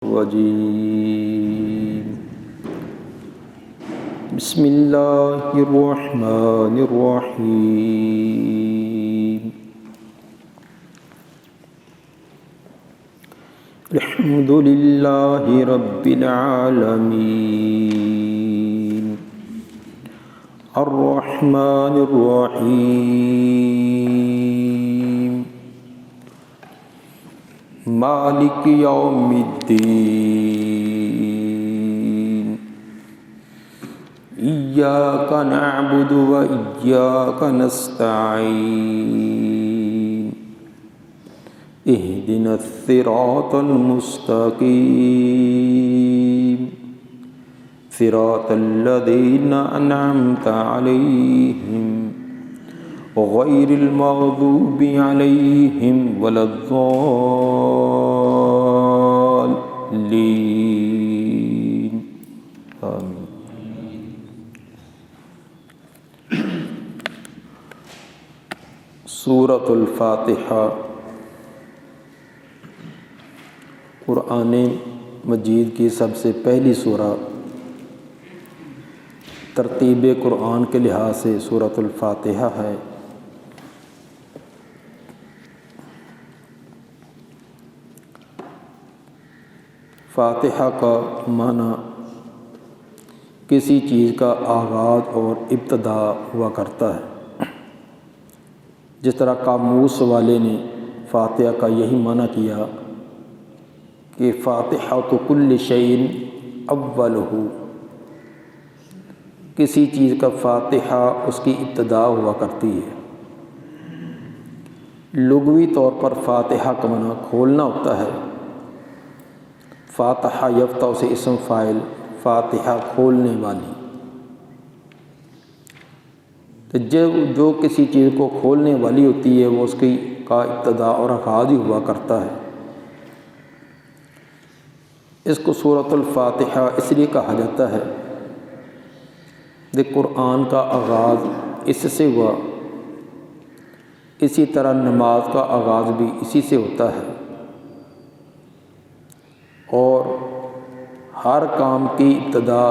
الرجيم بسم الله الرحمن الرحيم الحمد لله رب العالمين الرحمن الرحيم مالك يوم الدين إياك نعبد وإياك نستعين اهدنا الصراط المستقيم صراط الذين أنعمت عليهم غير المغضوب عليهم ولا الضالين آمين۔ سورۃ الفاتحہ قرآن مجید کی سب سے پہلی سورہ، ترتیب قرآن کے لحاظ سے سورۃ الفاتحہ ہے۔ فاتحہ کا معنی کسی چیز کا آغاز اور ابتدا ہوا کرتا ہے۔ جس طرح قاموس والے نے فاتحہ کا یہی معنی کیا کہ فاتحۃ کل شیء اولہ، کسی چیز کا فاتحہ اس کی ابتدا ہوا کرتی ہے۔ لغوی طور پر فاتحہ کا معنی کھولنا ہوتا ہے۔ فاتحہ یفتح سے اسم فاعل، فاتحہ کھولنے والی۔ تو جو کسی چیز کو کھولنے والی ہوتی ہے وہ اس کی کا ابتدا اور آغاز ہی ہوا کرتا ہے۔ اس کو سورۃ الفاتحہ اس لیے کہا جاتا ہے کہ قرآن کا آغاز اس سے ہوا، اسی طرح نماز کا آغاز بھی اسی سے ہوتا ہے، اور ہر کام کی ابتدا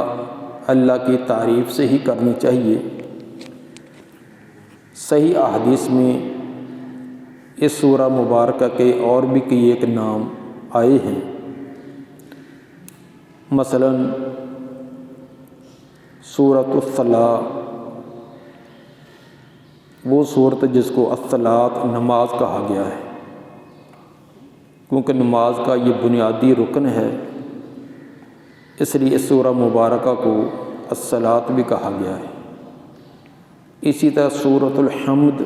اللہ کی تعریف سے ہی کرنی چاہیے۔ صحیح احادیث میں اس سورہ مبارکہ کے اور بھی کئی ایک نام آئے ہیں۔ مثلا سورۃ الصلاۃ، وہ سورت جس کو الصلاۃ نماز کہا گیا ہے، کیونکہ نماز کا یہ بنیادی رکن ہے، اس لیے اس سورہ مبارکہ کو الصلاۃ بھی کہا گیا ہے۔ اسی طرح سورۃ الحمد،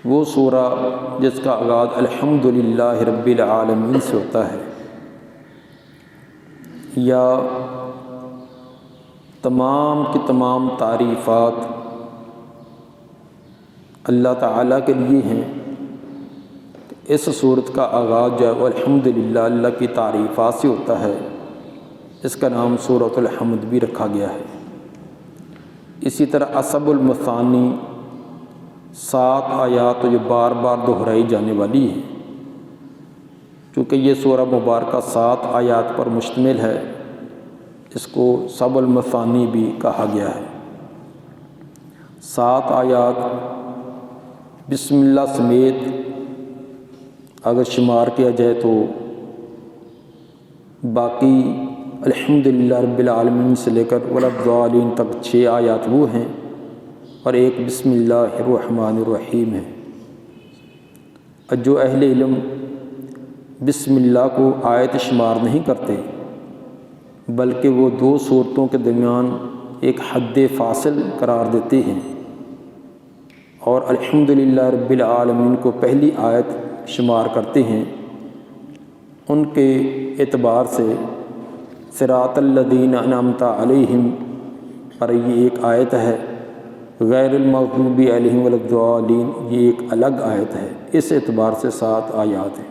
وہ سورہ جس کا آغاز الحمدللہ رب العالمین سے ہوتا ہے، یا تمام کی تمام تعریفات اللہ تعالیٰ کے لیے ہیں۔ اس سورت کا آغاز جو ہے وہ الحمدللہ اللہ کی تعریفات سے ہوتا ہے، اس کا نام سورۃ الحمد بھی رکھا گیا ہے۔ اسی طرح اسب المثانی، 7 آیات جو بار بار دہرائی جانے والی ہے، چونکہ یہ سورہ مبارکہ 7 آیات پر مشتمل ہے، اس کو سب المثانی بھی کہا گیا ہے۔ 7 آیات بسم اللہ سمیت اگر شمار کیا جائے تو باقی الحمدللہ رب العالمین سے لے کر ولا الضالین تک 6 آیات وہ ہیں، اور ایک بسم اللہ الرحمن الرحیم ہے۔ جو اہل علم بسم اللہ کو آیت شمار نہیں کرتے، بلکہ وہ 2 صورتوں کے درمیان ایک حد فاصل قرار دیتے ہیں، اور الحمدللہ رب العالمین کو پہلی آیت شمار کرتے ہیں، ان کے اعتبار سے صراط الذین انعمت علیہم پر یہ ایک آیت ہے، غیر المغضوب علیہم ولا الضالین یہ ایک الگ آیت ہے۔ اس اعتبار سے 7 آیات ہیں۔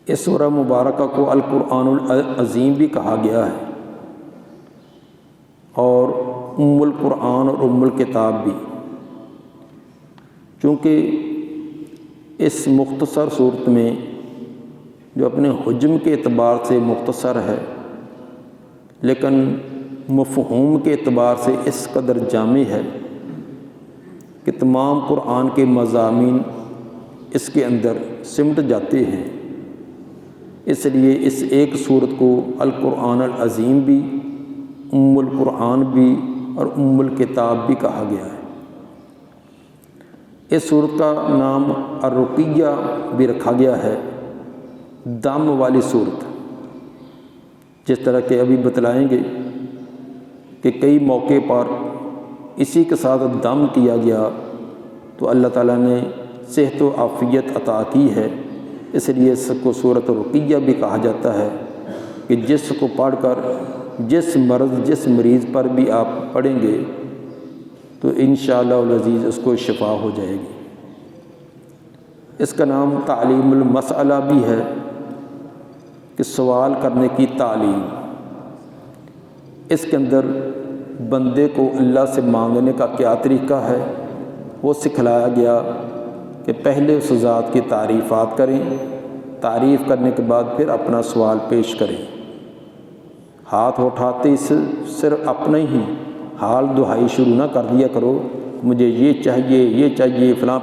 اس سورہ مبارکہ کو القرآن العظیم بھی کہا گیا ہے، اور ام القرآن اور ام الکتاب بھی، چونکہ اس مختصر صورت میں جو اپنے حجم کے اعتبار سے مختصر ہے لیکن مفہوم کے اعتبار سے اس قدر جامع ہے کہ تمام قرآن کے مضامین اس کے اندر سمٹ جاتے ہیں۔ اس لیے اس ایک سورت کو القرآن العظیم بھی، ام القرآن بھی اور ام الکتاب بھی کہا گیا ہے۔ اس سورت کا نام الرقیہ بھی رکھا گیا ہے، دم والی سورت، جس طرح کہ ابھی بتلائیں گے کہ کئی موقع پر اسی کے ساتھ دم کیا گیا تو اللہ تعالیٰ نے صحت و عافیت عطا کی ہے، اس لیے اس کو سورۃ الرقیہ بھی کہا جاتا ہے کہ جس کو پڑھ کر جس مرض جس مریض پر بھی آپ پڑھیں گے تو انشاءاللہ العزیز اس کو شفا ہو جائے گی۔ اس کا نام تعلیم المسئلہ بھی ہے کہ سوال کرنے کی تعلیم۔ اس کے اندر بندے کو اللہ سے مانگنے کا کیا طریقہ ہے وہ سکھلایا گیا کہ پہلے اس ذات کی تعریفات کریں، تعریف کرنے کے بعد پھر اپنا سوال پیش کریں۔ ہاتھ اٹھاتے صرف اپنا ہی حال دہائی شروع نہ کر دیا کرو، مجھے یہ چاہیے، فلاں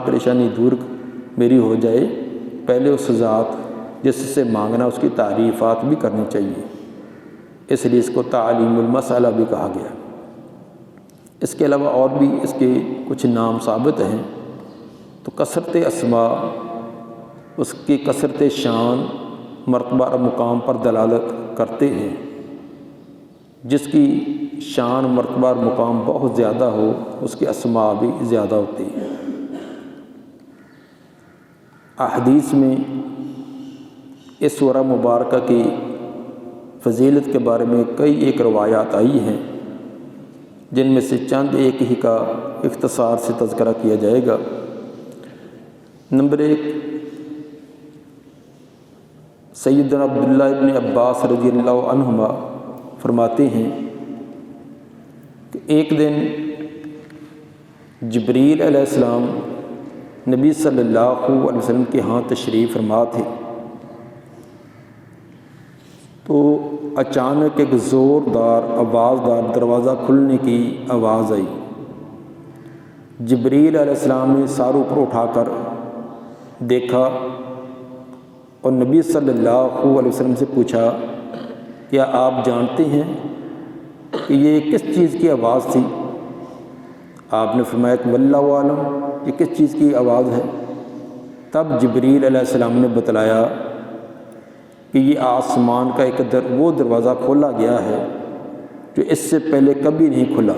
پریشانی دور میری ہو جائے۔ پہلے اس ذات جس سے مانگنا اس کی تعریفات بھی کرنی چاہیے، اس لیے اس کو تعلیم المسئلہ بھی کہا گیا۔ اس کے علاوہ اور بھی اس کے کچھ نام ثابت ہیں، تو کثرت اسماء، اس کی کثرت شان، مرتبہ اور مقام پر دلالت کرتے ہیں۔ جس کی شان، مرتبہ اور مقام بہت زیادہ ہو اس کی اسماء بھی زیادہ ہوتی ہیں۔ احادیث میں اس سورہ مبارکہ کی فضیلت کے بارے میں کئی ایک روایات آئی ہیں، جن میں سے چند ایک ہی کا اختصار سے تذکرہ کیا جائے گا۔ نمبر 1، سیدنا عبداللہ ابن عباس رضی اللہ عنہما فرماتے ہیں کہ ایک دن جبریل علیہ السلام نبی صلی اللہ علیہ وسلم کے ہاں تشریف فرما تھے، تو اچانک ایک زوردار آوازدار دروازہ کھلنے کی آواز آئی۔ جبریل علیہ السلام نے سار اوپر اٹھا کر دیکھا اور نبی صلی اللہ علیہ وسلم سے پوچھا، کیا آپ جانتے ہیں کہ یہ کس چیز کی آواز تھی؟ آپ نے فرمایا کہ واللہ عالم، یہ کس چیز کی آواز ہے؟ تب جبریل علیہ السلام نے بتلایا کہ یہ آسمان کا ایک وہ دروازہ کھولا گیا ہے جو اس سے پہلے کبھی نہیں کھلا،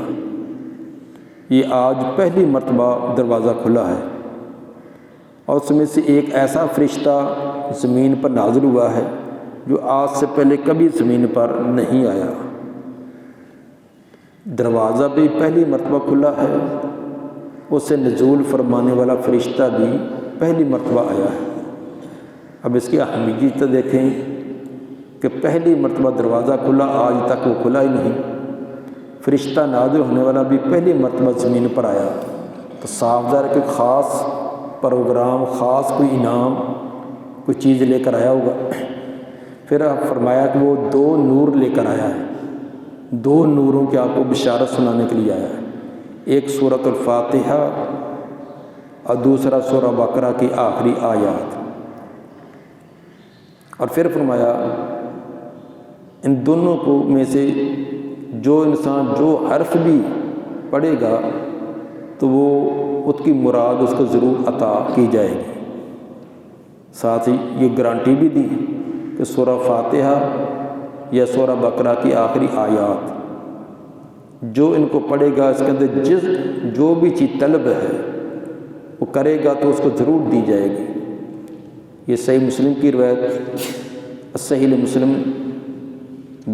یہ آج پہلی مرتبہ دروازہ کھلا ہے، اور اس میں سے ایک ایسا فرشتہ زمین پر نازل ہوا ہے جو آج سے پہلے کبھی زمین پر نہیں آیا۔ دروازہ بھی پہلی مرتبہ کھلا ہے، اسے نزول فرمانے والا فرشتہ بھی پہلی مرتبہ آیا ہے۔ اب اس کی اہمیت دیکھیں کہ پہلی مرتبہ دروازہ کھلا، آج تک وہ کھلا ہی نہیں، فرشتہ نازل ہونے والا بھی پہلی مرتبہ زمین پر آیا، تو صاف ظاہر کہ خاص پروگرام، خاص کوئی انعام، کوئی چیز لے کر آیا ہوگا۔ پھر آپ فرمایا کہ وہ 2 نور لے کر آیا ہے، 2 نوروں کی آپ کو بشارت سنانے کے لیے آیا ہے، ایک سورۃ الفاتحہ اور دوسرا سورہ بقرہ کی آخری آیات۔ اور پھر فرمایا ان دونوں کو میں سے جو انسان جو حرف بھی پڑھے گا تو وہ اس کی مراد اس کو ضرور عطا کی جائے گی۔ ساتھ ہی یہ گارنٹی بھی دی کہ سورہ فاتحہ یا سورہ بقرہ کی آخری آیات جو ان کو پڑھے گا، اس کے اندر جو بھی چیز طلب ہے وہ کرے گا تو اس کو ضرور دی جائے گی۔ یہ صحیح مسلم کی روایت، صحیح مسلم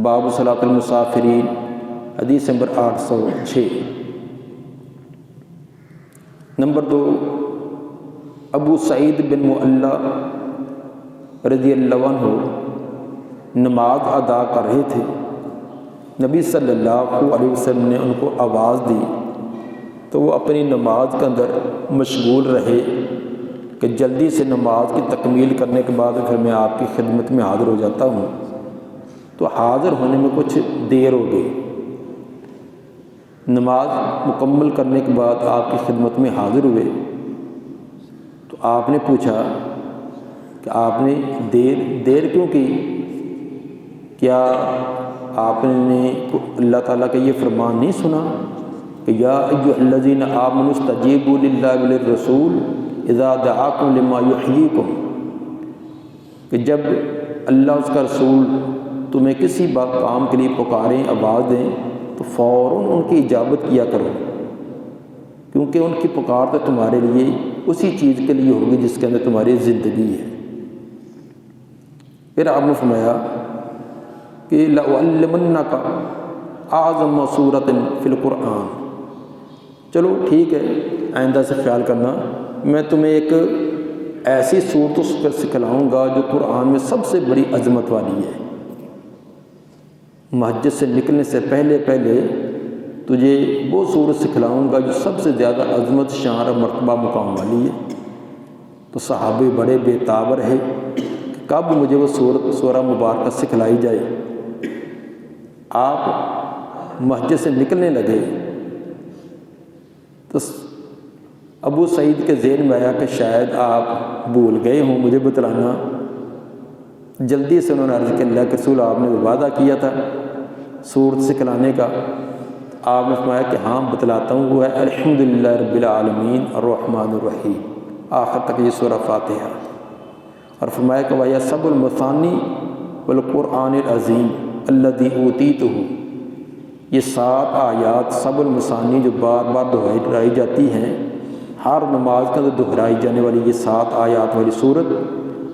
باب صلاۃ المسافرین، حدیث نمبر 806۔ نمبر 2، ابو سعید بن معلّہ رضی اللہ عنہ نماز ادا کر رہے تھے، نبی صلی اللہ علیہ وسلم نے ان کو آواز دی تو وہ اپنی نماز کے اندر مشغول رہے، کہ جلدی سے نماز کی تکمیل کرنے کے بعد پھر میں آپ کی خدمت میں حاضر ہو جاتا ہوں، تو حاضر ہونے میں کچھ دیر ہو گئی۔ نماز مکمل کرنے کے بعد آپ کی خدمت میں حاضر ہوئے تو آپ نے پوچھا کہ آپ نے دیر کیوں کی؟ کیا آپ نے اللہ تعالیٰ کا یہ فرمان نہیں سنا کہ یا ایھا الذین آمنوا استجیبوا للہ وللرسول اذا دعاکم لما یحییکم، کہ جب اللہ اس کا رسول تمہیں کسی کام کے لیے پکاریں، آواز دیں تو فوراً ان کی اجابت کیا کرو، کیونکہ ان کی پکار تو تمہارے لیے اسی چیز کے لیے ہوگی جس کے اندر تمہاری زندگی ہے۔ پھر آپ نے فرمایا کہ لَأُعَلِّمَنَّكَ أَعْظَمَ سُورَةٍ فِي الْقُرْآنِ، چلو ٹھیک ہے، آئندہ سے خیال کرنا، میں تمہیں ایک ایسی صورت سکھلاؤں گا جو قرآن میں سب سے بڑی عظمت والی ہے۔ مسجد سے نکلنے سے پہلے تجھے وہ صورت سکھلاؤں گا جو سب سے زیادہ عظمت، شان اور مرتبہ مقام والی ہے۔ تو صحابے بڑے بے تاب رہے کہ کب مجھے وہ سورہ مبارکہ سکھلائی جائے۔ آپ مسجد سے نکلنے لگے تو ابو سعید کے ذہن میں آیا کہ شاید آپ بھول گئے ہوں مجھے بتلانا۔ جلدی سے انہوں نے عرض کیا اللہ کے رسول آپ نے وعدہ کیا تھا سورت سکھلانے کا۔ آپ نے فرمایا کہ ہاں بتلاتا ہوں، وہ ہے الحمدللہ رب العالمین الرحمن الرحیم، آخر تک یہ سورہ فاتحہ۔ اور فرمایا کہ وَيَا سَبُ الْمَثَانِي وَالْقُرْآنِ الْعَظِيمِ الَّذِي أُوتِيتُهُ، یہ 7 آیات سب المثانی جو بار بار دہرائی جاتی ہیں، ہر نماز کا دہرائی جانے والی یہ 7 آیات والی صورت،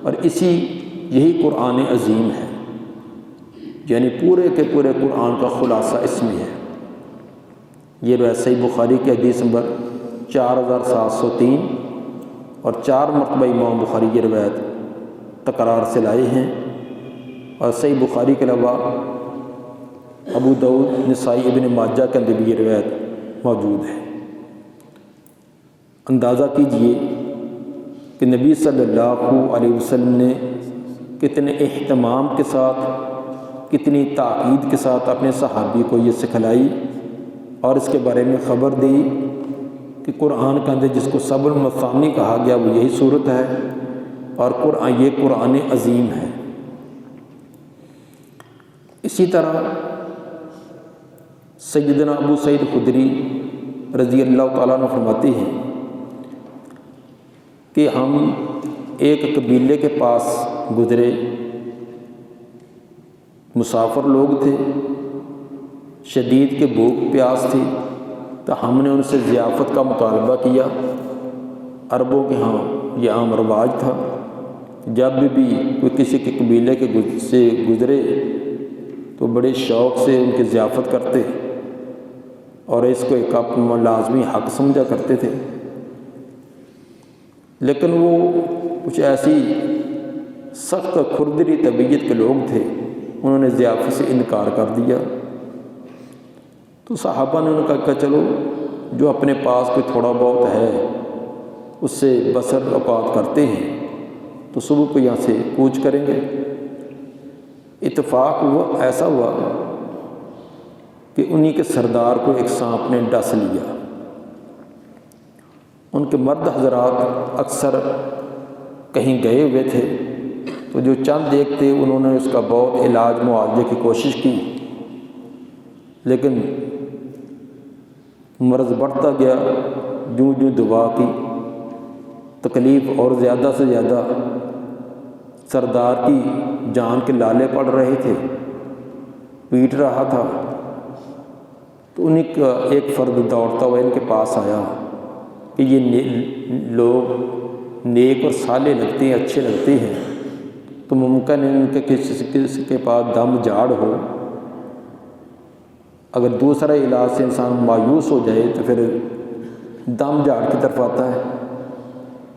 اور یہی قرآن عظیم ہے، یعنی پورے کے پورے قرآن کا خلاصہ اس میں ہے۔ یہ روایت صحیح بخاری کی حدیث نمبر 4703 اور 4 مرتبہ امام بخاری کی روایت تکرار سے لائے ہیں، اور صحیح بخاری کے علاوہ ابو داؤد، نسائی، ابن ماجہ کے اندر بھی یہ روایت موجود ہے۔ اندازہ کیجئے کہ نبی صلی اللہ علیہ وسلم نے کتنے اہتمام کے ساتھ، کتنی تاکید کے ساتھ اپنے صحابی کو یہ سکھلائی اور اس کے بارے میں خبر دی کہ قرآن کے اندر جس کو سب المثانی کہا گیا وہ یہی صورت ہے، اور یہ قرآن عظیم ہے۔ اسی طرح سیدنا ابو سعید خدری رضی اللہ تعالیٰ عنہ فرماتے ہیں کہ ہم ایک قبیلے کے پاس گزرے، مسافر لوگ تھے، شدید کے بھوک پیاس تھی، تو ہم نے ان سے ضیافت کا مطالبہ کیا۔ عربوں کے ہاں یہ عام رواج تھا، جب بھی کوئی کسی کے قبیلے کے سے گزرے تو بڑے شوق سے ان کی ضیافت کرتے اور اس کو ایک اپنا لازمی حق سمجھا کرتے تھے۔ لیکن وہ کچھ ایسی سخت کھردری طبیعت کے لوگ تھے، انہوں نے ضیافت سے انکار کر دیا۔ تو صحابہ نے انہوں نے کہا کہ چلو جو اپنے پاس کوئی تھوڑا بہت ہے اس سے بسر اوقات کرتے ہیں، تو صبح کو یہاں سے کوچ کریں گے۔ اتفاق ایسا ہوا کہ انہی کے سردار کو ایک سانپ نے ڈس لیا۔ ان کے مرد حضرات اکثر کہیں گئے ہوئے تھے، تو جو چند ایک تھے انہوں نے اس کا بہت علاج معالجے کی کوشش کی، لیکن مرض بڑھتا گیا۔ جوں جوں دعا کی، تکلیف اور زیادہ سے زیادہ، سردار کی جان کے لالے پڑ رہے تھے، پیٹ رہا تھا۔ تو انہیں کا ایک فرد دوڑتا ہوا ان کے پاس آیا کہ یہ لوگ نیک اور صالح لگتے ہیں، اچھے لگتے ہیں، تو ممکن ہے ان کے کسی کے پاس دم جھاڑ ہو، اگر دوسرا علاج سے انسان مایوس ہو جائے تو پھر دم جھاڑ کی طرف آتا ہے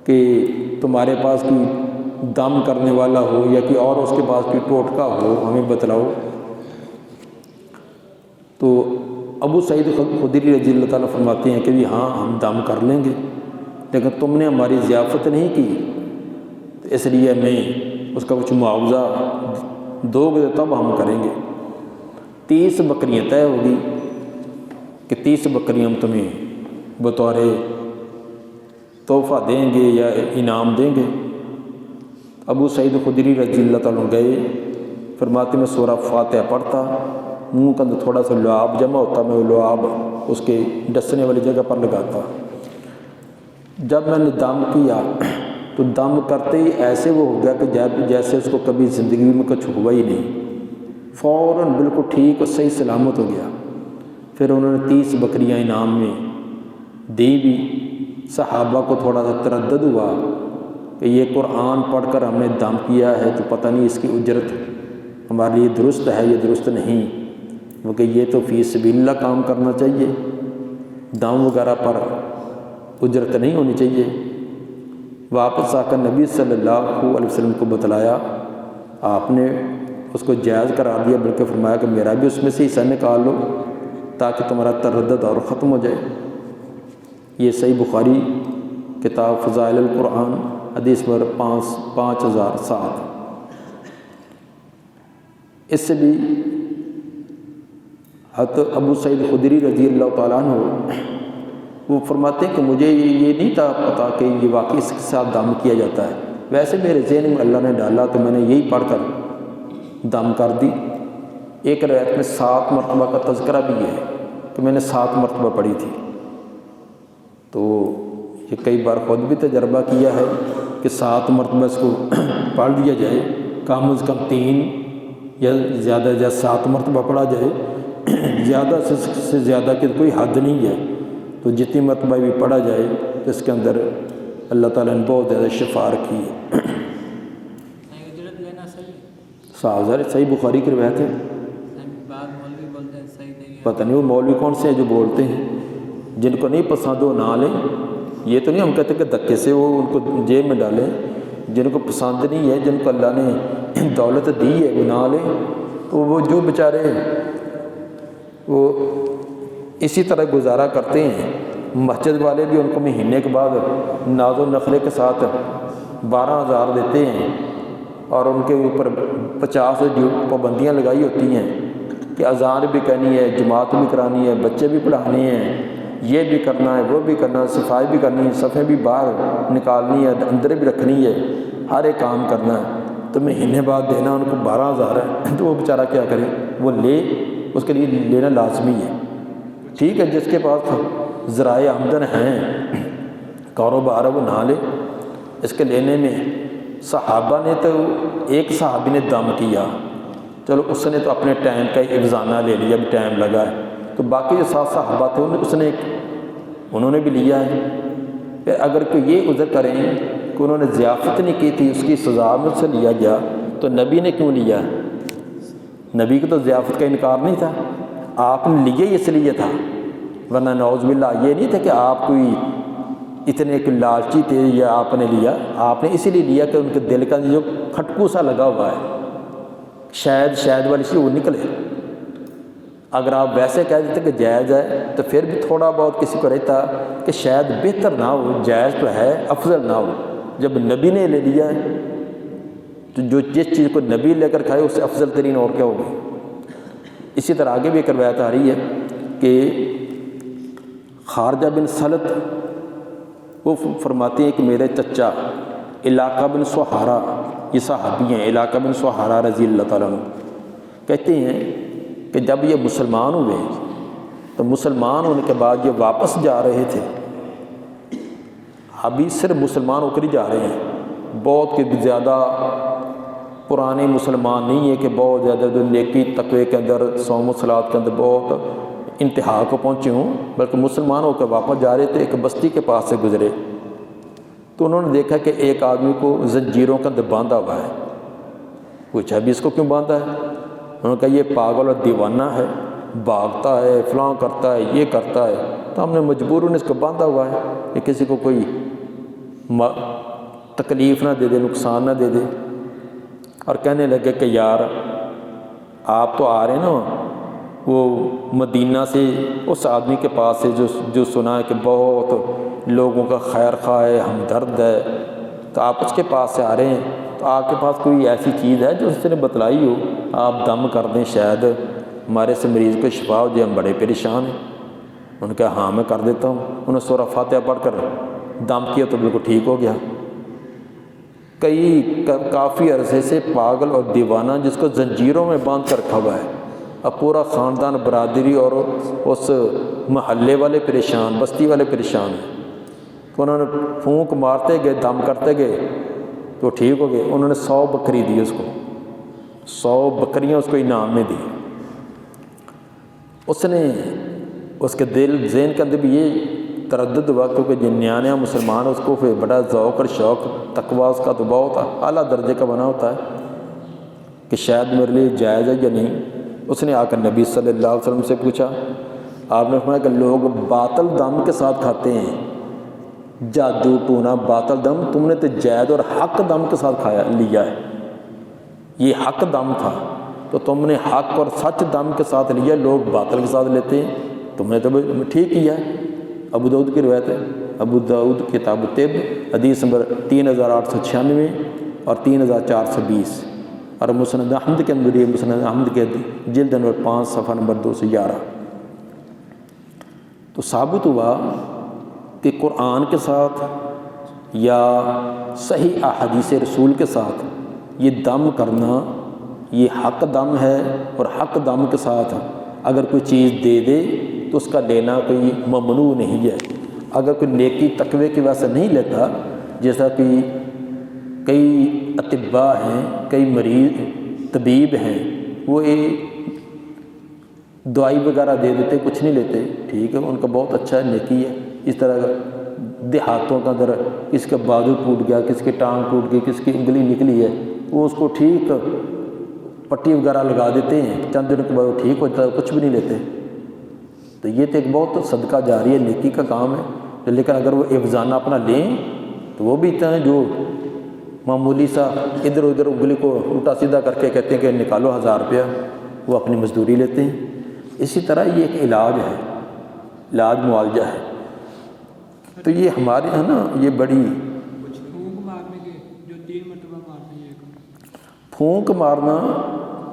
کہ تمہارے پاس کوئی دم کرنے والا ہو یا کوئی اور اس کے پاس کوئی ٹوٹکا ہو، ہمیں بتلاؤ۔ تو ابو سعید خدری رضی اللہ تعالیٰ فرماتے ہیں کہ ہاں ہم دم کر لیں گے۔ لیکن تم نے ہماری ضیافت نہیں کی، تو اس لیے ہمیں اس کا کچھ معاوضہ دو گے تب ہم کریں گے۔ 30 بکریاں طے ہوگی کہ 30 بکریاں ہم تمہیں بطور تحفہ دیں گے یا انعام دیں گے۔ ابو سعید خدری رضی اللہ تعالیٰ عنہ گئے، فرماتے میں سورہ فاتحہ پڑھتا، منہ کا اندر تھوڑا سا لعاب جمع ہوتا، میں وہ لعاب اس کے ڈسنے والی جگہ پر لگاتا۔ جب میں نے دم کیا تو دم کرتے ہی ایسے وہ ہو گیا کہ جیسے اس کو کبھی زندگی میں کچھ ہوا ہی نہیں، فوراً بالکل ٹھیک اور صحیح سلامت ہو گیا۔ پھر انہوں نے 30 بکریاں انعام میں دی بھی۔ صحابہ کو تھوڑا سا تردد ہوا کہ یہ قرآن پڑھ کر ہم نے دم کیا ہے تو پتہ نہیں اس کی اجرت ہمارے لیے درست ہے یا درست نہیں، کیونکہ یہ تو فی سبیل اللہ کام کرنا چاہیے، دم وغیرہ پر اجرت نہیں ہونی چاہیے۔ واپس آ کر نبی صلی اللہ علیہ وسلم کو بتلایا، آپ نے اس کو جائز قرار دیا، بلکہ فرمایا کہ میرا بھی اس میں سے حصہ نکال لو تاکہ تمہارا تردد اور ختم ہو جائے۔ یہ صحیح بخاری کتاب فضائل القرآن حدیث نمبر 5007۔ اس سے بھی حضرت ابو سعید خدری رضی اللہ تعالیٰ عنہ وہ فرماتے ہیں کہ مجھے یہ نہیں تھا پتہ کہ یہ واقعی اس کے ساتھ دم کیا جاتا ہے، ویسے میرے ذہن میں اللہ نے ڈالا تو میں نے یہی پڑھ کر دم کر دی۔ ایک روایت میں 7 مرتبہ کا تذکرہ بھی ہے کہ میں نے 7 مرتبہ پڑھی تھی، تو یہ کئی بار خود بھی تجربہ کیا ہے کہ 7 مرتبہ اس کو پڑھ دیا جائے، کم از کم 3 یا زیادہ 7 مرتبہ پڑھا جائے، زیادہ سے زیادہ کی کوئی حد نہیں ہے، تو جتنی مرتبہ بھی پڑھا جائے تو اس کے اندر اللہ تعالیٰ نے بہت زیادہ شفا رکھی ہے۔ صحیح بخاری کی روایت ہے، پتہ نہیں وہ مولوی کون سے ہیں جو بولتے ہیں، جن کو نہیں پسند وہ نہ لیں۔ یہ تو نہیں ہم کہتے کہ دھکے سے وہ ان کو جیب میں ڈالیں، جن کو پسند نہیں ہے، جن کو اللہ نے دولت دی ہے وہ نہ لیں، تو وہ جو بیچارے وہ اسی طرح گزارا کرتے ہیں۔ مسجد والے بھی ان کو مہینے کے بعد ناز و نخرے کے ساتھ 12,000 دیتے ہیں، اور ان کے اوپر 50 پابندیاں لگائی ہوتی ہیں کہ اذان بھی کرنی ہے، جماعت بھی کرانی ہے، بچے بھی پڑھانے ہیں، یہ بھی کرنا ہے، وہ بھی کرنا ہے، صفائی بھی کرنی ہے، صفیں بھی باہر نکالنی ہے، اندر بھی رکھنی ہے، ہر ایک کام کرنا ہے، تو مہینے بعد دینا ان کو 12,000 ہے، تو وہ بیچارہ کیا کرے؟ وہ لے، اس کے لیے لینا لازمی ہے۔ ٹھیک ہے، جس کے پاس ذرائع آمدن ہیں، کاروبار ہے، وہ نہ لے۔ اس کے لینے میں صحابہ نے تو ایک صحابی نے دم کیا، چلو اس نے تو اپنے ٹائم کا افزانہ لے لیا، اب ٹائم لگا ہے، تو باقی جو 7 صحابہ تھے انہوں نے بھی لیا ہے۔ پھر اگر کوئی یہ عذر کریں کہ انہوں نے ضیافت نہیں کی تھی، اس کی سزا میں سے لیا گیا، تو نبی نے کیوں لیا؟ نبی کو تو ضیافت کا انکار نہیں تھا، آپ نے لیے اس لیے تھا، ورنہ نعوذ باللہ یہ نہیں تھا کہ آپ کوئی اتنے کوئی لالچی تھے یا آپ نے لیا، آپ نے اسی لیے لیا کہ ان کے دل کا جو کھٹکو سا لگا ہوا ہے، شاید والی چیز وہ نکلے۔ اگر آپ ویسے کہہ دیتے کہ جائز ہے تو پھر بھی تھوڑا بہت کسی کو رہتا کہ شاید بہتر نہ ہو، جائز تو ہے، افضل نہ ہو۔ جب نبی نے لے لیا ہے تو جس چیز کو نبی لے کر کھائے اس سے افضل ترین اور کیا ہوگی۔ اسی طرح آگے بھی ایک روایت آ رہی ہے کہ خارجہ بن سلط وہ فرماتے ہیں کہ میرے چچا علاقہ بن سہارا، یہ صحابی ہیں، علاقہ بن سہارا رضی اللہ تعالیٰ عنہ، کہتے ہیں کہ جب یہ مسلمان ہوئے تو مسلمان ہونے کے بعد یہ واپس جا رہے تھے، ابھی صرف مسلمان ہو کر ہی جا رہے ہیں، بہت زیادہ پرانے مسلمان نہیں ہے کہ بہت زیادہ نیکی تقوی کے اندر، صوم و صلات کے اندر بہت انتہا کو پہنچے ہوں، بلکہ مسلمان ہو کر واپس جا رہے تھے، ایک بستی کے پاس سے گزرے تو انہوں نے دیکھا کہ ایک آدمی کو زنجیروں کے اندر باندھا ہوا ہے۔ پوچھا ابھی اس کو کیوں باندھا ہے؟ انہوں نے کہا یہ پاگل اور دیوانہ ہے، بھاگتا ہے، فلاں کرتا ہے، یہ کرتا ہے، تو ہم نے مجبوراً اس کو باندھا ہوا ہے کہ کسی کو کوئی تکلیف نہ دے دے، نقصان نہ دے دے۔ اور کہنے لگے کہ یار آپ تو آ رہے ہیں نا وہ مدینہ سے اس آدمی کے پاس سے جو سنا ہے کہ بہت لوگوں کا خیر خواہ ہے، ہمدرد ہے، تو آپ اس کے پاس سے آ رہے ہیں، تو آپ کے پاس کوئی ایسی چیز ہے جو اس نے بتلائی ہو، آپ دم کر دیں، شاید ہمارے سے مریض کو شفا ہو جائے، ہم بڑے پریشان ہیں۔ ان کا ہاں میں کر دیتا ہوں۔ انہوں نے سورہ فاتحہ پڑھ کر دم کیا تو بالکل ٹھیک ہو گیا۔ کافی عرصے سے پاگل اور دیوانہ جس کو زنجیروں میں باندھ کر رکھا ہوا ہے، اب پورا خاندان، برادری اور اس محلے والے پریشان، بستی والے پریشان ہیں، تو انہوں نے پھونک مارتے گئے، دم کرتے گئے تو ٹھیک ہو گئے۔ انہوں نے 100 بکری دی اس کو، 100 بکریاں اس کو انعام میں دی۔ اس نے اس کے ذہن کے اندر بھی یہ تردد ہوا، کیونکہ جو نیا مسلمان اس کو پھر بڑا ذوق اور شوق، تقویٰ اس کا تو بہت اعلیٰ درجے کا بنا ہوتا ہے کہ شاید میرے لیے جائز ہے یا نہیں۔ اس نے آ کر نبی صلی اللہ علیہ وسلم سے پوچھا۔ آپ نے فرمایا کہ لوگ باطل دم کے ساتھ کھاتے ہیں، جادو ٹونا باطل دم، تم نے تو جائز اور حق دم کے ساتھ کھایا لیا ہے، یہ حق دم تھا تو تم نے حق اور سچ دم کے ساتھ لیا، لوگ باطل کے ساتھ لیتے ہیں، تم نے تو ٹھیک کیا ہے۔ ابو داؤد کی روایت ہے، ابو داؤد کتاب الطب حدیث نمبر 3896 اور 3420، اور مسند احمد کے اندر، یہ مسند احمد کے جلد نمبر 5 صفحہ نمبر 211۔ تو ثابت ہوا کہ قرآن کے ساتھ یا صحیح احادیث رسول کے ساتھ یہ دم کرنا یہ حق دم ہے، اور حق دم کے ساتھ اگر کوئی چیز دے دے تو اس کا لینا کوئی ممنوع نہیں ہے۔ اگر کوئی نیکی تقوی کی وجہ سے نہیں لیتا، جیسا کہ کئی اطباء ہیں، کئی مریض طبیب ہیں، وہ دوائی وغیرہ دے دیتے، کچھ نہیں لیتے، ٹھیک ہے، ان کا بہت اچھا نیکی ہے۔ اس طرح دیہاتوں کا اندر کس کا بازو ٹوٹ گیا، کس کی ٹانگ ٹوٹ گئی، کس کی انگلی نکلی ہے، وہ اس کو ٹھیک پٹی وغیرہ لگا دیتے ہیں، چند دن کے بعد وہ ٹھیک ہو جاتا ہے، کچھ بھی نہیں لیتے۔ تو یہ تو ایک بہت صدقہ جاری ہے، نیکی کا کام ہے۔ لیکن اگر وہ افزانہ اپنا لیں تو وہ بھی اتنا ہے جو معمولی سا ادھر ادھر انگلی کو الٹا سیدھا کر کے کہتے ہیں کہ نکالو 1000 روپیہ، وہ اپنی مزدوری لیتے ہیں۔ اسی طرح یہ ایک علاج ہے، علاج معالجہ ہے۔ تو یہ ہمارے ہیں نا، یہ بڑی پھونک مارنے کے جو 3 مرتبہ مارتے ہیں، پھونک مارنا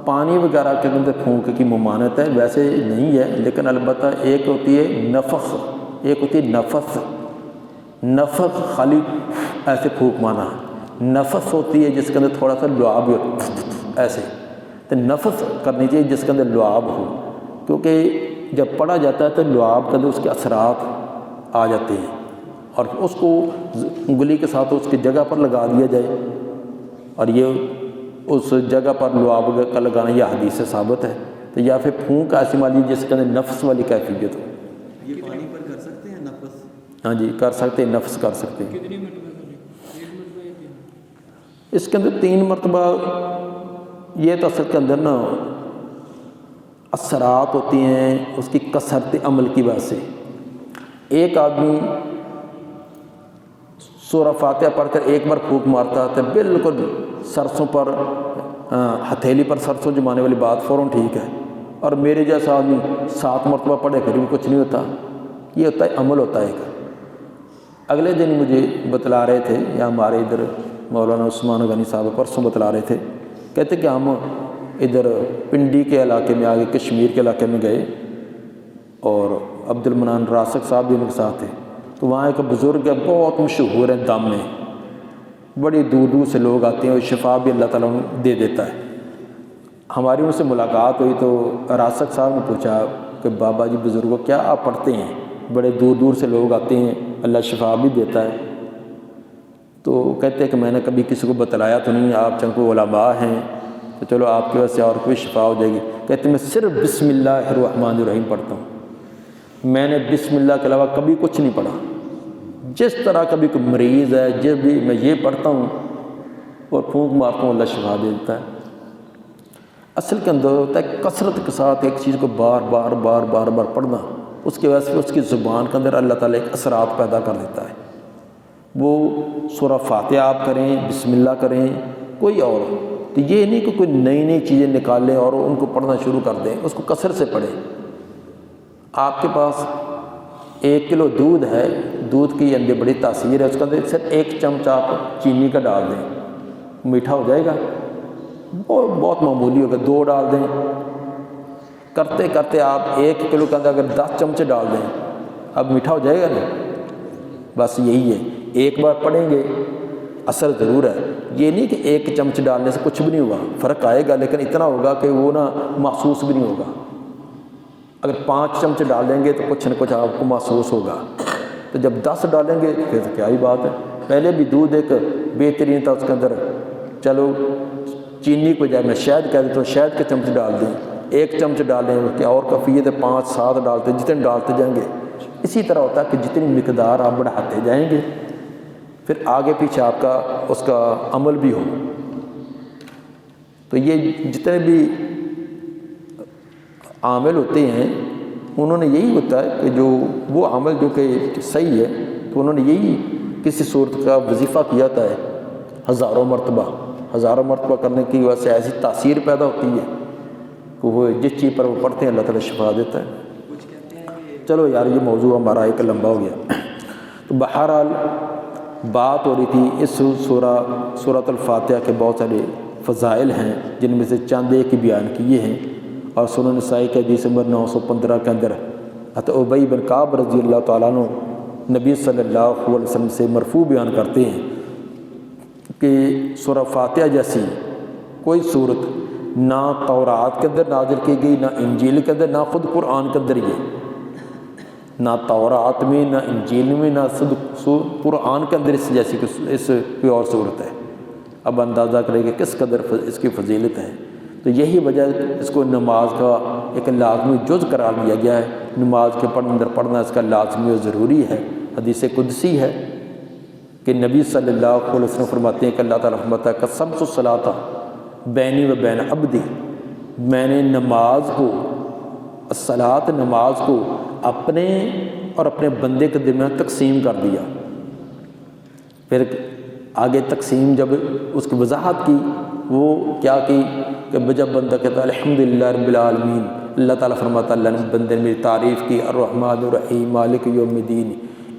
پانی وغیرہ کے اندر پھونک کی ممانعت ہے، ویسے نہیں ہے، لیکن البتہ ایک ہوتی ہے نفخ، ایک ہوتی ہے نفس۔ نفخ خالی ایسے پھونک مارنا، نفس ہوتی ہے جس کے اندر تھوڑا سا لعاب ہو، ایسے، تو نفس کرنی چاہیے جس کے اندر لعاب ہو، کیونکہ جب پڑھا جاتا ہے تو لعاب کے اندر اس کے اثرات آ جاتے ہیں، اور اس کو انگلی کے ساتھ اس کی جگہ پر لگا دیا جائے، اور یہ اس جگہ پر لعاب کا لگانا یہ حدیث سے ثابت ہے۔ تو یا پھر پھونک ایسی مالی جس کے اندر نفس والی کیفیت ہو۔ یہ پانی پر کر سکتے ہیں نفس؟ ہاں جی، کر سکتے ہیں، نفس کر سکتے ہیں۔ کتنی مرتبہ کریں؟ 1 مرتبہ یا 3؟ اس کے اندر 3 مرتبہ، یہ تو اصل کے اندر نا اثرات ہوتی ہیں اس کی کثرت عمل کی وجہ سے۔ ایک آدمی سورہ فاتحہ پڑھ کر ایک بار پھونک مارتا ہے، بالکل سرسوں پر، ہتھیلی پر سرسوں جمانے والی بات فوراً ٹھیک ہے، اور میرے جیسا آدمی 7 مرتبہ پڑھے پھر بھی کچھ نہیں ہوتا۔ یہ ہوتا ہے عمل ہوتا ہے ایک۔ اگلے دن مجھے بتلا رہے تھے، یا ہمارے ادھر مولانا عثمان غنی صاحب پرسوں بتلا رہے تھے، کہتے کہ ہم ادھر پنڈی کے علاقے میں آگے کشمیر کے علاقے میں گئے، اور عبد المنان راسک صاحب بھی ان کے ساتھ تھے، تو وہاں ایک بزرگ ہے، بہت مشہور ہے دم میں، بڑی دور دور سے لوگ آتے ہیں، اور شفا بھی اللہ تعالیٰ دے دیتا ہے۔ ہماری ان سے ملاقات ہوئی تو راسک صاحب نے پوچھا کہ بابا جی بزرگوں کیا آپ پڑھتے ہیں؟ بڑے دور دور سے لوگ آتے ہیں، اللہ شفا بھی دیتا ہے۔ تو کہتے ہیں کہ میں نے کبھی کسی کو بتلایا تو نہیں، آپ چنکو علماء ہیں تو چلو آپ کی وجہ سے اور کوئی شفا ہو جائے گی۔ کہتے ہیں میں صرف بسم اللہ الرحمن الرحیم پڑھتا ہوں، میں نے بسم اللہ کے علاوہ کبھی کچھ نہیں پڑھا۔ جس طرح کبھی کوئی مریض ہے، جب بھی میں یہ پڑھتا ہوں اور پھونک مارتا ہوں، اللہ شفا دے دیتا ہے۔ اصل کے اندر ہوتا ہے کثرت کے ساتھ ایک چیز کو بار بار بار بار بار پڑھنا، اس کی وجہ سے اس کی زبان کے اندر اللہ تعالیٰ ایک اثرات پیدا کر دیتا ہے۔ وہ سورہ فاتحہ آپ کریں، بسم اللہ کریں، کوئی اور تو یہ نہیں کہ کوئی نئی نئی چیزیں نکالیں اور ان کو پڑھنا شروع کر دیں، اس کو کثر سے پڑھیں۔ آپ کے پاس 1 کلو دودھ ہے، دودھ کی اندر بڑی تاثیر ہے، اس کے اندر صرف 1 چمچ آپ چینی کا ڈال دیں، میٹھا ہو جائے گا؟ بہت معمولی ہوگا۔ 2 ڈال دیں، کرتے کرتے آپ 1 کلو کے اندر اگر 10 چمچے ڈال دیں، اب میٹھا ہو جائے گا نا؟ بس یہی ہے، ایک بار پڑھیں گے اثر ضرور ہے۔ یہ نہیں کہ 1 چمچ ڈالنے سے کچھ بھی نہیں ہوا، فرق آئے گا لیکن اتنا ہوگا کہ وہ نا محسوس بھی نہیں ہوگا۔ اگر 5 چمچ ڈالیں گے تو کچھ نہ کچھ آپ کو محسوس ہوگا، تو جب 10 ڈالیں گے پھر تو کیا ہی بات ہے۔ پہلے بھی دودھ ایک بہترین تھا، اس کے اندر چلو چینی کو جائے میں شہد کہہ دیتا ہوں، شہد کے چمچ ڈال دیں، 1 چمچ ڈالیں کیا اور کفیت ہے، 5 7 ڈالتے، جتنے ڈالتے جائیں گے۔ اسی طرح ہوتا ہے کہ جتنی مقدار آپ بڑھاتے جائیں گے پھر آگے پیچھے آپ کا اس کا عمل بھی ہو۔ تو یہ جتنے بھی عامل ہوتے ہیں انہوں نے یہی ہوتا ہے کہ جو وہ عمل جو کہ صحیح ہے تو انہوں نے یہی کسی صورت کا وظیفہ کیا تھا ہے، ہزاروں مرتبہ کرنے کی وجہ سے ایسی تاثیر پیدا ہوتی ہے کہ وہ جس چیز پر وہ پڑھتے ہیں اللہ تعالیٰ شفا دیتا ہے۔ چلو یار یہ موضوع ہمارا ایک لمبا ہو گیا۔ تو بہرحال بات ہو رہی تھی اس سورۃ الفاتحہ کے بہت سارے فضائل ہیں جن میں سے چند ایک ہی بیان کیے ہیں، اور سنن نسائی کے حدیث نمبر 915 کے اندر حضرت ابی بن کعب رضی اللہ تعالیٰ عنہ نبی صلی اللہ علیہ وسلم سے مرفوع بیان کرتے ہیں کہ سورہ فاتحہ جیسی کوئی صورت نہ تورات کے اندر نازل کی گئی، نہ انجیل کے اندر، نہ خود قرآن کے اندر، یہ نہ تورات میں نہ انجیل میں نہ قرآن کے اندر اس جیسی اس کوئی اور صورت ہے۔ اب اندازہ کرے کہ کس قدر اس کی فضیلت ہے۔ تو یہی وجہ اس کو نماز کا ایک لازمی جز قرار دیا گیا ہے، نماز کے اندر پڑھنا اس کا لازمی و ضروری ہے۔ حدیث قدسی ہے کہ نبی صلی اللہ علیہ وسلم فرماتے ہیں کہ اللہ تعالیٰ فرماتا ہے قسمت الصلاۃ بینی و بین عبدی، میں نے نماز کو، الصلاۃ نماز کو اپنے اور اپنے بندے کے درمیان تقسیم کر دیا۔ پھر آگے تقسیم جب اس کی وضاحت کی، وہ کیا کی کہ جب بندہ کہتا ہے الحمدللہ رب العالمین، اللہ تعالیٰ فرماتا ہے اللہ نے بندے نے میری تعریف کی، الرحمن الرحیم مالک یوم الدین،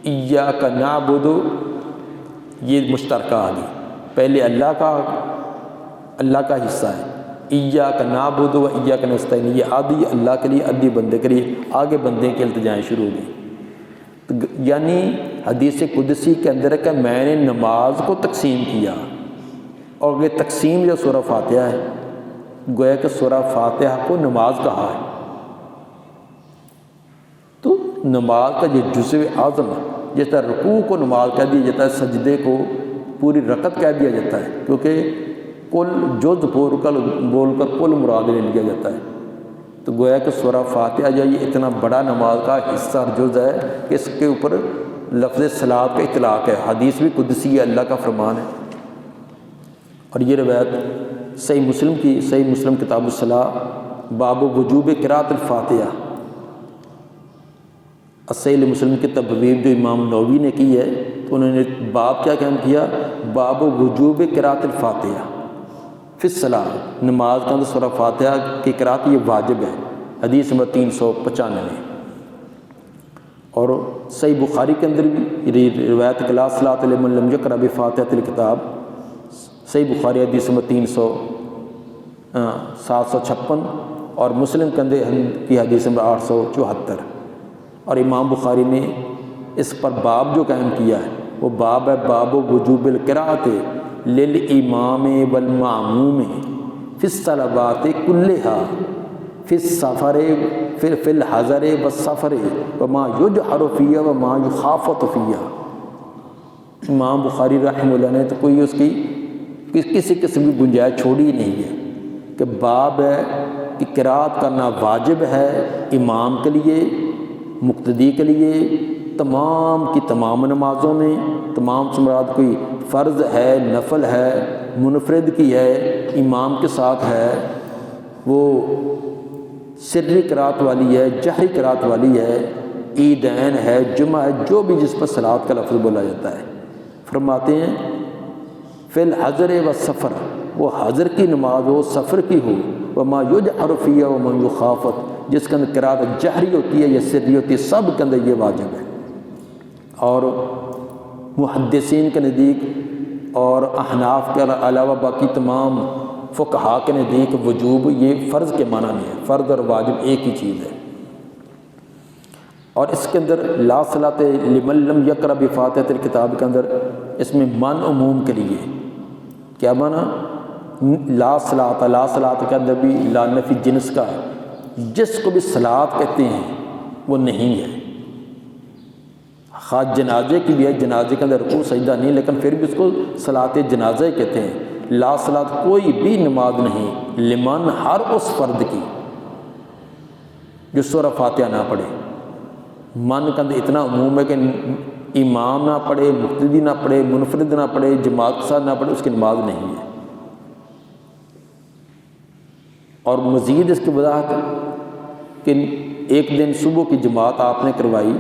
ایاک نعبد، یہ مشترکہ آ گئی، پہلے اللہ کا حصہ ہے، ایاک نعبد و ایاک نستعین، یہ آدھی اللہ کے لیے آدھی بندے کے لیے، آگے بندے کی التجائیں شروع ہو گئی۔ یعنی حدیث قدسی کے اندر ہے کہ میں نے نماز کو تقسیم کیا، اور یہ تقسیم جو سورہ فاتحہ ہے، گویا کہ سورہ فاتحہ کو نماز کہا ہے۔ تو نماز کا یہ جزء اعظم ہے، جس طرح رکوع کو نماز کہہ دیا جاتا ہے، سجدے کو پوری رکعت کہہ دیا جاتا ہے، کیونکہ کل جز بول کر کل مراد لے لیا جاتا ہے۔ تو گویا کہ سورہ فاتحہ جو یہ اتنا بڑا نماز کا حصہ جز ہے کہ اس کے اوپر لفظ صلاۃ کا اطلاق ہے، حدیث بھی قدسی ہے، اللہ کا فرمان ہے۔ اور یہ روایت صحیح مسلم کتاب الصلاۃ باب وجوب قراءۃ الفاتحہ، صحیح مسلم کی تبویب جو امام نووی نے کی ہے تو انہوں نے باب کیا قائم کیا، باب وجوب قراءۃ الفاتحہ فی الصلاۃ، نماز کے اندر سورہ فاتحہ کی قراءت یہ واجب ہے، حدیث نمبر 395۔ اور صحیح بخاری کے اندر بھی روایت لا صلاۃ لمن لم یقرأ بفاتحۃ الکتاب، صحیح بخاری حدیث نمبر 756، اور مسلم کے اندر کی حدیث نمبر 874۔ اور امام بخاری نے اس پر باب جو قائم کیا ہے وہ باب ہے باب وجوب القراءۃ للامام والمأموم فی الصلوات کلھا فی السفر فی الحضر والسفر وما یجہر فیہا وما یخافت فیہا۔ امام بخاری رحمہ اللہ نے تو کوئی اس کی کسی قسم کی گنجائش چھوڑی نہیں ہے کہ باب ہے کہ قراءت کرنا واجب ہے امام کے لیے، مقتدی کے لیے، تمام کی تمام نمازوں میں، تمام سے مراد کوئی فرض ہے، نفل ہے، منفرد کی ہے، امام کے ساتھ ہے، وہ سری قراءت والی ہے، جہری قراءت والی ہے، عیدین ہے، جمعہ ہے، جو بھی جس پر صلاۃ کا لفظ بولا جاتا ہے۔ فرماتے ہیں فی الحضر والسفر، وہ حضر کی نماز ہو، سفر کی ہو، وما یجہر فیہا ومن یخافت، جس کے اندر قرات جہری ہوتی ہے یا سری ہوتی ہے، سب کے اندر یہ واجب ہے۔ اور محدثین کے نزدیک اور احناف کے علاوہ باقی تمام فقہا کے نزدیک وجوب یہ فرض کے معنی میں ہے، فرض اور واجب ایک ہی چیز ہے۔ اور اس کے اندر لا صلاۃ لمن لم یقرأ بفاتحۃ الکتاب کے اندر اس میں من عموم کے لیے کیا معنی؟ لا صلاۃ کے اندر بھی لا نفی جنس کا ہے، جس کو بھی صلاۃ کہتے ہیں وہ نہیں ہے۔ خاص جنازے کی بھی ہے، جنازے کے اندر رکوع سجدہ نہیں، لیکن پھر بھی اس کو صلاۃ جنازہ ہی کہتے ہیں۔ لا صلاۃ کوئی بھی نماز نہیں لمن ہر اس فرد کی جو سورہ فاتحہ نہ پڑھے۔ من کا اندر اتنا عموم ہے کہ امام نہ پڑھے، مقتدی نہ پڑھے، منفرد نہ پڑھے، جماعت کے ساتھ نہ پڑھے، اس کی نماز نہیں ہے۔ اور مزید اس کی وضاحت کہ ایک دن صبح کی جماعت آپ نے کروائی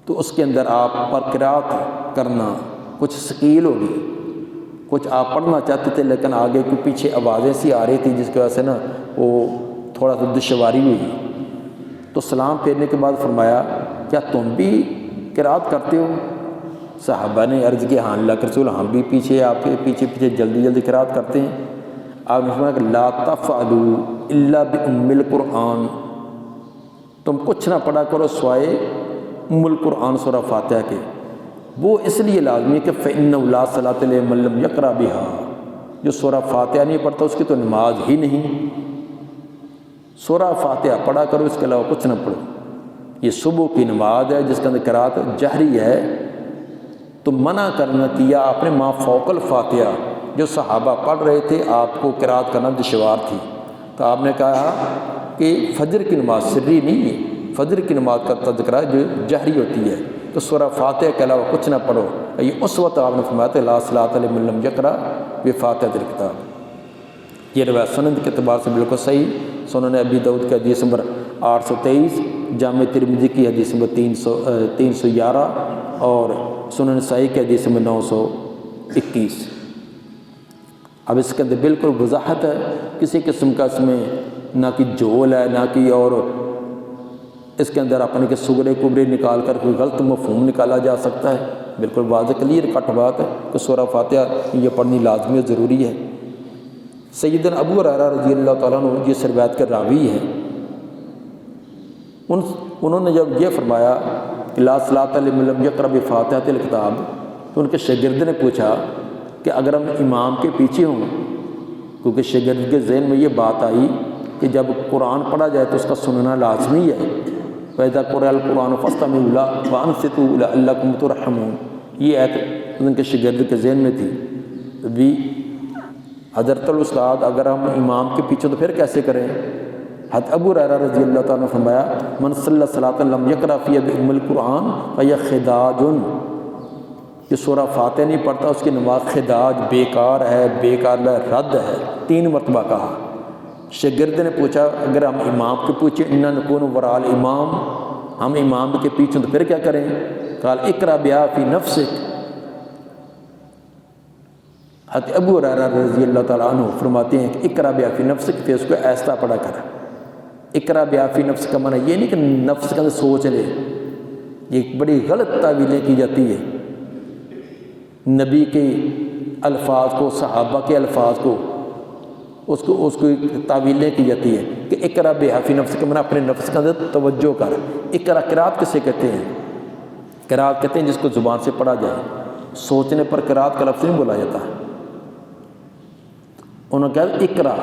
تو اس کے اندر آپ پر قرات کرنا کچھ ثقیل ہوگی، کچھ آپ پڑھنا چاہتے تھے لیکن آگے کی پیچھے آوازیں سی آ رہی تھی جس کی وجہ سے نا وہ تھوڑا سا دشواری ہوئی، تو سلام پھیرنے کے بعد فرمایا کیا تم بھی قرات کرتے ہو؟ صحابہ نے عرض کی ہاں اللہ کے رسول، ہم بھی پیچھے آپ کے پیچھے جلدی قرات کرتے ہیں۔ آپ نے فرمایا کہ لا تفعلوا الا بأم القرآن، تم کچھ نہ پڑھا کرو سوائے ام القرآن سورہ فاتحہ کے۔ وہ اس لیے لازمی ہے کہ فإنہ لا صلاۃ لمن لم یقرأ بها، جو سورہ فاتحہ نہیں پڑھتا اس کی تو نماز ہی نہیں۔ سورہ فاتحہ پڑھا کرو، اس کے علاوہ کچھ نہ پڑھو۔ یہ صبح کی نماز ہے جس کے اندر قرات جہری ہے، تو منع کرنا کیا آپ نے ما فوق الفاتحہ، جو صحابہ پڑھ رہے تھے آپ کو قرات کرنا دشوار تھی، تو آپ نے کہا کہ فجر کی نماز سری نہیں ہے، فجر کی نماز کا تذکرہ جو جہری ہوتی ہے، تو سورہ فاتحہ کے علاوہ کچھ نہ پڑھو۔ یہ اس وقت آپ نے فرمایا تھا لا صلاۃ لمن لم یقرأ بفاتحۃ الکتاب۔ یہ روایت سند کے اعتبار سے بالکل صحیح، سنن ابی داؤد کی حدیث نمبر 823، جامع ترمذی کی حدیث نمبر 311 اور سنن نسائی کی حدیث نمبر 921۔ اب اس کے اندر بالکل وضاحت ہے، کسی قسم کا اس میں نہ کہ جول ہے نہ کہ اور اس کے اندر اپنے کے سگڑے کبرے نکال کر کوئی غلط مفہوم نکالا جا سکتا ہے۔ بالکل واضح کلیئر کٹ بات ہے کہ سورہ فاتحہ یہ پڑھنی لازمی اور ضروری ہے۔ سیدنا ابو ہریرہ رضی اللہ تعالیٰ عنہ یہ روایت کے راوی ہیں، انہوں نے جب یہ فرمایا کہ لا صلاۃ لمن لم یقرأ بفاتحۃ الکتاب، تو ان کے شاگرد نے پوچھا کہ اگر ہم امام کے پیچھے ہوں، کیونکہ شاگرد کے ذہن میں یہ بات آئی کہ جب قرآن پڑھا جائے تو اس کا سننا لازمی ہے، وَإِذَا قُرِئَ الْقُرْآنُ فَاسْتَمِعُوا لَهُ وَأَنصِتُوا لَعَلَّكُمْ تُرْحَمُونَ، یہ آیت ان کے شاگرد کے ذہن میں تھی۔ بھی حضرت الاستاد اگر ہم امام کے پیچھے تو پھر کیسے کریں؟ حضرت ابو ہریرہ رضی اللہ تعالیٰ نے فرمایا من صلی صلاۃ لم یقرأ فیہا بأم القرآن فہی خداج، جو سورہ فاتحہ نہیں پڑھتا اس کی نماز خداج، بیکار ہے، بیکار رد ہے، 3 مرتبہ کہا۔ شاگرد نے پوچھا اگر ہم امام کے پیچھے انا نکون وراء الامام، ہم امام کے پیچھے تو پھر کیا کریں؟ قال اقرأ بہا فی نفسک، حضرت ابو ہریرہ رضی اللہ تعالیٰ عنہ فرماتے ہیں کہ اقرأ بہا فی نفسک، پھر اس کو ایسا پڑھا کر۔ اقرأ بہا فی نفسک کا معنی یہ نہیں کہ نفس کا سوچ لے، یہ بڑی غلط تعویلیں کی جاتی ہے۔ نبی کے الفاظ کو، صحابہ کے الفاظ کو اس کو تعویلیں کی جاتی ہے کہ اقرأ بہا فی نفسک کا معنی اپنے نفس کا اندر توجہ کر۔ اقرأ قرات کسے کہتے ہیں؟ قرات کہتے ہیں جس کو زبان سے پڑھا جائے، سوچنے پر قرات کا لفظ نہیں بولا جاتا۔ انہوں نے کہا اقرأ،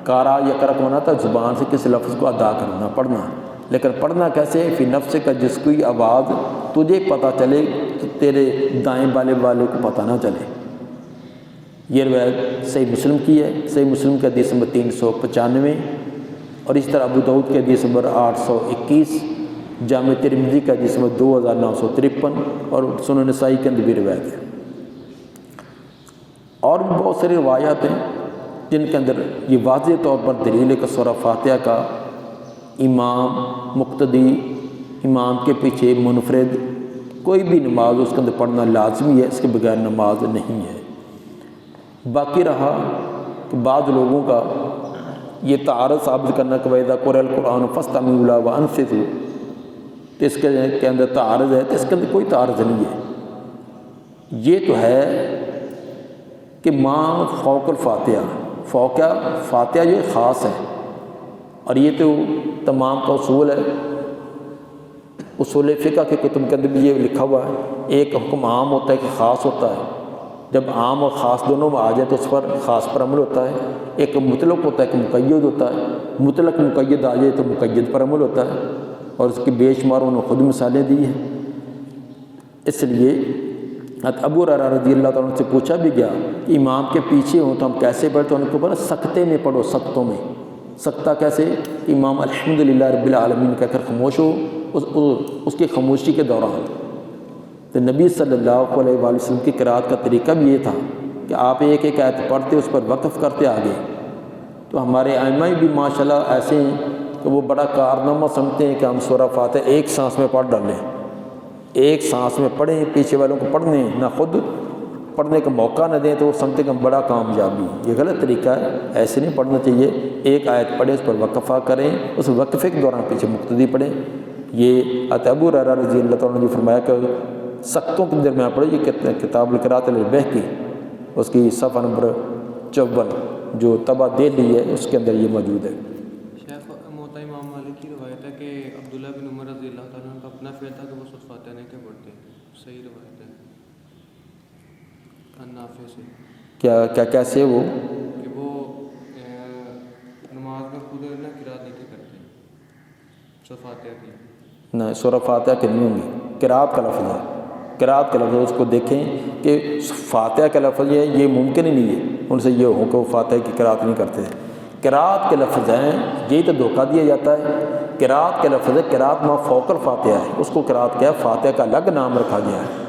قارا یقرأ کو ہونا تھا زبان سے کسی لفظ کو ادا کرنا، پڑھنا، لیکن پڑھنا کیسے؟ فی نفس کا، جس کی آواز تجھے پتہ چلے تو تیرے دائیں بالے والے کو پتہ نہ چلے۔ یہ روایت صحیح مسلم کی ہے، صحیح مسلم کے حدیث نمبر 395، اور اس طرح ابو داؤد کے حدیث نمبر 821، جامع ترمذی کا حدیث نمبر 2953، اور سنن نسائی کے اندر بھی روایت ہے۔ اور بھی بہت ساری روایات ہیں جن کے اندر یہ واضح طور پر دلیل ہے کہ سورہ فاتحہ کا امام، مقتدی، امام کے پیچھے منفرد کوئی بھی نماز اس کے اندر پڑھنا لازمی ہے، اس کے بغیر نماز نہیں ہے۔ باقی رہا کہ بعض لوگوں کا یہ تعارض ثابت کرنا کہ وَإِذَا قُرِئَ الْقُرْآنُ فَاسْتَمِعُوا لَهُ وَأَنصِتُوا، تو اس کے اندر تعارض ہے، تو اس کے اندر کوئی تعارض نہیں ہے۔ یہ تو ہے کہ ماں فوق الفاتحہ، فوق فاتحہ یہ خاص ہے، اور یہ تو تمام کا اصول ہے۔ اصول فقہ کے کتب کے اندر بھی یہ لکھا ہوا ہے، ایک حکم عام ہوتا ہے کہ خاص ہوتا ہے، جب عام اور خاص دونوں میں آ جائے تو اس پر خاص پر عمل ہوتا ہے۔ ایک مطلق ہوتا ہے کہ مقید ہوتا ہے، مطلق مقید آ جائے تو مقید پر عمل ہوتا ہے، اور اس کی بے شمار انہوں نے خود مثالیں دی ہیں۔ اس لیے حضرت ابو ہریرہ رضی اللہ تعالیٰ عنہ سے پوچھا بھی گیا کہ امام کے پیچھے ہوں تو ہم کیسے پڑھیں، تو ان کو بولا سکتے میں پڑھو، سکتوں میں۔ سکتہ کیسے؟ امام الحمدللہ رب العالمین کہہ کر خاموش ہو اس کی خاموشی کے دوران۔ تو نبی صلی اللہ علیہ وآلہ وسلم کی قرأت کا طریقہ بھی یہ تھا کہ آپ ایک ایک آیت پڑھتے، اس پر وقف کرتے آگے۔ تو ہمارے ائمہ بھی ماشاءاللہ ایسے ہیں کہ وہ بڑا کارنامہ سمجھتے ہیں کہ ہم سورہ فاتحہ ایک سانس میں پڑھ ڈالیں، ایک سانس میں پڑھیں، پیچھے والوں کو پڑھنے نہ خود پڑھنے کا موقع نہ دیں، تو وہ سمجھتے کہ ہم بڑا کامیابی۔ یہ غلط طریقہ ہے، ایسے نہیں پڑھنا چاہیے۔ ایک آیت پڑھیں، اس پر وقفہ کریں، اس وقفے کے دوران پیچھے مقتدی پڑھیں۔ یہ حضرت ابو ہریرہ رضی اللہ تعالیٰ نے فرمایا کہ سکتوں کے درمیان پڑھیں۔ یہ کتاب القراءۃ البیہقی اس کی صفحہ نمبر 54 جو طبع دہلی ہے اس کے اندر یہ موجود ہے۔ شیخ موطا امام مالک کی روایت ہے کہ عبداللہ بن عمر رضی اللہ تعالیٰ عنہ کا اپنا فعل تھا کہ وہ سورۃ فاتحہ نہیں تھے پڑھتے، صحیح روایت ہے نافع سے۔ کیا کیسے وہ کہ وہ نماز میں خود نہ قرأت نہیں تھے کرتے سورۃ فاتحہ کی؟ نہ، سورہ فاتحہ کے نہیں ہوں گے، قرأت کا لفظ ہے، قرأت کا لفظ۔ اس کو دیکھیں کہ فاتحہ کا لفظ یہ ممکن ہی نہیں ہے ان سے یہ ہو کہ وہ فاتحہ کی قرأت نہیں کرتے۔ قرأت کے لفظ ہیں، یہی تو دھوکہ دیا جاتا ہے۔ قرأت کے لفظ ہے، قرأت ما فوق الفاتحہ ہے، اس کو قرأت کیا ہے، فاتحہ کا الگ نام رکھا گیا ہے۔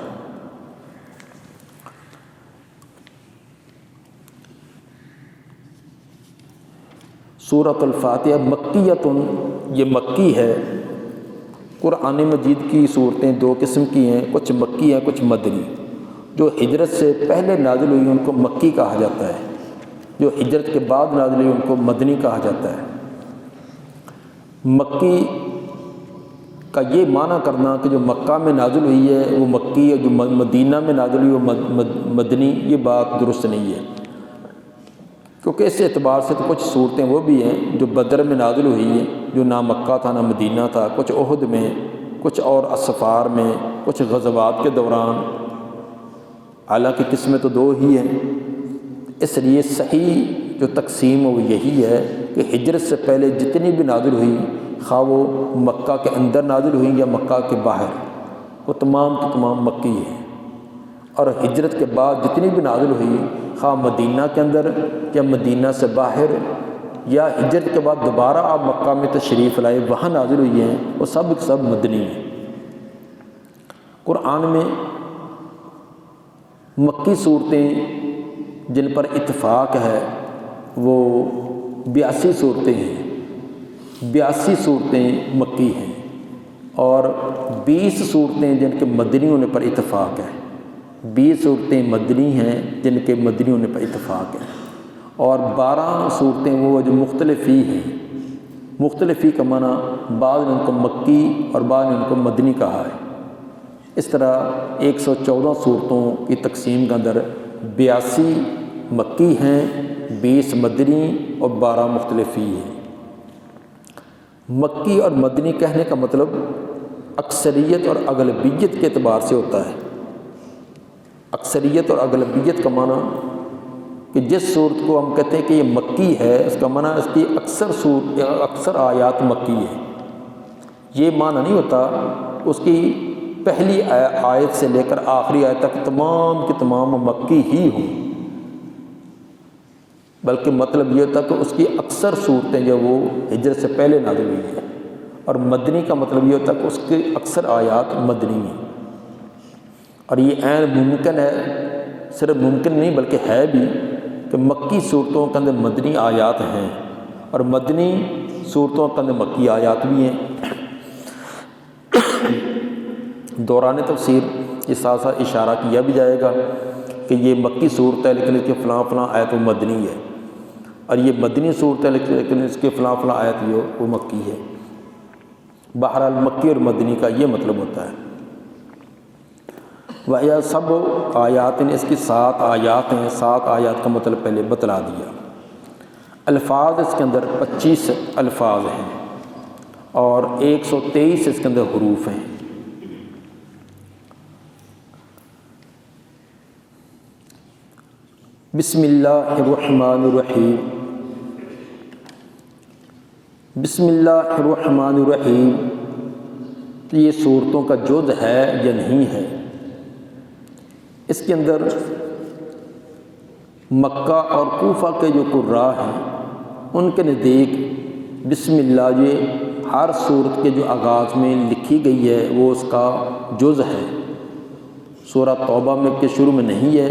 سورۃ الفاتحہ مکیۃ، یہ مکی ہے۔ قرآن مجید کی صورتیں دو قسم کی ہیں، کچھ مکی ہیں کچھ مدنی۔ جو ہجرت سے پہلے نازل ہوئی ان کو مکی کہا جاتا ہے، جو ہجرت کے بعد نازل ہوئی ان کو مدنی کہا جاتا ہے۔ مکی کا یہ معنی کرنا کہ جو مکہ میں نازل ہوئی ہے وہ مکی ہے، جو مدینہ میں نازل ہوئی وہ مدنی، یہ بات درست نہیں ہے، کیونکہ اس اعتبار سے تو کچھ صورتیں وہ بھی ہیں جو بدر میں نازل ہوئی ہیں، جو نہ مکہ تھا نہ مدینہ تھا، کچھ احد میں، کچھ اور اسفار میں، کچھ غزوات کے دوران، حالانکہ قسمیں تو دو ہی ہیں۔ اس لیے صحیح جو تقسیم وہ یہی ہے کہ ہجرت سے پہلے جتنی بھی نازل ہوئی، خواہ وہ مکہ کے اندر نازل ہوئی یا مکہ کے باہر، وہ تمام کی تمام مکی ہیں، اور ہجرت کے بعد جتنی بھی نازل ہوئی، خواہ مدینہ کے اندر یا مدینہ سے باہر یا ہجرت کے بعد دوبارہ آپ مکہ میں تشریف لائے وہاں نازل ہوئی ہیں، وہ سب مدنی ہیں۔ قرآن میں مکی صورتیں جن پر اتفاق ہے وہ 82 صورتیں ہیں، 82 صورتیں مکی ہیں، اور 20 صورتیں جن کے مدنی ہونے پر اتفاق ہے، 20 صورتیں مدنی ہیں جن کے مدنی ہونے پر اتفاق ہے، اور 12 صورتیں وہ جو مختلفی ہیں۔ مختلفی کا معنی بعض نے ان کو مکی اور بعض نے ان کو مدنی کہا ہے۔ اس طرح 114 صورتوں کی تقسیم کے اندر 82 مکی ہیں، 20 مدنی اور 12 مختلفی ہیں۔ مکی اور مدنی کہنے کا مطلب اکثریت اور اغلبیت کے اعتبار سے ہوتا ہے۔ اکثریت اور اغلبیت کا معنی کہ جس صورت کو ہم کہتے ہیں کہ یہ مکی ہے، اس کا معنی اس کی اکثر آیات مکی ہے۔ یہ معنی نہیں ہوتا اس کی پہلی آیت سے لے کر آخری آیت تک تمام کی تمام مکی ہی ہوں، بلکہ مطلب یہ ہوتا کہ اس کی اکثر صورتیں جو وہ ہجرت سے پہلے نازل ہوئی ہیں، اور مدنی کا مطلب یہ ہوتا کہ اس کی اکثر آیات مدنی ہیں۔ اور یہ عین ممکن ہے، صرف ممکن نہیں بلکہ ہے بھی، کہ مکی صورتوں کے اندر مدنی آیات ہیں اور مدنی صورتوں کے اندر مکی آیات بھی ہیں۔ دوران تفسیر اس ساتھ اشارہ کیا بھی جائے گا کہ یہ مکی صورت ہے لیکن اس کے فلاں فلاں آیت وہ مدنی ہے، اور یہ مدنی صورت ہے لیکن اس کے فلاں فلاں آیت وہ مکی ہے۔ بہرحال مکی اور مدنی کا یہ مطلب ہوتا ہے۔ وَهِيَ سَبْعُ آیات، اس کی 7 آیات ہیں۔ 7 آیات کا مطلب پہلے بتلا دیا۔ الفاظ اس کے اندر 25 الفاظ ہیں اور 123 اس کے اندر حروف ہیں۔ بسم اللہ الرحمن الرحیم، بسم اللہ الرحمن الرحیم، تو یہ صورتوں کا جز ہے یا نہیں ہے؟ اس کے اندر مکہ اور کوفہ کے جو قراء ہیں ان کے نزدیک بسم اللہ یہ ہر صورت کے جو آغاز میں لکھی گئی ہے وہ اس کا جز ہے، سورہ توبہ میں کے شروع میں نہیں ہے۔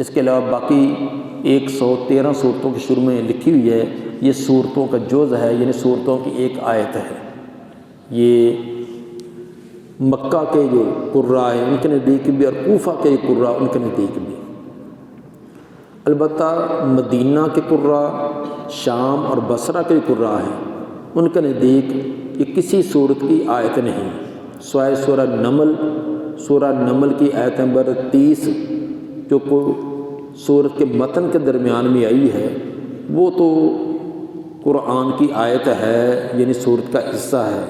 اس کے علاوہ باقی 113 صورتوں کے شروع میں لکھی ہوئی ہے، یہ صورتوں کا جز ہے، یعنی صورتوں کی ایک آیت ہے۔ یہ مکہ کے جو قراء ہیں ان کے نزدیک بھی اور کوفہ کے قراء ان کے نزدیک بھی۔ البتہ مدینہ کے قراء، شام اور بصرہ کے قراء ہیں، ان کے نزدیک یہ کسی صورت کی آیت نہیں، سوائے سورہ نمل کی آیت نمبر 30 جو سورت کے متن کے درمیان میں آئی ہے، وہ تو قرآن کی آیت ہے، یعنی سورت کا حصہ ہے۔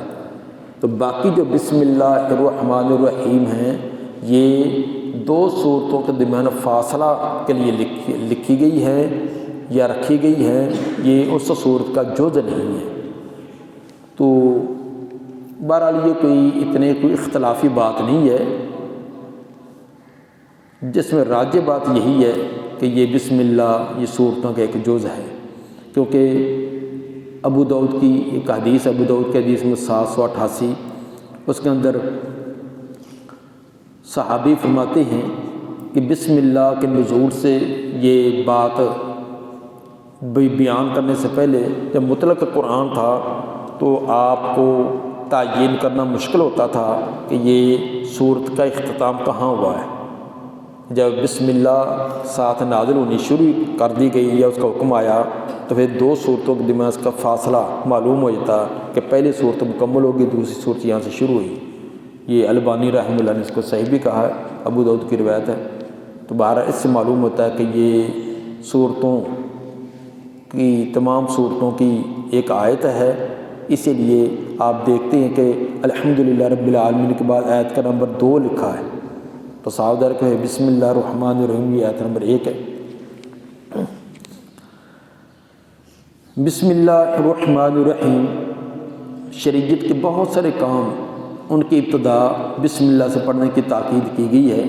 تو باقی جو بسم اللہ الرحمن الرحیم ہیں یہ 2 صورتوں کے درمیان فاصلہ کے لیے لکھی گئی ہے یا رکھی گئی ہے، یہ اس صورت کا جز نہیں ہے۔ تو بہرحال یہ کوئی اختلافی بات نہیں ہے، جس میں راجح بات یہی ہے کہ یہ بسم اللہ یہ صورتوں کا ایک جز ہے، کیونکہ ابو داؤد کی ایک حدیث، ابو داؤد کی حدیث میں 788 اس کے اندر صحابی فرماتے ہیں کہ بسم اللہ کے نزول سے یہ بات بیان کرنے سے پہلے جب مطلق قرآن تھا تو آپ کو تعین کرنا مشکل ہوتا تھا کہ یہ صورت کا اختتام کہاں ہوا ہے۔ جب بسم اللہ ساتھ نازل ہونی شروع کر دی گئی یا اس کا حکم آیا تو پھر 2 صورتوں کے درمیان اس کا فاصلہ معلوم ہو جاتا کہ پہلی صورت مکمل ہوگی، دوسری صورت یہاں سے شروع ہوئی۔ یہ البانی رحمہ اللہ نے اس کو صحیح بھی کہا ہے، ابو داؤد کی روایت ہے۔ تو بہرحال اس سے معلوم ہوتا ہے کہ یہ صورتوں کی تمام صورتوں کی ایک آیت ہے، اسی لیے آپ دیکھتے ہیں کہ الحمدللہ رب العالمین کے بعد آیت کا نمبر 2 لکھا ہے، تو صاف ظاہر کہ بسم اللہ الرحمن الرحیم یہ آیت نمبر 1 ہے۔ بسم اللہ الرحمن الرحیم، شریعت کے بہت سارے کام ان کی ابتدا بسم اللہ سے پڑھنے کی تاکید کی گئی ہے۔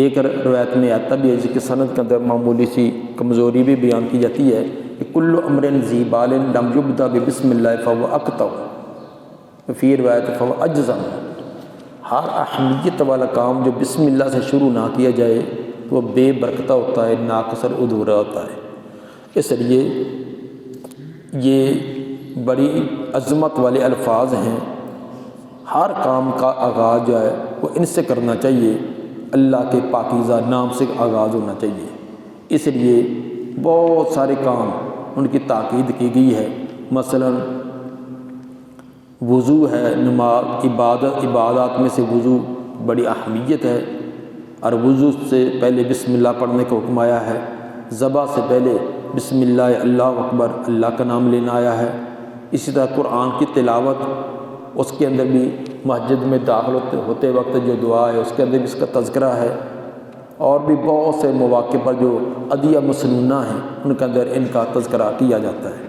ایک روایت میں آتا بھی ہے جس کی سند کے اندر معمولی سی کمزوری بھی بیان کی جاتی ہے کہ کل امر ذی بال لم یبدا بسم اللہ فهو اقطع، فی روایت فهو اجزم، ہر اہمیت والا کام جو بسم اللہ سے شروع نہ کیا جائے تو وہ بے برکتہ ہوتا ہے، ناقصر ادھورا ہوتا ہے۔ اس لیے یہ بڑی عظمت والے الفاظ ہیں، ہر کام کا آغاز جو ہے وہ ان سے کرنا چاہیے، اللہ کے پاکیزہ نام سے آغاز ہونا چاہیے۔ اس لیے بہت سارے کام ان کی تاکید کی گئی ہے، مثلا وضو ہے، نماز عبادات میں سے وضو بڑی اہمیت ہے اور وضو سے پہلے بسم اللہ پڑھنے کا حکم آیا ہے، ذبح سے پہلے بسم اللہ اللہ اکبر اللہ کا نام لینا آیا ہے۔ اسی طرح قرآن کی تلاوت، اس کے اندر بھی مسجد میں داخل ہوتے وقت جو دعا ہے اس کے اندر بھی اس کا تذکرہ ہے، اور بھی بہت سے مواقع پر جو ادعیہ مسنونہ ہیں ان کے اندر ان کا تذکرہ کیا جاتا ہے۔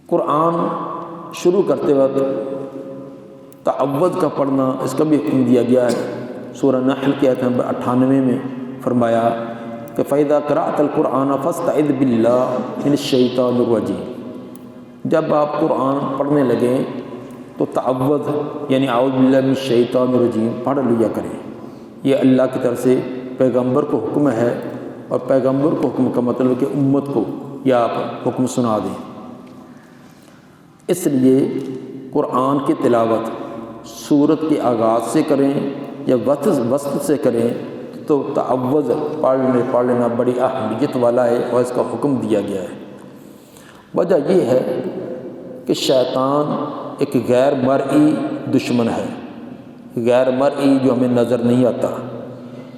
قرآن شروع کرتے وقت تعوذ کا پڑھنا اس کا بھی حکم دیا گیا ہے۔ سورہ نحل کی آیت نمبر 98 میں فرمایا کہ فَإِذَا قَرَأْتَ الْقُرْآنَ فَاسْتَعِذْ بِاللَّهِ مِنَ الشَّيْطَانِ الرَّجِيمِ، جب آپ قرآن پڑھنے لگیں تو تعوذ یعنی اعوذ باللہ من الشیطان الرجیم پڑھ لیا کریں۔ یہ اللہ کی طرف سے پیغمبر کو حکم ہے، اور پیغمبر کو حکم کا مطلب کہ امت کو یا آپ حکم سنا دیں۔ اس لیے قرآن کی تلاوت سورت کے آغاز سے کریں یا وسط سے کریں تو تعوذ پڑھ لینا بڑی اہمیت والا ہے اور اس کا حکم دیا گیا ہے۔ وجہ یہ ہے کہ شیطان ایک غیر مرئی دشمن ہے، غیر مرئی جو ہمیں نظر نہیں آتا۔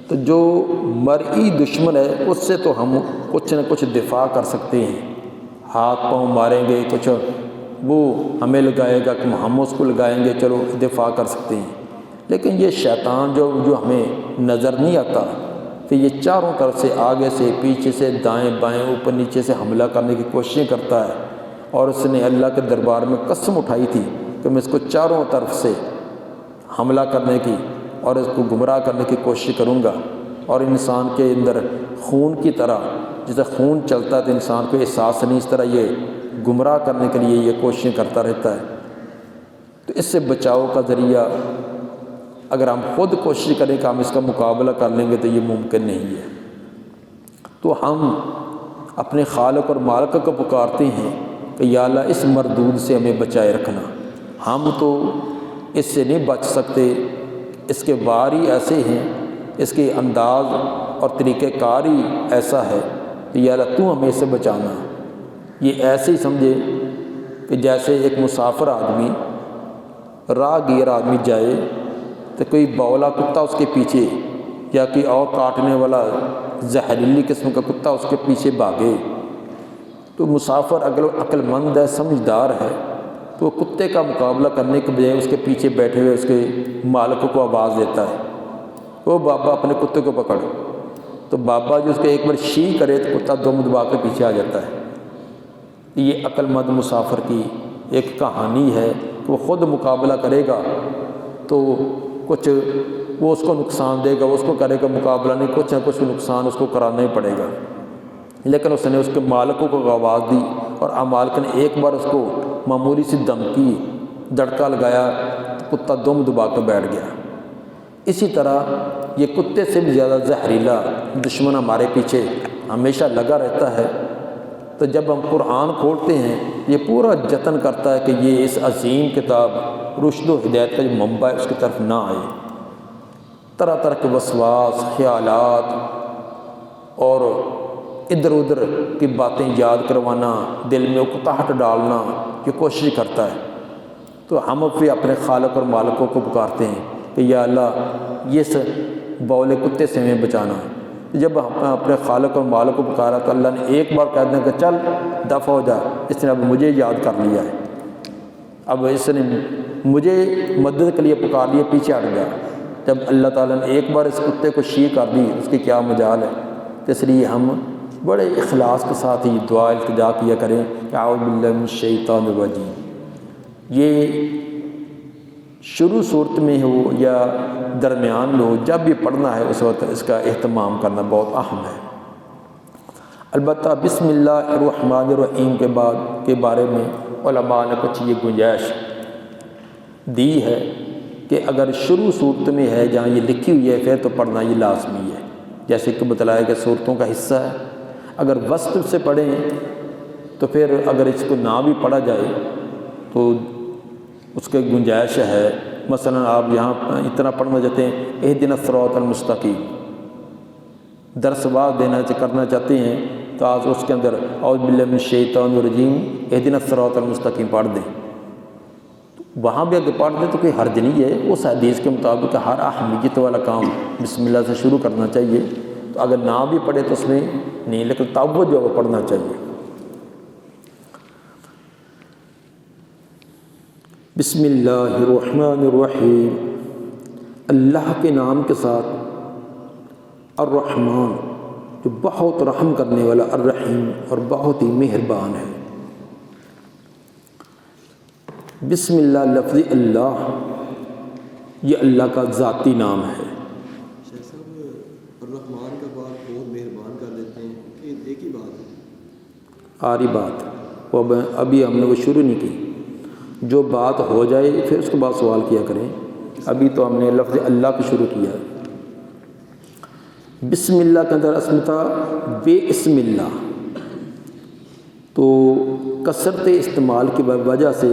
تو جو مرئی دشمن ہے اس سے تو ہم کچھ نہ کچھ دفاع کر سکتے ہیں، ہاتھ پاؤں ماریں گے، کچھ وہ ہمیں لگائے گا کہ ہم اس کو لگائیں گے، چلو دفاع کر سکتے ہیں۔ لیکن یہ شیطان جو ہمیں نظر نہیں آتا کہ یہ چاروں طرف سے، آگے سے، پیچھے سے، دائیں بائیں، اوپر نیچے سے حملہ کرنے کی کوششیں کرتا ہے، اور اس نے اللہ کے دربار میں قسم اٹھائی تھی کہ میں اس کو چاروں طرف سے حملہ کرنے کی اور اس کو گمراہ کرنے کی کوشش کروں گا۔ اور انسان کے اندر خون کی طرح جیسے خون چلتا ہے تو انسان کو احساس نہیں، اس طرح یہ گمراہ کرنے کے لیے یہ کوششیں کرتا رہتا ہے۔ تو اس سے بچاؤ کا ذریعہ اگر ہم خود کوشش کریں کہ ہم اس کا مقابلہ کر لیں گے تو یہ ممکن نہیں ہے۔ تو ہم اپنے خالق اور مالک کو پکارتے ہیں کہ یا اللہ اس مردود سے ہمیں بچائے رکھنا، ہم تو اس سے نہیں بچ سکتے، اس کے وار ہی ایسے ہیں، اس کے انداز اور طریقہ کار ہی ایسا ہے کہ یا اللہ تو ہمیں اس سے بچانا۔ یہ ایسے ہی سمجھے کہ جیسے ایک مسافر آدمی، راہگیر آدمی جائے تو کوئی بولا کتا اس کے پیچھے یا کوئی اور کاٹنے والا زہریلی قسم کا کتا اس کے پیچھے بھاگے، تو مسافر اگر عقل مند ہے، سمجھدار ہے، تو وہ کتے کا مقابلہ کرنے کے بجائے اس کے پیچھے بیٹھے ہوئے اس کے مالک کو آواز دیتا ہے، وہ بابا اپنے کتے کو پکڑ۔ تو بابا جو اس کے ایک بار شی کرے تو کتا دم دبا کے پیچھے آ جاتا ہے۔ یہ عقل مند مسافر کی ایک کہانی ہے کہ وہ خود مقابلہ کرے گا تو کچھ وہ اس کو نقصان دے گا، وہ اس کو کرے گا مقابلہ نہیں، کچھ نہ کچھ نقصان اس کو کرانا ہی پڑے گا۔ لیکن اس نے اس کے مالکوں کو آواز دی اور مالک نے ایک بار اس کو معمولی سی دھمکی دھڑکا لگایا تو کتا دم دبا کے بیٹھ گیا۔ اسی طرح یہ کتے سے بھی زیادہ زہریلا دشمن ہمارے پیچھے ہمیشہ لگا رہتا ہے۔ تو جب ہم قرآن کھولتے ہیں یہ پورا جتن کرتا ہے کہ یہ اس عظیم کتاب رشد و ہدایت کا جو منبع ہے اس کی طرف نہ آئے، طرح طرح کے وسواس، خیالات اور ادھر ادھر کی باتیں یاد کروانا، دل میں اکتاہٹ ڈالنا کی کوشش کرتا ہے۔ تو ہم بھی اپنے خالق اور مالکوں کو پکارتے ہیں کہ یا اللہ یہ بولے کتے سے ہمیں بچانا۔ جب ہم اپنے خالق اور مالک کو پکارا تو اللہ نے ایک بار کہہ دیا کہ چل دفع ہو جا، اس نے اب مجھے یاد کر لیا ہے، اب اس نے مجھے مدد کے لیے پکار لیا، پیچھے ہٹ گیا۔ جب اللہ تعالیٰ نے ایک بار اس کتے کو شی کر دی اس کی کیا مجال ہے۔ تو اس لیے ہم بڑے اخلاص کے ساتھ ہی دعا التجا کیا کریں کہ اعوذ باللہ من الشیطان الرجیم۔ یہ شروع صورت میں ہو یا درمیان میں ہو، جب بھی پڑھنا ہے اس وقت اس کا اہتمام کرنا بہت اہم ہے۔ البتہ بسم اللہ الرحمن الرحیم کے بارے میں علماء نے کچھ یہ گنجائش دی ہے کہ اگر شروع صورت میں ہے جہاں یہ لکھی ہوئی ہے پھر تو پڑھنا یہ لازمی ہے، جیسے کہ بتلایا کہ صورتوں کا حصہ ہے۔ اگر وسط سے پڑھیں تو پھر اگر اس کو نہ بھی پڑھا جائے تو اس کے گنجائش ہے۔ مثلا آپ یہاں اتنا پڑھنا چاہتے ہیں اہدنا الصراط المستقیم، درس واضح کرنا چاہتے ہیں تو آج اس کے اندر اعوذ باللہ من الشیطان الرجیم اہدنا الصراط المستقیم پڑھ دیں، وہاں بھی اگر پڑھ دیں تو کوئی حرج نہیں ہے۔ اس حدیث کے مطابق ہر اہمیت والا کام بسم اللہ سے شروع کرنا چاہیے، تو اگر نہ بھی پڑھے تو اس میں نہیں، لیکن تعوذ جو ہے وہ پڑھنا چاہیے۔ بسم اللہ الرحمن الرحیم، اللہ کے نام کے ساتھ، الرحمن جو بہت رحم کرنے والا، الرحیم اور بہت ہی مہربان ہے۔ بسم اللہ لفظ اللہ یہ اللہ کا ذاتی نام ہے۔ شیخ صاحب الرحمن کا بات بہت مہربان کر دیتے ہیں کہ ایک ہی بات ہے، آری بات وہ ابھی ہم نے وہ شروع نہیں کی، جو بات ہو جائے پھر اس کے بعد سوال کیا کریں، ابھی تو ہم نے لفظ اللہ کو شروع کیا ہے۔ بسم اللہ کے اندر اسم تھا بے اسم اللہ، تو کثرت استعمال کی وجہ سے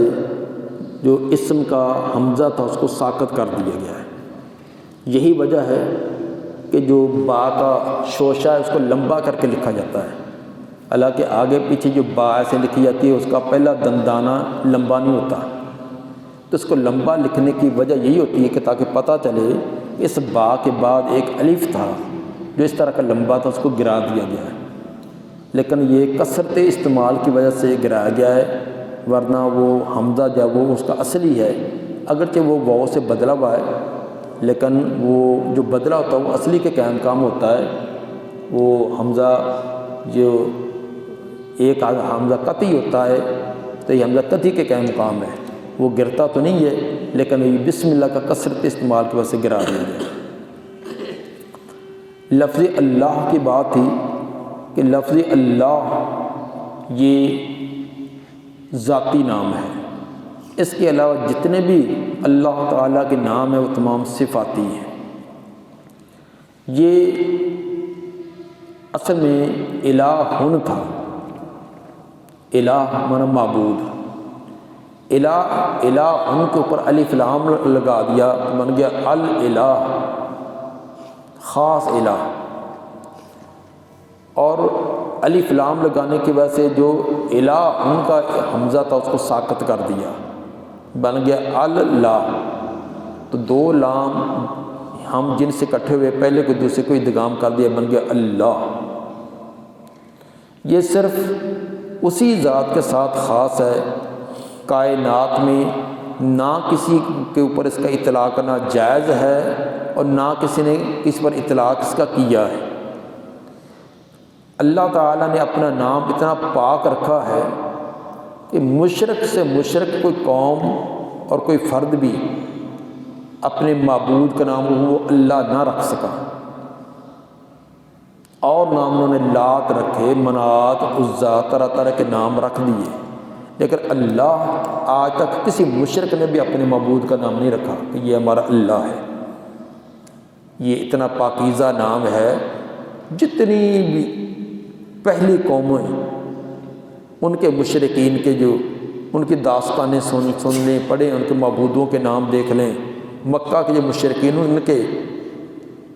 جو اسم کا حمزہ تھا اس کو ساکت کر دیا گیا ہے، یہی وجہ ہے کہ جو با کا شوشہ ہے اس کو لمبا کر کے لکھا جاتا ہے، حالانکہ آگے پیچھے جو با ایسے لکھی جاتی ہے اس کا پہلا دندانہ لمبا نہیں ہوتا، تو اس کو لمبا لکھنے کی وجہ یہی ہوتی ہے کہ تاکہ پتہ چلے اس با کے بعد ایک الف تھا جو اس طرح کا لمبا تھا، اس کو گرا دیا گیا ہے، لیکن یہ کثرت استعمال کی وجہ سے گرایا گیا ہے، ورنہ وہ حمزہ جو وہ اس کا اصلی ہے، اگرچہ وہ واو سے بدلا ہوا ہے، لیکن وہ جو بدلا ہوتا ہے وہ اصلی کے قائم مقام ہوتا ہے۔ وہ حمزہ جو ایک حمزہ قطعی ہوتا ہے تو یہ حمزہ قطعی کے قائم مقام ہے، وہ گرتا تو نہیں ہے، لیکن یہ بسم اللہ کا کثرت استعمال کی وجہ سے گرا دیا گیا۔ لفظ اللہ کی بات تھی کہ لفظ اللہ یہ ذاتی نام ہے، اس کے علاوہ جتنے بھی اللہ تعالیٰ کے نام ہیں وہ تمام صفاتی ہیں۔ یہ اصل میں الہٌ تھا، الہ مانا معبود، الہٌ کے اوپر الف لام لگا دیا بن گیا الالہ، خاص الہ، اور الف لام لگانے کی وجہ سے جو الہٌ کا حمزہ تھا اس کو ساکت کر دیا، بن گیا اللہ۔ تو دو لام ہم جن سے اکٹھے ہوئے پہلے کو دوسرے کو ادغام کر دیا، بن گیا اللہ۔ یہ صرف اسی ذات کے ساتھ خاص ہے، کائنات میں نہ کسی کے اوپر اس کا اطلاق کرنا جائز ہے اور نہ کسی نے کس پر اطلاق اس کا کیا ہے۔ اللہ تعالیٰ نے اپنا نام اتنا پاک رکھا ہے کہ مشرک سے مشرک کوئی قوم اور کوئی فرد بھی اپنے معبود کا نام وہ اللہ نہ رکھ سکا، اور نام انہوں نے لات رکھے، منات، عزا، طرح طرح کے نام رکھ دیے، لیکن اللہ آج تک کسی مشرک نے بھی اپنے معبود کا نام نہیں رکھا کہ یہ ہمارا اللہ ہے۔ یہ اتنا پاکیزہ نام ہے، جتنی بھی پہلی قومیں ان کے مشرکین کے جو ان کی داستانیں سن لیں، پڑھیں، ان کے معبودوں کے نام دیکھ لیں، مکہ کے جو مشرکین ان کے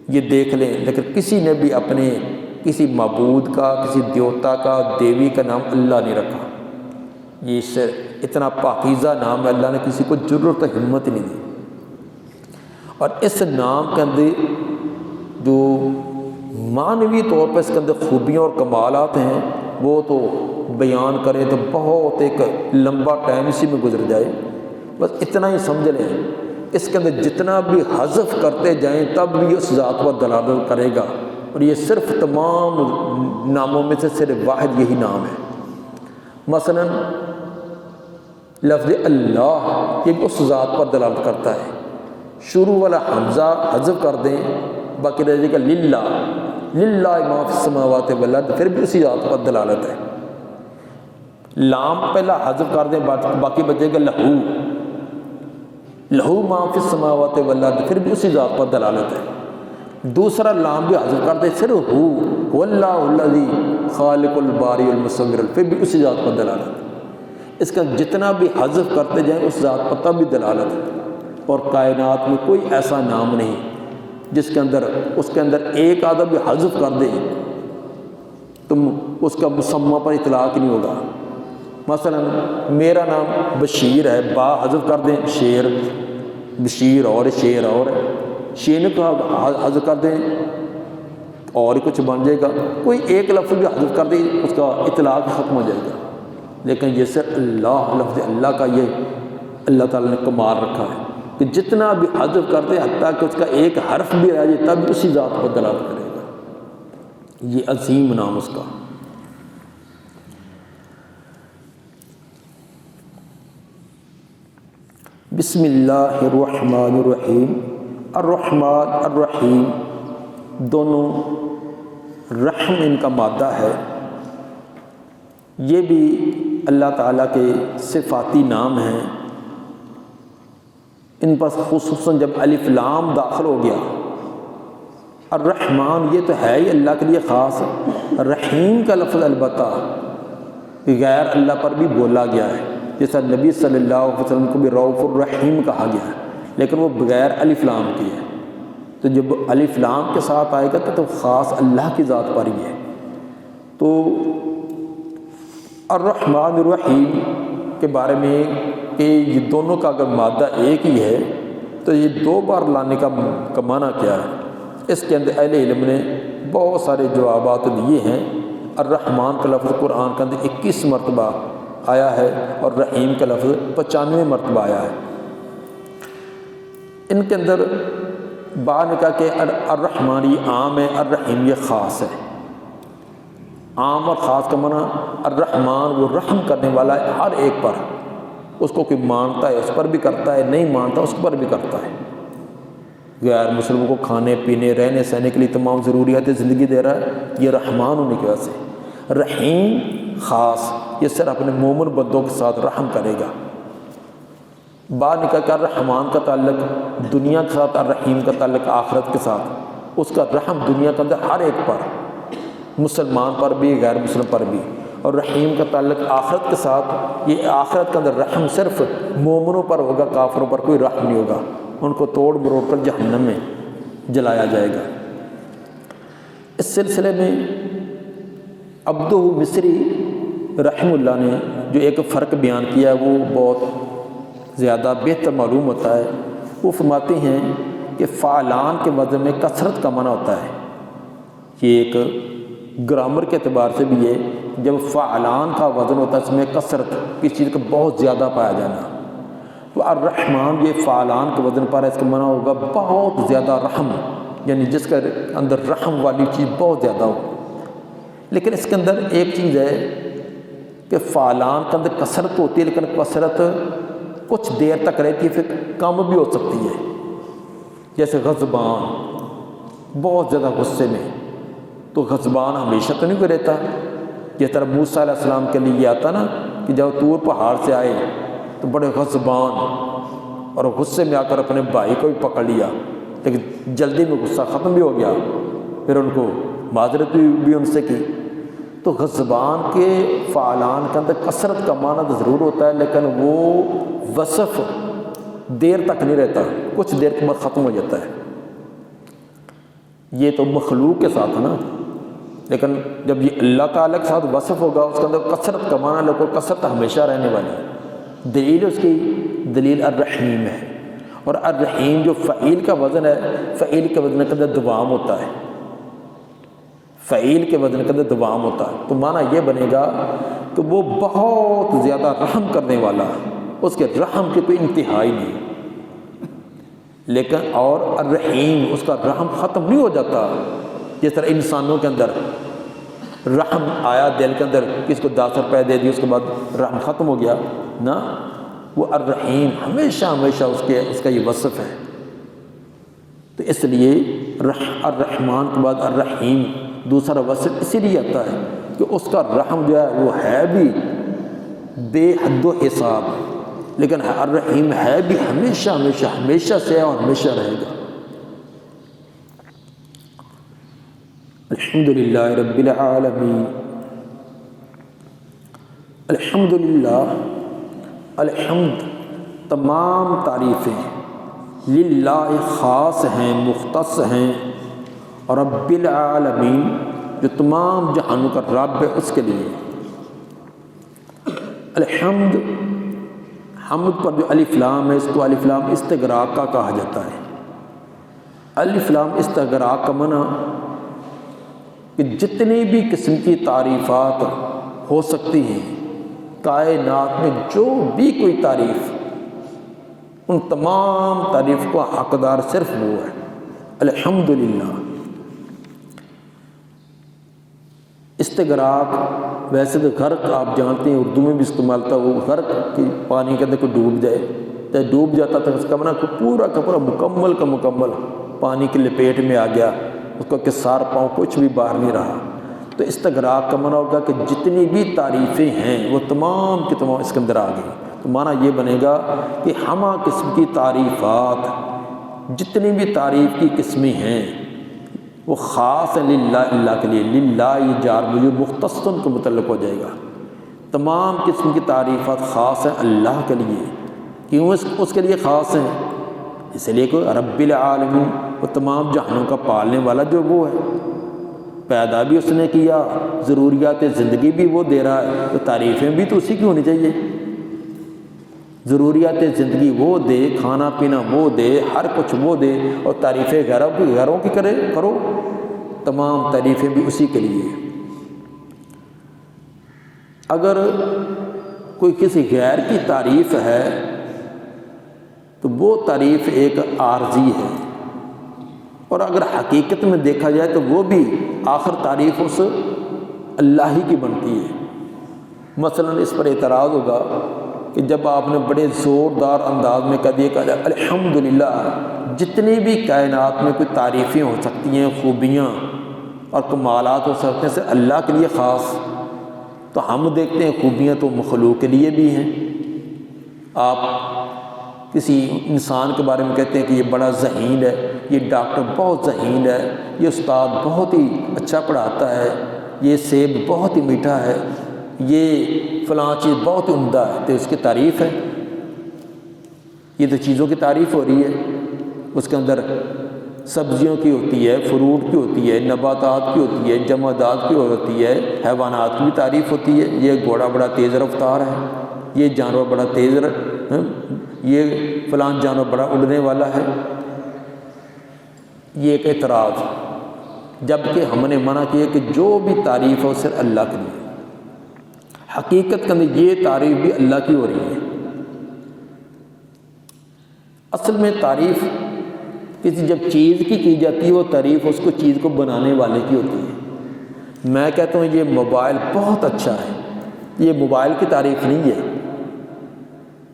یہ دیکھ لیں، لیکن کسی نے بھی اپنے کسی معبود کا، کسی دیوتا کا، دیوی کا نام اللہ نہیں رکھا۔ یہ اس سے اتنا پاکیزہ نام ہے، اللہ نے کسی کو جرأت و ہمت نہیں دی۔ اور اس نام کے اندر جو معنوی طور پر اس کے اندر خوبیاں اور کمالات ہیں وہ تو بیان کریں تو بہت ایک لمبا ٹائم اسی میں گزر جائے، بس اتنا ہی سمجھ لیں اس کے اندر جتنا بھی حذف کرتے جائیں تب بھی اس ذات پر دلالت کرے گا، اور یہ صرف تمام ناموں میں سے صرف واحد یہی نام ہے۔ مثلا لفظ اللہ یہ اس ذات پر دلالت کرتا ہے، شروع والا حمزہ حذف کر دیں، باقی رہ جائے گا للہ، للہ ما فی السماوات والارض، پھر بھی اسی ذات پر دلالت ہے۔ لام پہلا حذف کر دیں، باقی بچے گا لہو، لہو ما فی السماوات والارض، پھر بھی اسی ذات پر دلالت ہے۔ دوسرا لام بھی حذف کر دیں، صرف هو اللہ الذی خالق الباری المصور، پھر بھی اسی ذات پر دلالت ہے۔ اس کا جتنا بھی حذف کرتے جائیں اس ذات پر تب بھی دلالت ہے، اور کائنات میں کوئی ایسا نام نہیں جس کے اندر اس کے اندر ایک آدھا بھی حذف کر دے تو اس کا مسمى پر اطلاق نہیں ہوگا۔ مثلا میرا نام بشیر ہے، با حذف کر دیں شیر، بشیر اور شیر اور شین کا حذف کر دیں اور کچھ بن جائے گا، کوئی ایک لفظ بھی حذف کر دیں اس کا اطلاق ختم ہو جائے گا۔ لیکن یہ صرف اللہ، لفظ اللہ کا یہ اللہ تعالیٰ نے کمال رکھا ہے کہ جتنا بھی حذف کرتے حتیٰ کہ اس کا ایک حرف بھی رہ جائے تب اسی ذات پر دلالت کرے گا۔ یہ عظیم نام اس کا۔ بسم اللہ الرحمن الرحیم، الرحمن الرحیم دونوں رحم ان کا مادہ ہے، یہ بھی اللہ تعالیٰ کے صفاتی نام ہیں۔ ان پر خصوصاً جب الف لام داخل ہو گیا، الرحمن یہ تو ہے ہی اللہ کے لیے خاص، رحیم کا لفظ البتہ غیر اللہ پر بھی بولا گیا ہے، جیسا نبی صلی اللہ علیہ وسلم کو بھی رؤوف الرحیم کہا گیا ہے، لیکن وہ بغیر الف لام کی ہے۔ تو جب الف لام کے ساتھ آئے گا تو خاص اللہ کی ذات پر ہی ہے۔ تو الرحمن الرحیم کے بارے میں کہ یہ دونوں کا اگر مادہ ایک ہی ہے تو یہ دو بار لانے کا معنی کیا ہے؟ اس کے اندر اہل علم نے بہت سارے جوابات دیے ہیں۔ الرحمن کا لفظ قرآن کے اندر 21 مرتبہ آیا ہے اور رحیم کا لفظ 95 مرتبہ آیا ہے۔ ان کے اندر بعد نے کہا کہ الرحمن یہ عام ہے، الرحیم یہ خاص ہے۔ عام اور خاص کا معنی الرحمن وہ رحم کرنے والا ہے ہر ایک پر، اس کو کوئی مانتا ہے اس پر بھی کرتا ہے، نہیں مانتا اس پر بھی کرتا ہے۔ غیر مسلموں کو کھانے پینے رہنے سہنے کے لیے تمام ضروریات زندگی دے رہا ہے، یہ رحمان ہونے کی وجہ سے۔ رحیم خاص، یہ صرف اپنے مومن بندوں کے ساتھ رحم کرے گا۔ بعد نکل کر الرحمن کا تعلق دنیا کے ساتھ، الرحیم کا تعلق آخرت کے ساتھ۔ اس کا رحم دنیا کے اندر ہر ایک پر، مسلمان پر بھی غیر مسلم پر بھی، اور رحیم کا تعلق آخرت کے ساتھ۔ یہ آخرت کے اندر رحم صرف مومنوں پر ہوگا، کافروں پر کوئی رحم نہیں ہوگا، ان کو توڑ مروڑ کر جہنم میں جلایا جائے گا۔ اس سلسلے میں عبدہ مصری رحمہ اللہ نے جو ایک فرق بیان کیا ہے وہ بہت زیادہ بہتر معلوم ہوتا ہے۔ وہ فرماتے ہیں کہ فعلان کے وزن میں کثرت کا معنی ہوتا ہے۔ یہ ایک گرامر کے اعتبار سے بھی ہے، جب فعلان کا وزن ہوتا ہے اس میں کثرت، کسی چیز کا بہت زیادہ پایا جانا۔ تو الرحمن یہ فعلان کے وزن پر ہے، اس کا معنی ہوگا بہت زیادہ رحم، یعنی جس کے اندر رحم والی چیز بہت زیادہ ہو۔ لیکن اس کے اندر ایک چیز ہے کہ فعلان کے اندر کثرت ہوتی ہے، لیکن کثرت کچھ دیر تک رہتی ہے، پھر کم بھی ہو سکتی ہے۔ جیسے غضبان، بہت زیادہ غصے میں، تو غضبان ہمیشہ تو نہیں کوئی رہتا۔ جس طرح موسیٰ علیہ السلام کے لیے یہ آتا نا کہ جب طور پہاڑ سے آئے تو بڑے غضبان اور غصے میں آ کر اپنے بھائی کو بھی پکڑ لیا، لیکن جلدی میں غصہ ختم بھی ہو گیا، پھر ان کو معذرت بھی ان سے کی۔ تو غضبان کے فعلان کے اندر کثرت کا معنی تو ضرور ہوتا ہے، لیکن وہ وصف دیر تک نہیں رہتا، کچھ دیر کے بعد ختم ہو جاتا ہے۔ یہ تو مخلوق کے ساتھ ہے نا، لیکن جب یہ اللہ تعالیٰ کے ساتھ وصف ہوگا اس کے اندر کثرت کا معنی، لیکن کثرت ہمیشہ رہنے والی ہے۔ دلیل اس کی دلیل الرحیم ہے، اور الرحیم جو فعیل کا وزن ہے، فعیل کے وزن کے اندر دوام ہوتا ہے، فعیل کے وزن کے اندر دوام ہوتا ہے، تو معنی یہ بنے گا کہ وہ بہت زیادہ رحم کرنے والا ہے، اس کے رحم کی کوئی انتہائی نہیں۔ لیکن اور الرحیم اس کا رحم ختم نہیں ہو جاتا، جس طرح انسانوں کے اندر رحم آیا دل کے اندر، کس کو 10 روپے دے دی اس کے بعد رحم ختم ہو گیا نا، وہ الرحیم ہمیشہ ہمیشہ اس کا یہ وصف ہے۔ تو اس لیے الرحمن کے بعد الرحیم دوسرا وصف اسی لیے آتا ہے کہ اس کا رحم جو ہے وہ ہے بھی بے حد و حساب، لیکن الرحیم ہے بھی ہمیشہ ہمیشہ ہمیشہ سے ہے اور ہمیشہ رہے گا۔ الحمدللہ رب العالمین، الحمدللہ، الحمد تمام تعریفیں للہ خاص ہیں، مختص ہیں، اور رب العالمین جو تمام جہانوں کا رب ہے اس کے لیے۔ الحمد، حمد پر جو الف لام ہے اس کو الف لام استغراق کا کہا جاتا ہے۔ الف لام استغراق کا معنی کہ جتنی بھی قسم کی تعریفات ہو سکتی ہیں کائنات میں، جو بھی کوئی تعریف، ان تمام تعریف کا حقدار صرف وہ ہے، الحمدللہ۔ استغراق ویسے تو غرق آپ جانتے ہیں اردو میں بھی استعمال تھا، وہ غرق کہ پانی کے اندر کوئی ڈوب جائے، جب ڈوب جاتا تھا اس کا معنی کہ پورا کا پورا مکمل کا مکمل پانی کی لپیٹ میں آ گیا، اس کا کسار پاؤں کچھ بھی باہر نہیں رہا۔ تو استغراق کا معنی ہوگا کہ جتنی بھی تعریفیں ہیں وہ تمام کی تمام اس کے اندر آ گئی۔ تو معنی یہ بنے گا کہ ہمہ قسم کی تعریفات، جتنی بھی تعریف کی قسمیں ہیں وہ خاص ہیں للہ، اللہ کے لیے۔ للہ یہ جار مجرور مختصن کو متعلق ہو جائے گا۔ تمام قسم کی تعریفات خاص ہیں اللہ کے لیے۔ کیوں اس کے لیے خاص ہیں؟ اس لیے کہ رب العالمین وہ تمام جہانوں کا پالنے والا جو وہ ہے، پیدا بھی اس نے کیا، ضروریات زندگی بھی وہ دے رہا ہے، تو تعریفیں بھی تو اسی کی ہونی چاہیے۔ ضروریات زندگی وہ دے، کھانا پینا وہ دے، ہر کچھ وہ دے، اور تعریفیں غیروں کی کرو، تمام تعریفیں بھی اسی کے لیے۔ اگر کوئی کسی غیر کی تعریف ہے تو وہ تعریف ایک عارضی ہے، اور اگر حقیقت میں دیکھا جائے تو وہ بھی آخر تعریف اس اللہ ہی کی بنتی ہے۔ مثلا اس پر اعتراض ہوگا کہ جب آپ نے بڑے زوردار انداز میں کہہ دیا الحمدللہ، جتنی بھی کائنات میں کوئی تعریفیں ہو سکتی ہیں، خوبیاں اور کمالات ہو سکتے ہیں، صرف اللہ کے لیے خاص، تو ہم دیکھتے ہیں خوبیاں تو مخلوق کے لیے بھی ہیں۔ آپ کسی انسان کے بارے میں کہتے ہیں کہ یہ بڑا ذہین ہے، یہ ڈاکٹر بہت ذہین ہے، یہ استاد بہت ہی اچھا پڑھاتا ہے، یہ سیب بہت ہی میٹھا ہے، یہ فلاں چیز بہت ہی عمدہ ہے، تو اس کی تعریف ہے۔ یہ تو چیزوں کی تعریف ہو رہی ہے، اس کے اندر سبزیوں کی ہوتی ہے، فروٹ کی ہوتی ہے، نباتات کی ہوتی ہے، جمادات کی ہوتی ہے، حیوانات کی بھی تعریف ہوتی ہے۔ یہ گھوڑا بڑا تیز رفتار ہے، یہ جانور بڑا تیز یہ فلاں جانور بڑا اڑنے والا ہے۔ یہ ایک اعتراض، جبکہ ہم نے منع کیا کہ جو بھی تعریف ہو صرف اللہ کے لیے۔ حقیقت کے اندر یہ تعریف بھی اللہ کی ہو رہی ہے۔ اصل میں تعریف کسی جب چیز کی جاتی ہے، وہ تعریف اس کو چیز کو بنانے والے کی ہوتی ہے۔ میں کہتا ہوں یہ موبائل بہت اچھا ہے، یہ موبائل کی تعریف نہیں ہے،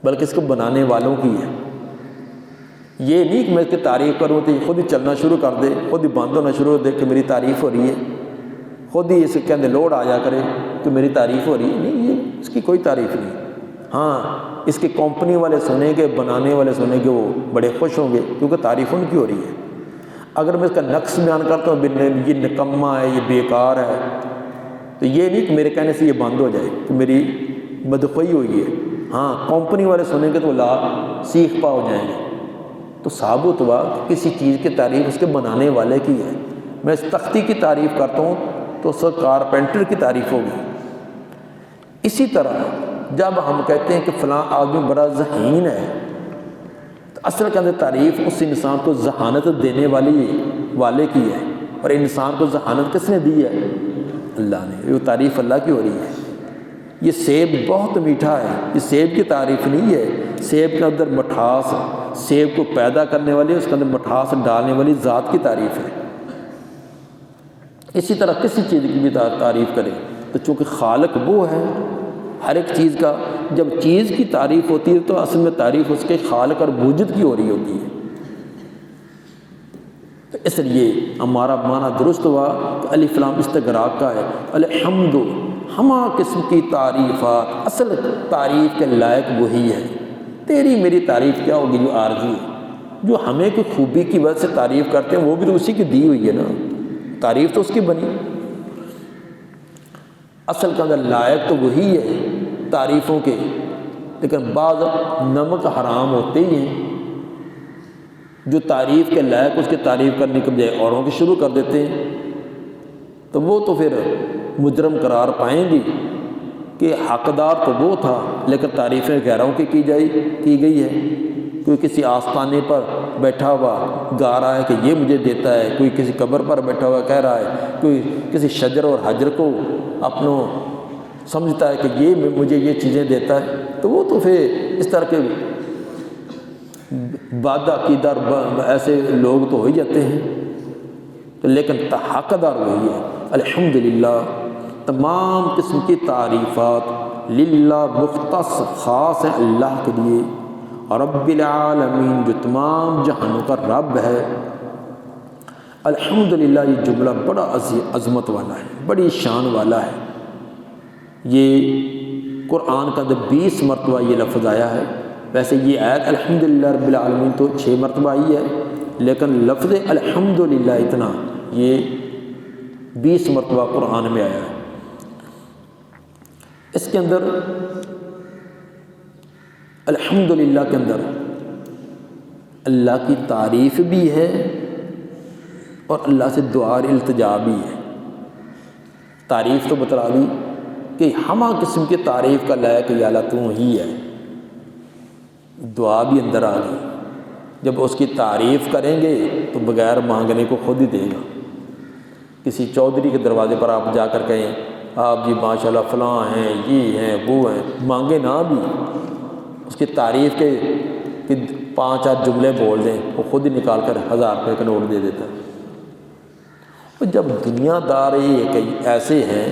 بلکہ اس کو بنانے والوں کی ہے۔ یہ نہیں کہ میں اس کی تعریف کروں تو یہ خود ہی چلنا شروع کر دے، خود ہی بند ہونا شروع ہو دے کہ میری تعریف ہو رہی ہے، خود ہی اس کے اندر لوڈ آ جا کرے کہ میری تعریف ہو رہی ہے۔ نہیں، یہ اس کی کوئی تعریف نہیں۔ ہاں، اس کی کمپنی والے سنیں گے، بنانے والے سنیں گے، وہ بڑے خوش ہوں گے کیونکہ تعریف ان کی ہو رہی ہے۔ اگر میں اس کا نقص بیان کرتا ہوں یہ نکما ہے، یہ بیکار ہے، تو یہ نہیں کہ میرے کہنے سے یہ بند ہو جائے کہ میری بدخوئی ہوئی ہے۔ ہاں، کمپنی والے سنیں گے تو لا سیخ پا ہو جائیں گے۔ تو ثابت ہوا کہ کسی چیز کی تعریف اس کے بنانے والے کی ہے۔ میں اس تختی کی تعریف کرتا ہوں تو اس کارپینٹر کی تعریف ہوگی۔ اسی طرح جب ہم کہتے ہیں کہ فلاں آدمی بڑا ذہین ہے، تو اصل کے اندر تعریف اس انسان کو ذہانت دینے والے کی ہے، اور انسان کو ذہانت کس نے دی ہے؟ اللہ نے۔ یہ تعریف اللہ کی ہو رہی ہے۔ یہ سیب بہت میٹھا ہے، یہ سیب کی تعریف نہیں ہے، سیب کے اندر مٹھاس، سیب کو پیدا کرنے والی، اس کے اندر مٹھاس ڈالنے والی ذات کی تعریف ہے۔ اسی طرح کسی چیز کی بھی تعریف کرے تو چونکہ خالق وہ ہے ہر ایک چیز کا، جب چیز کی تعریف ہوتی ہے تو اصل میں تعریف اس کے خالق اور موجد کی ہو رہی ہوتی ہے۔ تو اس لیے ہمارا معنی درست ہوا کہ الف لام استغراق کا ہے۔ الحمد، ہما قسم کی تعریفات، اصل تعریف کے لائق وہی ہے۔ تیری میری تعریف کیا ہوگی جو عارضی ہے؟ جو ہمیں کوئی خوبی کی وجہ سے تعریف کرتے ہیں وہ بھی تو اسی کی دی ہوئی ہے نا، تعریف تو اس کی بنی۔ اصل کا اگر لائق تو وہی ہے تعریفوں کے، لیکن بعض نمک حرام ہوتے ہی ہیں جو تعریف کے لائق اس کی تعریف کرنے کے بجائے اوروں کی شروع کر دیتے ہیں، تو وہ تو پھر مجرم قرار پائیں گی کہ حقدار تو وہ تھا لیکن تعریفیں غیروں کی گئی ہے۔ کوئی کسی آستانے پر بیٹھا ہوا گا رہا ہے کہ یہ مجھے دیتا ہے، کوئی کسی قبر پر بیٹھا ہوا کہہ رہا ہے، کوئی کسی شجر اور حجر کو اپنوں سمجھتا ہے کہ یہ مجھے یہ چیزیں دیتا ہے، تو وہ تو پھر اس طرح کے بد عقیدہ ایسے لوگ تو ہو ہی جاتے ہیں۔ تو لیکن حقدار وہی ہے۔ الحمدللہ، تمام قسم کی تعریفات للہ، مختص خاص ہیں اللہ کے لیے، رب العالمین جو تمام جہانوں کا رب ہے۔ الحمدللہ یہ جملہ بڑا عظمت والا ہے، بڑی شان والا ہے۔ یہ قرآن کا 20 مرتبہ یہ لفظ آیا ہے۔ ویسے یہ آیت الحمدللہ رب العالمین تو 6 مرتبہ آئی ہے، لیکن لفظ الحمدللہ اتنا یہ 20 مرتبہ قرآن میں آیا ہے۔ اس کے اندر الحمدللہ کے اندر اللہ کی تعریف بھی ہے اور اللہ سے دعا اور التجا بھی ہے۔ تعریف تو بتلا دی کہ ہمہ قسم کی تعریف کا لائق یا اللہ تو ہی ہے، دعا بھی اندر آ گئی۔ جب اس کی تعریف کریں گے تو بغیر مانگنے کو خود ہی دے گا۔ کسی چودھری کے دروازے پر آپ جا کر کہیں آپ جی ماشاءاللہ فلاں ہیں، یہ ہیں، وہ ہیں، مانگے نہ بھی اس کی تعریف کے 5-8 جملے بول دیں، وہ خود ہی نکال کر 1000 روپے کا نوٹ دے دیتا ہے۔ اور جب دنیا دار کئی ایسے ہیں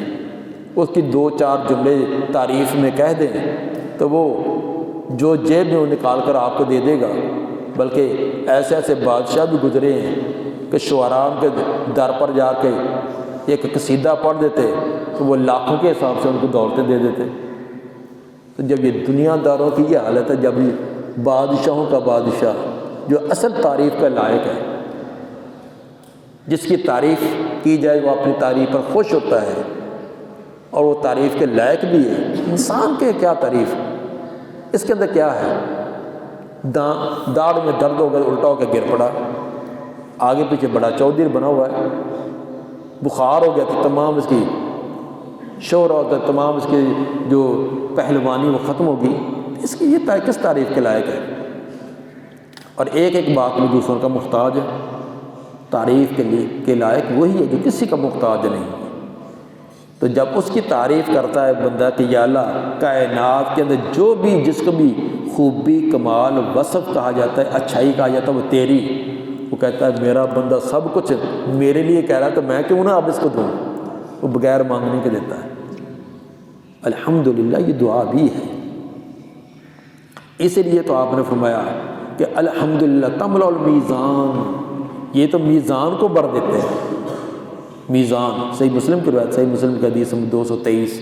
اس کی 2-4 جملے تعریف میں کہہ دیں تو وہ جو جیب میں وہ نکال کر آپ کو دے دے گا۔ بلکہ ایسے ایسے بادشاہ بھی گزرے ہیں کہ شعراء کے در پر جا کے ایک قصیدہ پڑھ دیتے تو وہ لاکھوں کے حساب سے ان کو دولتیں دے دیتے۔ تو جب یہ دنیا داروں کی یہ حالت ہے، جب یہ بادشاہوں کا بادشاہ جو اصل تعریف کا لائق ہے، جس کی تعریف کی جائے وہ اپنی تعریف پر خوش ہوتا ہے اور وہ تعریف کے لائق بھی ہے۔ انسان کے کیا تعریف، اس کے اندر کیا ہے؟ داڑھ میں درد ہو گیا الٹا ہو کے گر پڑا، آگے پیچھے بڑا چودھری بنا ہوا ہے، بخار ہو گیا تو تمام اس کی شور ہوتا ہے، تمام اس کی جو پہلوانی وہ ختم ہوگی۔ اس کی یہ کس تعریف کے لائق ہے؟ اور ایک ایک بات میں دوسروں کا محتاج ہے۔ تعریف کے لائق وہی ہے جو کسی کا محتاج نہیں۔ تو جب اس کی تعریف کرتا ہے بندہ کہ یا اللہ کائنات کے اندر جو بھی جس کو بھی خوبی، کمال، وصف کہا جاتا ہے، اچھائی کہا جاتا ہے وہ تیری، وہ کہتا ہے میرا بندہ سب کچھ میرے لیے کہہ رہا ہے تو میں کیوں نہ اب اس کو دوں، وہ بغیر مانگنے کے دیتا ہے۔ الحمدللہ یہ دعا بھی ہے۔ اسی لیے تو آپ نے فرمایا کہ الحمدللہ تملأ المیزان، یہ تو میزان کو بھر دیتے ہیں۔ میزان صحیح مسلم کی روایت، صحیح مسلم کی حدیث 223،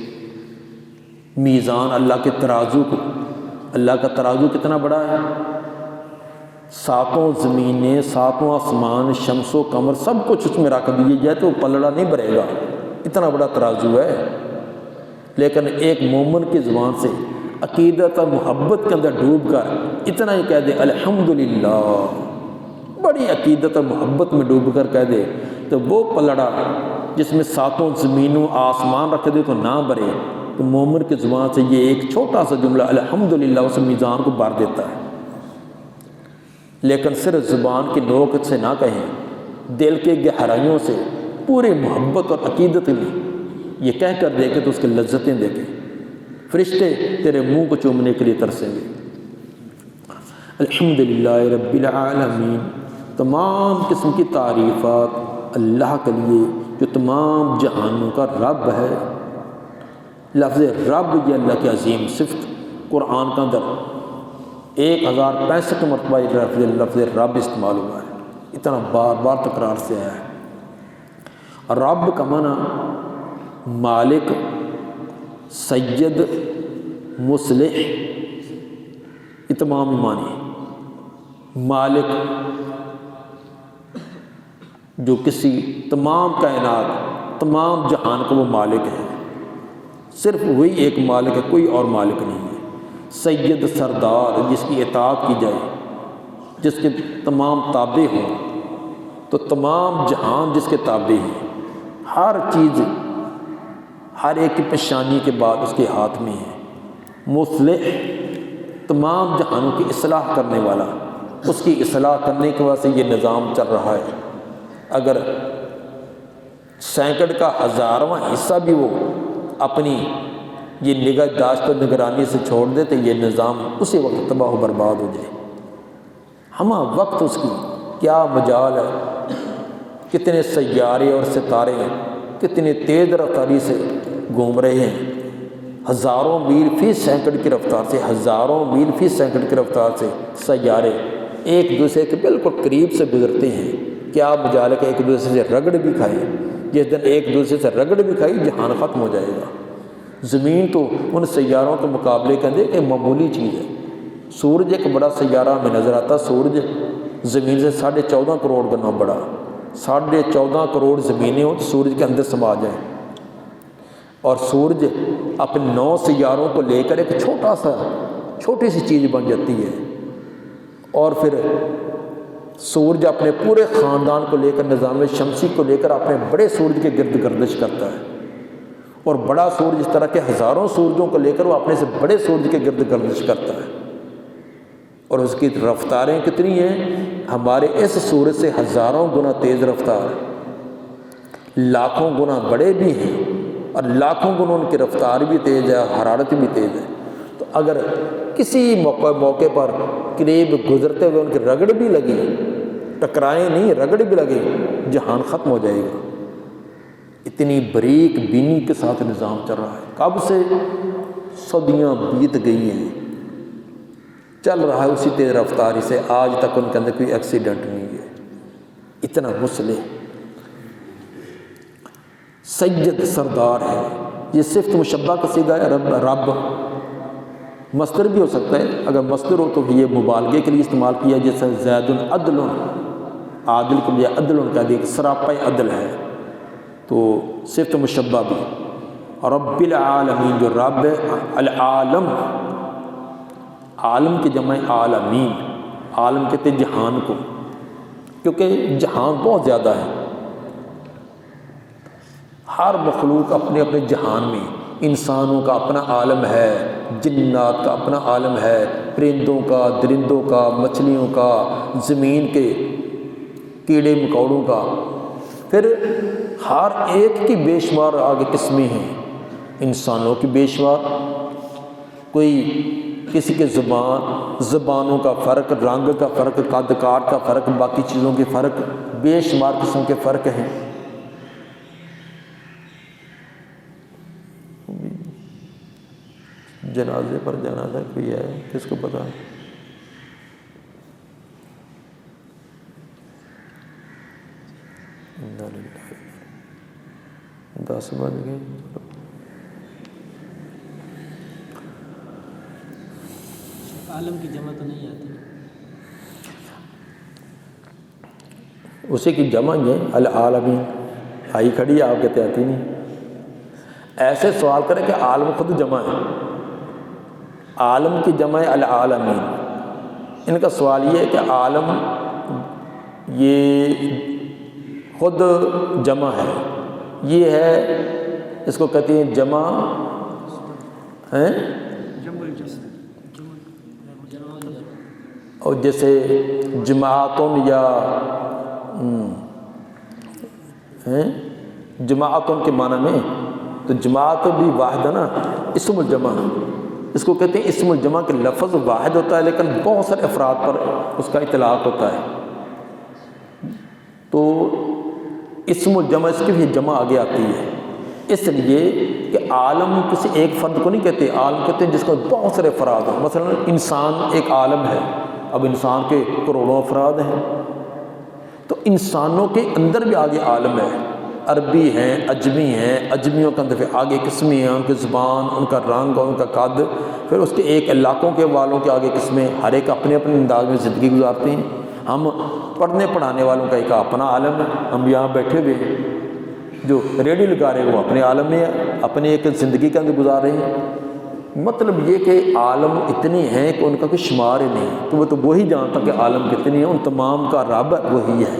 میزان اللہ کے ترازو کو، اللہ کا ترازو کتنا بڑا ہے، 7 زمینیں، 7 آسمان، شمس و قمر سب کچھ اس میں رکھ دیے جائے تو پلڑا نہیں بھرے گا، اتنا بڑا ترازو ہے۔ لیکن ایک مومن کی زبان سے عقیدت اور محبت کے اندر ڈوب کر اتنا ہی کہہ دے الحمدللہ، بڑی عقیدت اور محبت میں ڈوب کر کہہ دے تو وہ پلڑا جس میں 7 زمینوں آسمان رکھ دے تو نہ بھرے، تو مومن کی زبان سے یہ ایک چھوٹا سا جملہ الحمدللہ اس میزان کو بھر دیتا ہے۔ لیکن صرف زبان کی نوک سے نہ کہیں، دل کے گہرائیوں سے پورے محبت اور عقیدت میں یہ کہہ کر دیکھے تو اس کی لذتیں دیکھیں، فرشتے تیرے منہ کو چومنے کے لیے ترسیں گے۔ الحمدللہ رب العالمین، تمام قسم کی تعریفات اللہ کے لیے جو تمام جہانوں کا رب ہے۔ لفظ رب یہ اللہ کی عظیم صفت قرآن کا اندر 1065 مرتبہ لفظ رب استعمال ہوا ہے، اتنا بار بار تکرار سے آیا ہے۔ رب کا معنی مالک، سید، مصلح، یہ تمام معنی۔ مالک جو کسی تمام کائنات، تمام جہان کا وہ مالک ہے، صرف وہی ایک مالک ہے، کوئی اور مالک نہیں ہے۔ سید، سردار، جس کی اطاعت کی جائے، جس کے تمام تابع ہوں، تو تمام جہان جس کے تابع ہیں، ہر چیز ہر ایک کی پیشانی کے بعد اس کے ہاتھ میں ہے۔ مصلح، تمام جہانوں کی اصلاح کرنے والا، اس کی اصلاح کرنے کی وجہ سے یہ نظام چل رہا ہے۔ اگر سینکڑ کا 1000واں حصہ بھی وہ اپنی یہ نگہداشت و نگرانی سے چھوڑ دے تو یہ نظام اسی وقت تباہ و برباد ہو جائے۔ ہمہ وقت اس کی کیا مجال ہے، کتنے سیارے اور ستارے ہیں، کتنے تیز رفتاری سے گھوم رہے ہیں، 1000 میل فی سیکنڈ کی رفتار سے، 1000 میل فی سیکنڈ کی رفتار سے سیارے ایک دوسرے کے بالکل قریب سے گزرتے ہیں۔ کیا مجال ہے کہ ایک دوسرے سے رگڑ بھی کھائے، جس دن ایک دوسرے سے رگڑ بھی کھائی جہان ختم ہو جائے گا۔ زمین تو ان سیاروں کے مقابلے کے اندر ایک معمولی چیز ہے۔ سورج ایک بڑا سیارہ ہمیں نظر آتا، سورج زمین سے 14.5 کروڑ گنا بڑا، 14.5 کروڑ زمینیں ہوں تو سورج کے اندر سما جائیں، اور سورج اپنے 9 سیاروں کو لے کر ایک چھوٹی سی چیز بن جاتی ہے، اور پھر سورج اپنے پورے خاندان کو لے کر نظام شمسی کو لے کر اپنے بڑے سورج کے گرد گردش کرتا ہے، اور بڑا سورج اس طرح کے ہزاروں سورجوں کو لے کر وہ اپنے سے بڑے سورج کے گرد گردش کرتا ہے، اور اس کی رفتاریں کتنی ہیں، ہمارے اس سورج سے ہزاروں گنا تیز رفتار ہے، لاکھوں گنا بڑے بھی ہیں اور لاکھوں گنا ان کی رفتار بھی تیز ہے، حرارت بھی تیز ہے۔ تو اگر کسی موقع پر قریب گزرتے ہوئے ان کی رگڑ بھی لگی، ٹکرائیں نہیں، رگڑ بھی لگی، جہان ختم ہو جائے گا۔ اتنی باریک بینی کے ساتھ نظام چل رہا ہے، کب سے صدیاں بیت گئی ہیں، چل رہا ہے اسی تیز رفتاری سے، آج تک ان کے اندر کوئی ایکسیڈنٹ نہیں ہے، اتنا مسلح سید سردار ہے۔ یہ صفت مشبہ کا صیغہ ہے، رب مصدر بھی ہو سکتا ہے، اگر مصدر ہو تو یہ مبالغے کے لیے استعمال کیا، جیسے زید عدل، عادل کے لیے عدل کہہ دیا کہ سراپا عدل ہے، تو صفت مشبہ بھی۔ رب العالمین جو رب العالم، عالم کی جمع عالمین، عالم کہتے ہیں جہان کو، کیونکہ جہان بہت زیادہ ہے، ہر مخلوق اپنے اپنے جہان میں، انسانوں کا اپنا عالم ہے، جنات کا اپنا عالم ہے، پرندوں کا، درندوں کا، مچھلیوں کا، زمین کے کیڑے مکوڑوں کا، پھر ہر ایک کی بے شمار آگے قسمیں ہیں، انسانوں کی بے شمار، کوئی کسی کے زبانوں کا فرق، رنگ کا فرق، قد کاٹ کا فرق، باقی چیزوں کے فرق، بے شمار قسم کے فرق ہیں۔ جنازے پر جنازہ کوئی ہے، کس کو پتا ہے؟ انا للہ، 10 بج گئے۔ عالم کی جمع تو نہیں آتی، اسی کی جمع ہی ہے العالمین، آئی کھڑی ہے، آپ کہتے آتی نہیں۔ ایسے سوال کریں کہ عالم خود جمع ہے، عالم کی جمع ہے العالمین۔ ان کا سوال یہ ہے کہ عالم یہ خود جمع ہے، یہ ہے، اس کو کہتے ہیں جمع ہیں، اور جیسے جماعتن یا جماعتن کے معنی میں، تو جماعت بھی واحد ہے نا، اسم الجمع، اس کو کہتے ہیں اسم الجمع کے لفظ واحد ہوتا ہے لیکن بہت سارے افراد پر اس کا اطلاق ہوتا ہے، تو اسم الجمع اس کی بھی جمع آگے آتی ہے، اس لیے کہ عالم کسی ایک فرد کو نہیں کہتے، عالم کہتے ہیں جس کو بہت سارے افراد ہیں۔ مثلا انسان ایک عالم ہے، اب انسان کے کروڑوں افراد ہیں، تو انسانوں کے اندر بھی آگے عالم ہے، عربی ہیں، عجمی ہیں، عجمیوں کے اندر پھر آگے قسمیں ہیں، ان کی زبان، ان کا رنگ اور ان کا قد، پھر اس کے ایک علاقوں کے والوں کے آگے قسمیں، ہر ایک اپنے اپنے انداز میں زندگی گزارتے ہیں۔ ہم پڑھنے پڑھانے والوں کا ایک اپنا عالم ہے، ہم یہاں بیٹھے ہوئے ہیں، جو ریڈیو لگا رہے ہیں وہ اپنے عالم میں اپنے ایک زندگی کے اندر گزار رہے ہیں۔ مطلب یہ کہ عالم اتنے ہیں کہ ان کا کوئی شمار ہی نہیں، تو وہ تو وہی جانتا کہ عالم کتنے ہیں، ان تمام کا رب وہی ہے۔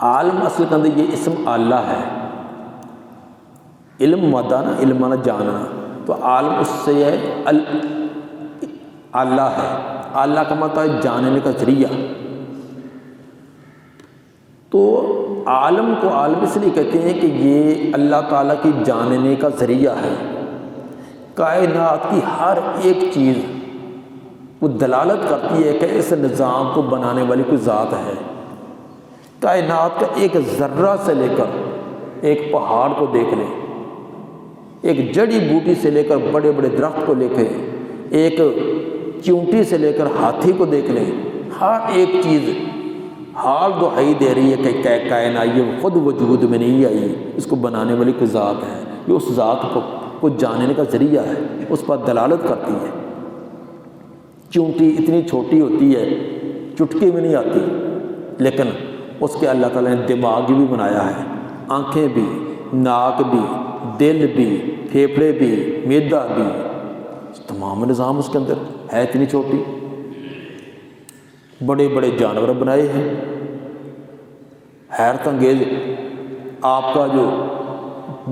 عالم اصل کے اندر یہ اسم اللہ ہے، علم مادہ نا، علم مانا جاننا، تو عالم اس سے ہے اللہ ہے، اللہ کا مطلب ہے جاننے کا ذریعہ، تو عالم کو عالم اس لیے کہتے ہیں کہ یہ اللہ تعالیٰ کی جاننے کا ذریعہ ہے۔ کائنات کی ہر ایک چیز وہ دلالت کرتی ہے کہ اس نظام کو بنانے والی کوئی ذات ہے۔ کائنات کا ایک ذرہ سے لے کر ایک پہاڑ کو دیکھ لیں، ایک جڑی بوٹی سے لے کر بڑے بڑے درخت کو لے کے، ایک چونٹی سے لے کر ہاتھی کو دیکھ لیں، ہر ایک چیز حال دہائی دے رہی ہے کہ کائنات یہ خود وجود میں نہیں آئی، اس کو بنانے والی کوئی ذات ہے، یہ اس ذات کو جاننے کا ذریعہ ہے، اس پر دلالت کرتی ہے۔ چونٹی اتنی چھوٹی ہوتی ہے، چٹکی میں نہیں آتی، لیکن اس کے اللہ تعالیٰ نے دماغ بھی بنایا ہے، آنکھیں بھی، ناک بھی، دل بھی، پھیپھڑے بھی، معدہ بھی، تمام نظام اس کے اندر ہے، اتنی چھوٹی۔ بڑے بڑے جانور بنائے ہیں، حیرت انگیز آپ کا جو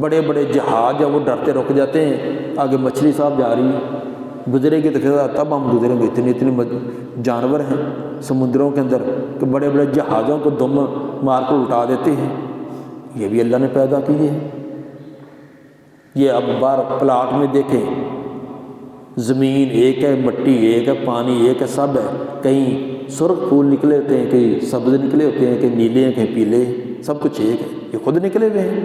بڑے بڑے جہاز ہیں وہ ڈرتے رک جاتے ہیں، آگے مچھلی صاحب جا رہی ہے، گزرے گی تو تب ہم گزریں گے، اتنے جانور ہیں سمندروں کے اندر کہ بڑے بڑے جہازوں کو دم مار کر الٹا دیتے ہیں، یہ بھی اللہ نے پیدا کیے ہیں۔ یہ اب بار پلاٹ میں دیکھیں، زمین ایک ہے، مٹی ایک ہے، پانی ایک ہے، سب ہے، کہیں سرخ پھول نکلے ہوتے ہیں، کہیں سبز نکلے ہوتے ہیں، کہیں نیلے ہیں، کہیں پیلے ہیں، سب کچھ ایک ہے، یہ خود نکلے ہوئے ہیں،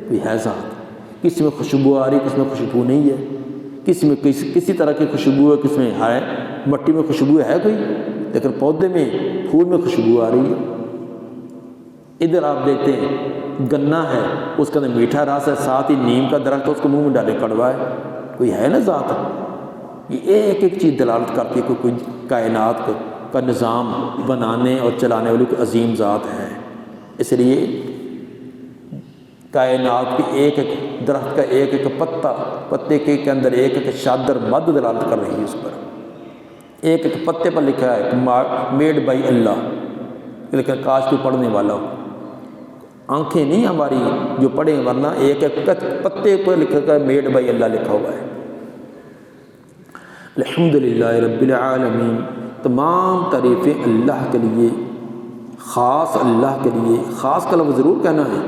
کوئی ہے ذات، کسی میں خوشبو آ رہی، کسی میں خوشبو نہیں ہے، کسی میں کسی طرح کی خوشبو ہے، کس میں ہے، مٹی میں خوشبو ہے کوئی، لیکن پودے میں پھول میں خوشبو آ رہی ہے۔ ادھر آپ دیکھتے ہیں گنا ہے، اس کا میٹھا رس ہے، ساتھ ہی نیم کا درخت ہے، اس کو منہ میں ڈالے کڑوا ہے، کوئی ہے نا ذات۔ یہ ایک ایک چیز دلالت کرتی ہے کہ کوئی کائنات کا نظام بنانے اور چلانے والی کوئی عظیم ذات ہے۔ اس لیے کائنات کے ایک ایک درخت کا ایک ایک پتے کے اندر ایک ایک شادر مد دلالت کر رہی ہے، اس پر ایک ایک پتے پر لکھا ہے کہ میڈ بائی اللہ، لیکن کاش کوئی پڑھنے والا ہو، آنکھیں نہیں ہماری جو پڑھیں، ورنہ ایک ایک پتے پر لکھا ہے میڈ بائی اللہ لکھا ہوا ہے۔ الحمدللہ رب العالمین، تمام تعریفیں اللہ کے لیے، خاص اللہ کے لیے، خاص کا لفظ ضرور کہنا ہے،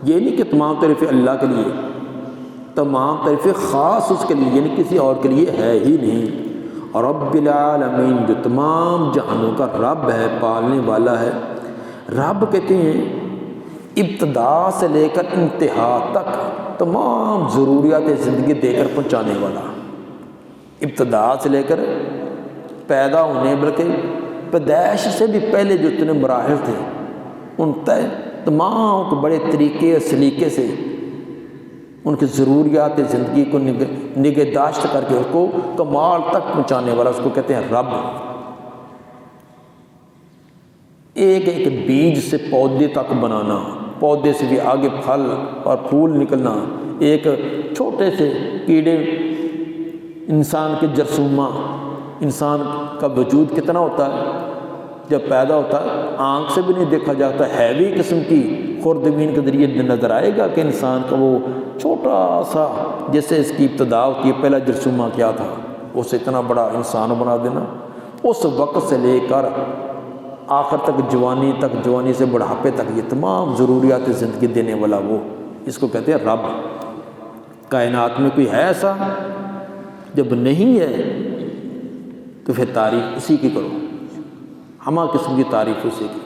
یہ نہیں کہ تمام تعریفیں اللہ کے لیے، تمام تعریفیں خاص اس کے لیے، یعنی کسی اور کے لیے ہے ہی نہیں۔ اور رب العالمین جو تمام جہانوں کا رب ہے، پالنے والا ہے۔ رب کہتے ہیں ابتدا سے لے کر انتہا تک تمام ضروریات زندگی دے کر پہنچانے والا، ابتدا سے لے کر پیدا ہونے، بلکہ پیدائش سے بھی پہلے جو اتنے مراحل تھے ان تمام کو بڑے طریقے اور سلیقے سے ان کی ضروریات زندگی کو نگہداشت کر کے اس کو کمال تک پہنچانے والا، اس کو کہتے ہیں رب۔ ایک ایک بیج سے پودے تک بنانا، پودے سے بھی آگے پھل اور پھول نکلنا، ایک چھوٹے سے کیڑے، انسان کے جرثومہ، انسان کا وجود کتنا ہوتا ہے جب پیدا ہوتا ہے، آنکھ سے بھی نہیں دیکھا جاتا، ہیوی قسم کی خوردبین کے ذریعے نظر آئے گا کہ انسان کا وہ چھوٹا سا، جیسے اس کی ابتدا ہوتی ہے، پہلا جرثومہ کیا تھا، اسے اتنا بڑا انسان بنا دینا۔ اس وقت سے لے کر آخر تک، جوانی تک، جوانی سے بڑھاپے تک، یہ تمام ضروریات زندگی دینے والا وہ، اس کو کہتے ہیں رب۔ کائنات میں کوئی ہے ایسا؟ جب نہیں ہے تو پھر تعریف اسی کی کرو، ہمہ قسم کی تعریف اسی کی۔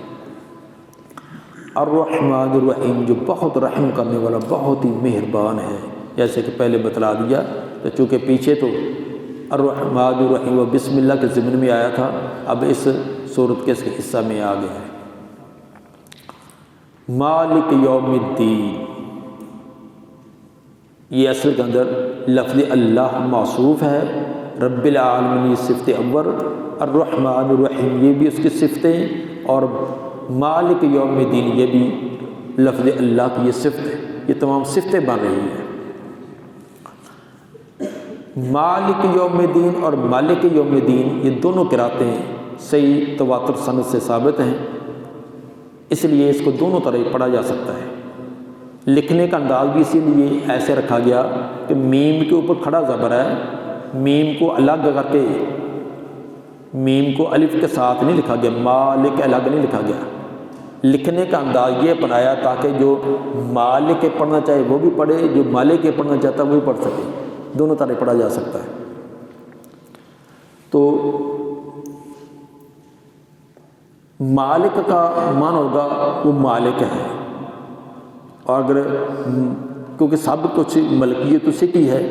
الرحمن الرحیم، جو بہت رحم کرنے والا، بہت ہی مہربان ہے، جیسے کہ پہلے بتلا دیا، تو چونکہ پیچھے تو الرحمن الرحیم و بسم اللہ کے ضمن میں آیا تھا، اب اس صورت کے اس حصہ میں آ گیا ہے۔ مالک یوم الدین، یہ اصل کے اندر لفظ اللہ موصوف ہے، رب العالمین صفت اول، الرحمن الرحیم یہ بھی اس کی صفتیں، اور مالک یوم الدین یہ بھی لفظ اللہ کی یہ صفت ہے، یہ تمام صفتیں بن رہی ہیں۔ مالک یوم الدین اور مالک یوم الدین یہ دونوں قراتیں صحیح تواتر سند سے ثابت ہیں، اس لیے اس کو دونوں طرح پڑھا جا سکتا ہے۔ لکھنے کا انداز بھی اسی لیے ایسے رکھا گیا کہ میم کے اوپر کھڑا زبر ہے، میم کو الگ کر کے، میم کو الف کے ساتھ نہیں لکھا گیا، مالک الگ نہیں لکھا گیا، لکھنے کا انداز یہ اپنایا تاکہ جو مالک کے پڑھنا چاہے وہ بھی پڑھے، جو مالک کے پڑھنا چاہتا ہے وہ بھی پڑھ سکے، دونوں طرح پڑھا جا سکتا ہے۔ تو مالک کا معنی ہوگا وہ مالک ہے، اور اگر کیونکہ سب کچھ ملکیت اسی کی ہے،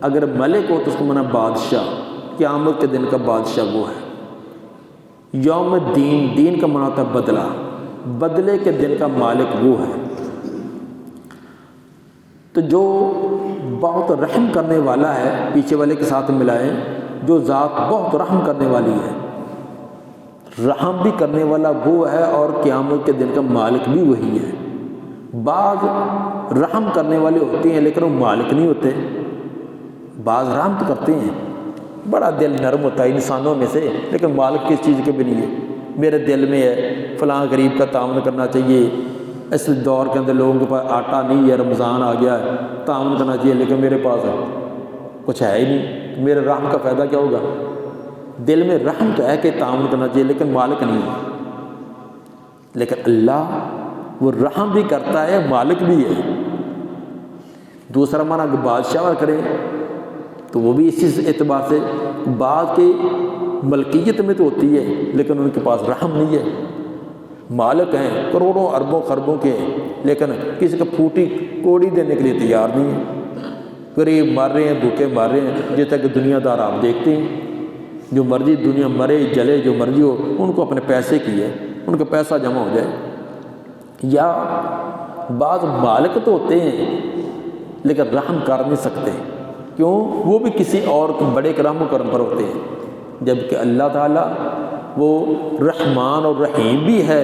اگر ملک ہو تو اس کو معنی بادشاہ، قیامت کے دن کا بادشاہ وہ ہے۔ یوم الدین، دین کا معنی ہوتا ہے بدلہ، بدلے کے دن کا مالک وہ ہے۔ تو جو بہت رحم کرنے والا ہے، پیچھے والے کے ساتھ ملائیں، جو ذات بہت رحم کرنے والی ہے، رحم بھی کرنے والا وہ ہے، اور قیامت کے دن کا مالک بھی وہی ہے۔ بعض رحم کرنے والے ہوتے ہیں لیکن وہ مالک نہیں ہوتے، بعض رحم تو کرتے ہیں بڑا دل نرم ہوتا ہے انسانوں میں سے، لیکن مالک کس چیز کے بھی نہیں ہے۔ میرے دل میں ہے فلاں غریب کا تعاون کرنا چاہیے، اس دور کے اندر لوگوں کے پاس آٹا نہیں ہے، رمضان آ گیا ہے، تعاون کرنا چاہیے، لیکن میرے پاس کچھ ہے ہی نہیں، میرے رحم کا فائدہ کیا ہوگا؟ دل میں رحم تو ہے کہ تعاون کرنا چاہیے، لیکن مالک نہیں ہے۔ لیکن اللہ وہ رحم بھی کرتا ہے، مالک بھی ہے۔ دوسرا معنی اگر بادشاہ کریں تو وہ بھی اسی اعتبار سے بعض کی ملکیت میں تو ہوتی ہے لیکن ان کے پاس رحم نہیں ہے۔ مالک ہیں، کروڑوں اربوں خربوں کے ہیں، لیکن کسی کو پھوٹی کوڑی دینے کے لیے تیار نہیں ہے۔ غریب مر رہے ہیں، بھوکے مر رہے ہیں، جیسا کہ دنیا دار آپ دیکھتے ہیں، جو مرضی دنیا مرے جلے جو مرضی ہو، ان کو اپنے پیسے کی ہے، ان کا پیسہ جمع ہو جائے۔ یا بعض مالک تو ہوتے ہیں لیکن رحم کر نہیں سکتے، کیوں؟ وہ بھی کسی اور بڑے کرم و کرم پر ہوتے ہیں، جبکہ اللہ تعالیٰ وہ رحمان اور رحیم بھی ہے،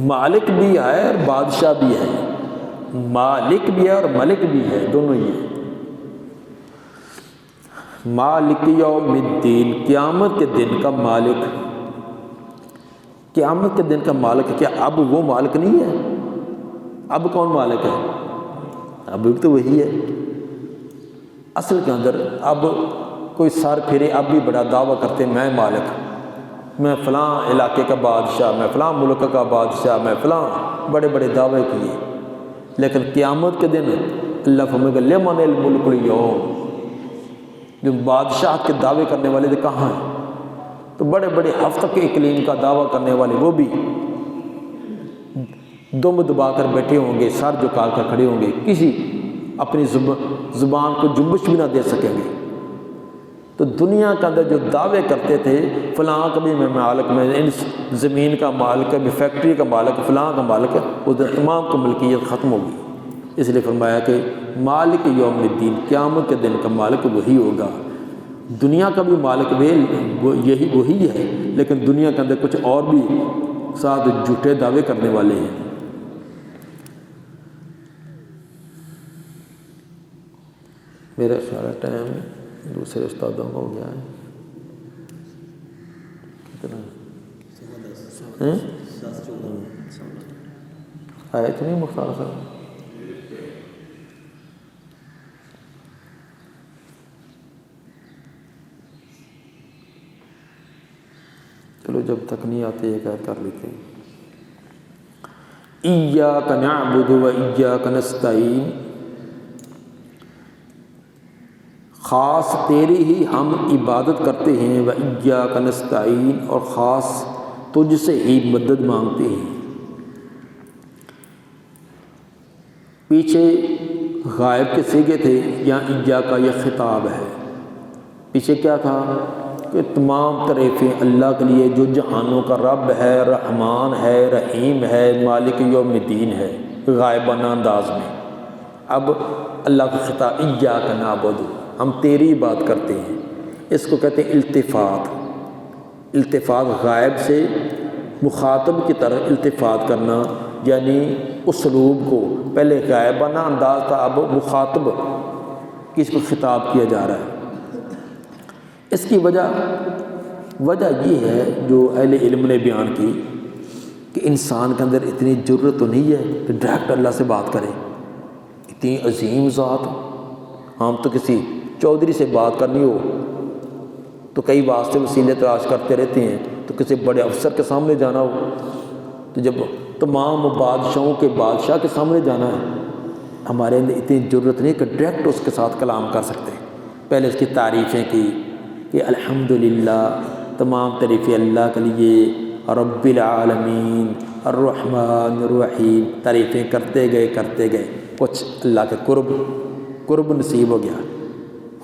مالک بھی ہے اور بادشاہ بھی ہے، مالک بھی ہے اور ملک بھی ہے، دونوں ہی ہیں۔ مالک یوم الدین، قیامت کے دن کا مالک۔ قیامت کے دن کا مالک کیا اب وہ مالک نہیں ہے؟ اب کون مالک ہے؟ اب بھی تو وہی ہے۔ اصل کے اندر اب کوئی سر پھرے اب بھی بڑا دعویٰ کرتے میں مالک، میں فلاں علاقے کا بادشاہ، میں فلاں ملک کا بادشاہ، میں فلاں بڑے بڑے دعوے کیے، لیکن قیامت کے دن اللہ فرمائے گا لمن الملک اليوم، جو بادشاہ کے دعوے کرنے والے تھے کہاں ہیں؟ تو بڑے بڑے ہفتہ کے اقلیم کا دعویٰ کرنے والے وہ بھی دم دبا کر بیٹھے ہوں گے، سر جھکا کر کھڑے ہوں گے، کسی اپنی زبان کو جنبش بھی نہ دے سکیں گے۔ تو دنیا کے اندر جو دعوے کرتے تھے فلاں کبھی میں مالک، میں اس زمین کا مالک ہے، میں فیکٹری کا مالک، فلاں کا مالک ہے، اس دن تمام کو ملکیت ختم ہوگی۔ اس لیے فرمایا کہ مالک یوم الدین، قیامت کے دن کا مالک وہی ہوگا۔ دنیا کا بھی مالک یہی وہی ہے، لیکن دنیا کے اندر کچھ اور بھی ساتھ جھوٹے دعوے کرنے والے ہیں۔ میرا سارا ٹائم دوسرے استادوں کا ہو گیا ہے، کتنا آئے تو نہیں مختار صاحب؟ چلو جب تک نہیں آتے یہ کر لیتے ہیں۔ ایاک نعبد و ایاک نستعین، خاص تیری ہی ہم عبادت کرتے ہیں، و ایاک نستعین، اور خاص تجھ سے ہی مدد مانگتے ہیں۔ پیچھے غائب کے صیغے تھے، یہاں ایاک یہ خطاب ہے۔ پیچھے کیا تھا کہ تمام تعریفیں اللہ کے لیے جو جہانوں کا رب ہے، رحمان ہے، رحیم ہے، مالک یوم الدین ہے، غائبانہ انداز میں۔ اب اللہ کا خطاب ایاک نعبد، ہم تیری بات کرتے ہیں۔ اس کو کہتے ہیں التفات۔ التفات غائب سے مخاطب کی طرف التفات کرنا، یعنی اسلوب کو پہلے غائبانہ انداز تھا، اب مخاطب کس کو خطاب کیا جا رہا ہے۔ اس کی وجہ یہ ہے جو اہل علم نے بیان کی کہ انسان کے اندر اتنی جرت تو نہیں ہے کہ ڈائریکٹ اللہ سے بات کرے۔ اتنی عظیم ذات، ہم تو کسی چودھری سے بات کرنی ہو تو کئی واسطے وسیلے تلاش کرتے رہتے ہیں، تو کسی بڑے افسر کے سامنے جانا ہو تو جب تمام بادشاہوں کے بادشاہ کے سامنے جانا ہے، ہمارے اندر اتنی جرت نہیں کہ ڈائریکٹ اس کے ساتھ کلام کر سکتے۔ پہلے اس کی تعریفیں کی کہ الحمدللہ، تمام تعریفیں اللہ کے لیے، رب العالمین الرحمن الرحیم، تعریفیں کرتے گئے، کچھ اللہ کے قرب نصیب ہو گیا،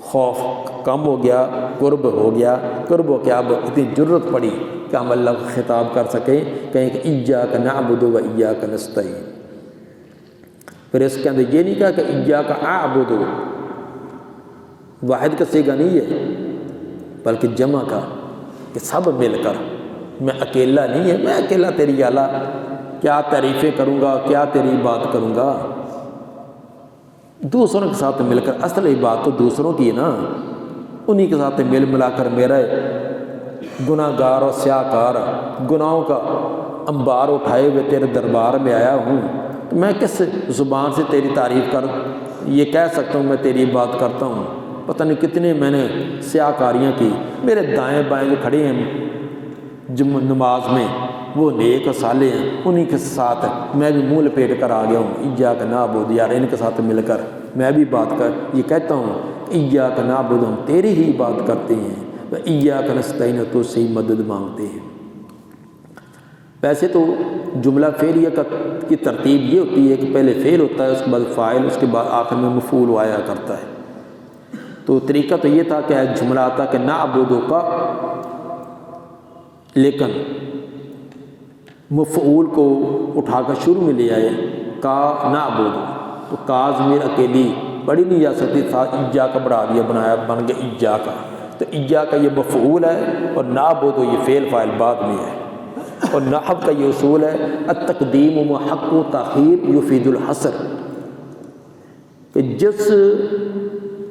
خوف کم ہو گیا، قرب ہو گیا، اب اتنی جرت پڑی کہ ہم اللہ کو خطاب کر سکیں، کہیں کہ ایاک نعبد و ایاک نستعین۔ پھر اس کے اندر یہ نہیں کہا کہ ایاک اعبد، واحد کا صیغہ نہیں ہے بلکہ جمع کا، کہ سب مل کر، میں اکیلا نہیں ہے، میں اکیلا تیری اعلیٰ کیا تعریفیں کروں گا، کیا تیری بات کروں گا، دوسروں کے ساتھ مل کر۔ اصل بات تو دوسروں کی ہے نا، انہی کے ساتھ مل ملا کر میرا گناہ گار اور سیاہ کار گناہوں کا انبار اٹھائے ہوئے تیرے دربار میں آیا ہوں، تو میں کس زبان سے تیری تعریف کر یہ کہہ سکتا ہوں میں تیری بات کرتا ہوں؟ پتہ نہیں کتنے میں نے سیاہ کاریاں کی، میرے دائیں بائیں جو کھڑے ہیں نماز میں وہ نیک اور صالح ہیں، انہی کے ساتھ میں بھی منہ لپیٹ کر آ گیا ہوں۔ ایاک نعبد، یار ان کے ساتھ مل کر میں بھی بات یہ کہتا ہوں ایاک نعبد، ہم تیری ہی بات کرتے ہیں، و ایاک نستعین، تو سے ہی مدد مانگتے ہیں۔ ویسے تو جملہ فعلیہ کی ترتیب یہ ہوتی ہے کہ پہلے فعل ہوتا ہے، اس کے بعد فاعل، اس کے بعد آخر میں مفعول آیا کرتا ہے۔ تو طریقہ تو یہ تھا کہ جملہ آتا کہ نعبدو کا، لیکن مفعول کو اٹھا کر شروع میں لے آئے، کا نعبد، تو کا ضمیر اکیلی پڑھی نہیں جا سکتی تھا، ایجا کا بڑھا دیا، بنایا، بن گیا ایجا کا، تو ایجا کا یہ مفعول ہے اور نعبد یہ فعل فاعل بعد میں ہے۔ اور نحو کا یہ اصول ہے التقدیم محق و تاخیر یفید الحصر، کہ جس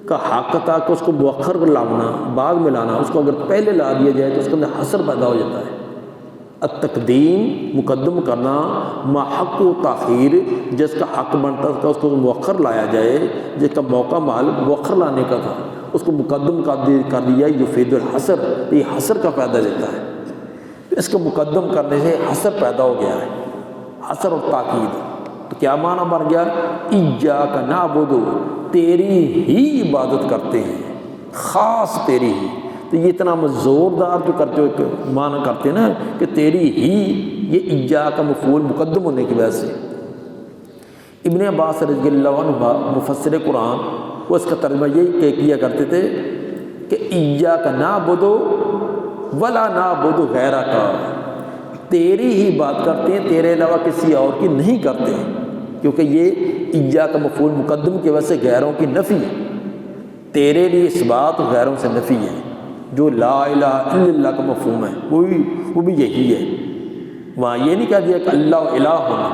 کا حق تھا کہ اس کو مؤخر لانا، بعد میں لانا، اس کو اگر پہلے لا دیا جائے تو اس کے اندر حصر پیدا ہو جاتا ہے۔ التقدیم مقدم کرنا، محق و تاخیر جس کا حق بنتا تھا اس کو مؤخر لایا جائے، جس کا موقع محل مؤخر لانے کا تھا اس کو مقدم کر دیا، یفید الحصر، یہ حصر کا فائدہ دیتا ہے۔ اس کو مقدم کرنے سے حصر پیدا ہو گیا ہے، حصر اور تاکید۔ تو کیا معنی بن گیا؟ ایاک نعبد، تیری ہی عبادت کرتے ہیں، خاص تیری ہی۔ تو یہ اتنا زوردار جو کرتے ہو معنی کرتے ہیں نا کہ تیری ہی، یہ ایاک کا مفعول مقدم ہونے کی وجہ سے۔ ابن عباس رضی اللہ عنہ مفسر قرآن، وہ اس کا ترجمہ یہی کیا کرتے تھے کہ ایاک نعبد ولا نعبد غیرک، تیری ہی بات کرتے ہیں، تیرے علاوہ کسی اور کی نہیں کرتے، کیونکہ یہ ایاک کا مفعول مقدم کی وجہ سے غیروں کی نفی ہے، تیرے لیے اثبات، غیروں سے نفی ہے۔ جو لا الہ الا اللہ کا مفہوم ہے وہ بھی یہی ہے۔ وہاں یہ نہیں کہہ دیا کہ اللہ الہ ہونا،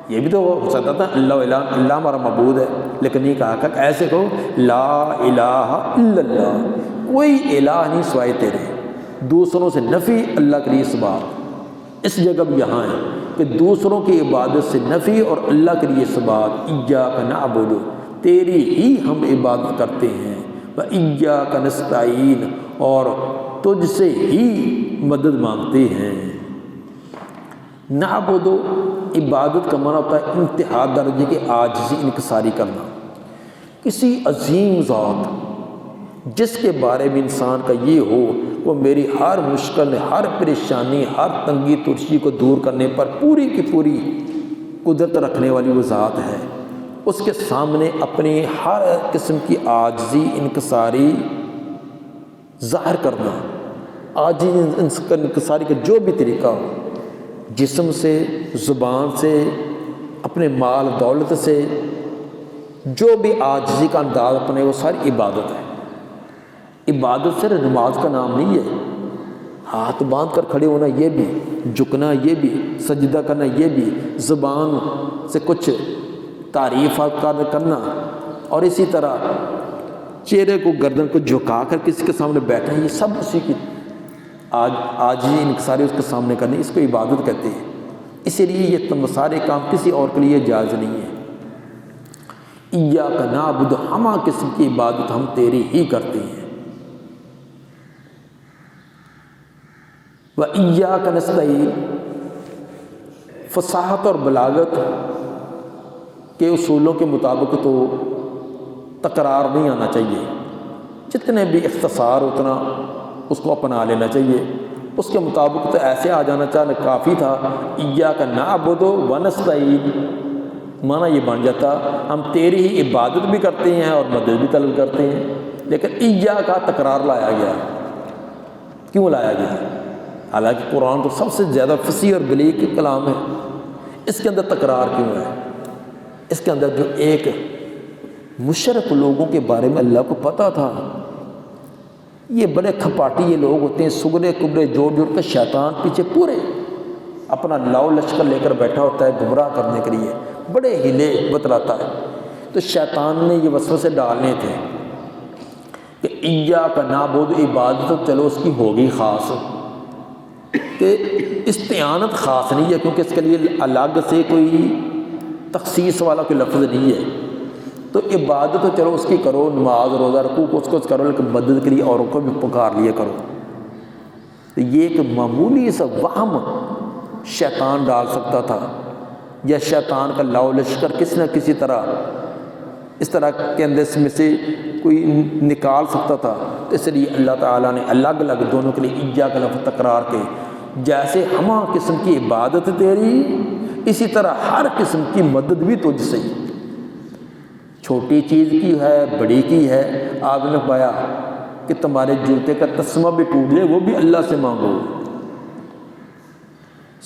یہ بھی تو ہو سکتا تھا اللہ الہ، اللہ ہمارا معبود ہے، لیکن نہیں کہا کہ ایسے کہو لا الہ الا اللہ، کوئی الہ نہیں سوائے تیرے، دوسروں سے نفی، اللہ کے لیے اثبات۔ اس جگہ بھی یہاں ہے کہ دوسروں کی عبادت سے نفی اور اللہ کے لیے اثبات۔ ایاک نعبد، تیری ہی ہم عبادت کرتے ہیں، وَإِيَّاكَ نَسْتَعِينُ، اور تجھ سے ہی مدد مانگتے ہیں۔ نعبد عبادت کا معنی ہوتا ہے انتہا درجے کے عاجزی، انکساری کرنا۔ کسی عظیم ذات جس کے بارے میں انسان کا یہ ہو وہ میری ہر مشکل، ہر پریشانی، ہر تنگی ترشی کو دور کرنے پر پوری کی پوری قدرت رکھنے والی وہ ذات ہے، اس کے سامنے اپنی ہر قسم کی عاجزی، انکساری ظاہر کرنا۔ عاجزی انکساری کا جو بھی طریقہ ہو، جسم سے، زبان سے، اپنے مال دولت سے، جو بھی عاجزی کا انداز اپنے، وہ ساری عبادت ہے۔ عبادت صرف نماز کا نام نہیں ہے، ہاتھ باندھ کر کھڑے ہونا یہ بھی، جھکنا یہ بھی، سجدہ کرنا یہ بھی، زبان سے کچھ تعریفات کرنا، اور اسی طرح چہرے کو، گردن کو جھکا کر کسی کے سامنے بیٹھنا، یہ سب اسی کی عاجزی انکساری اس کے سامنے کرنی، اس کو عبادت کہتے ہیں۔ اسی لیے یہ سارے کام کسی اور کے لیے جائز نہیں ہے۔ ایاک نعبد، ہمہ قسم کی عبادت ہم تیری ہی کرتے ہیں۔ وَإِيَّاكَ نَسْتَعِينُ، فصاحت اور بلاغت کے اصولوں کے مطابق تو تکرار نہیں آنا چاہیے، جتنے بھی اختصار اتنا اس کو اپنا لینا چاہیے۔ اس کے مطابق تو ایسے آ جانا چاہیے کافی تھا، ایاک نعبد ونستعین، معنی یہ بن جاتا ہم تیری ہی عبادت بھی کرتے ہیں اور مدد بھی طلب کرتے ہیں۔ لیکن ایاک کا تکرار لایا گیا، کیوں لایا گیا؟ حالانکہ قرآن تو سب سے زیادہ فصیح اور بلیغ کلام ہے، اس کے اندر تکرار کیوں ہے؟ اس کے اندر جو ایک مشرک لوگوں کے بارے میں اللہ کو پتہ تھا، یہ بڑے کھپاٹی یہ لوگ ہوتے ہیں، سگرے کبرے جوڑ جوڑ کے شیطان پیچھے پورے اپنا لاؤ لشکر لے کر بیٹھا ہوتا ہے گمراہ کرنے کے لیے، بڑے ہیلے بتلاتا ہے۔ تو شیطان نے یہ وسوسے ڈالنے تھے کہ ایاک نعبد عبادت تو چلو اس کی ہوگی خاص، کہ استعانت خاص نہیں ہے، کیونکہ اس کے لیے الگ سے کوئی تخصیص والا کوئی لفظ نہیں ہے۔ تو عبادت تو چلو اس کی کرو، نماز روزہ رکوع کو اس کو کرو، لیکن مدد کے لیے اوروں کو بھی پکار لیا کرو۔ تو یہ ایک معمولی سا وہم شیطان ڈال سکتا تھا، یا شیطان کا لاؤ لشکر کسی نہ کسی طرح اس طرح کے اندر میں سے کوئی نکال سکتا تھا۔ تو اس لیے اللہ تعالیٰ نے الگ الگ دونوں کے لیے ایاک کا لفظ تکرار کے، جیسے ہمہ قسم کی عبادت تیری، اسی طرح ہر قسم کی مدد بھی تجھ سے، چھوٹی چیز کی ہے بڑی کی ہے۔ آپ نے پایا کہ تمہارے جوتے کا تسمہ بھی ٹوٹ جائے وہ بھی اللہ سے مانگو،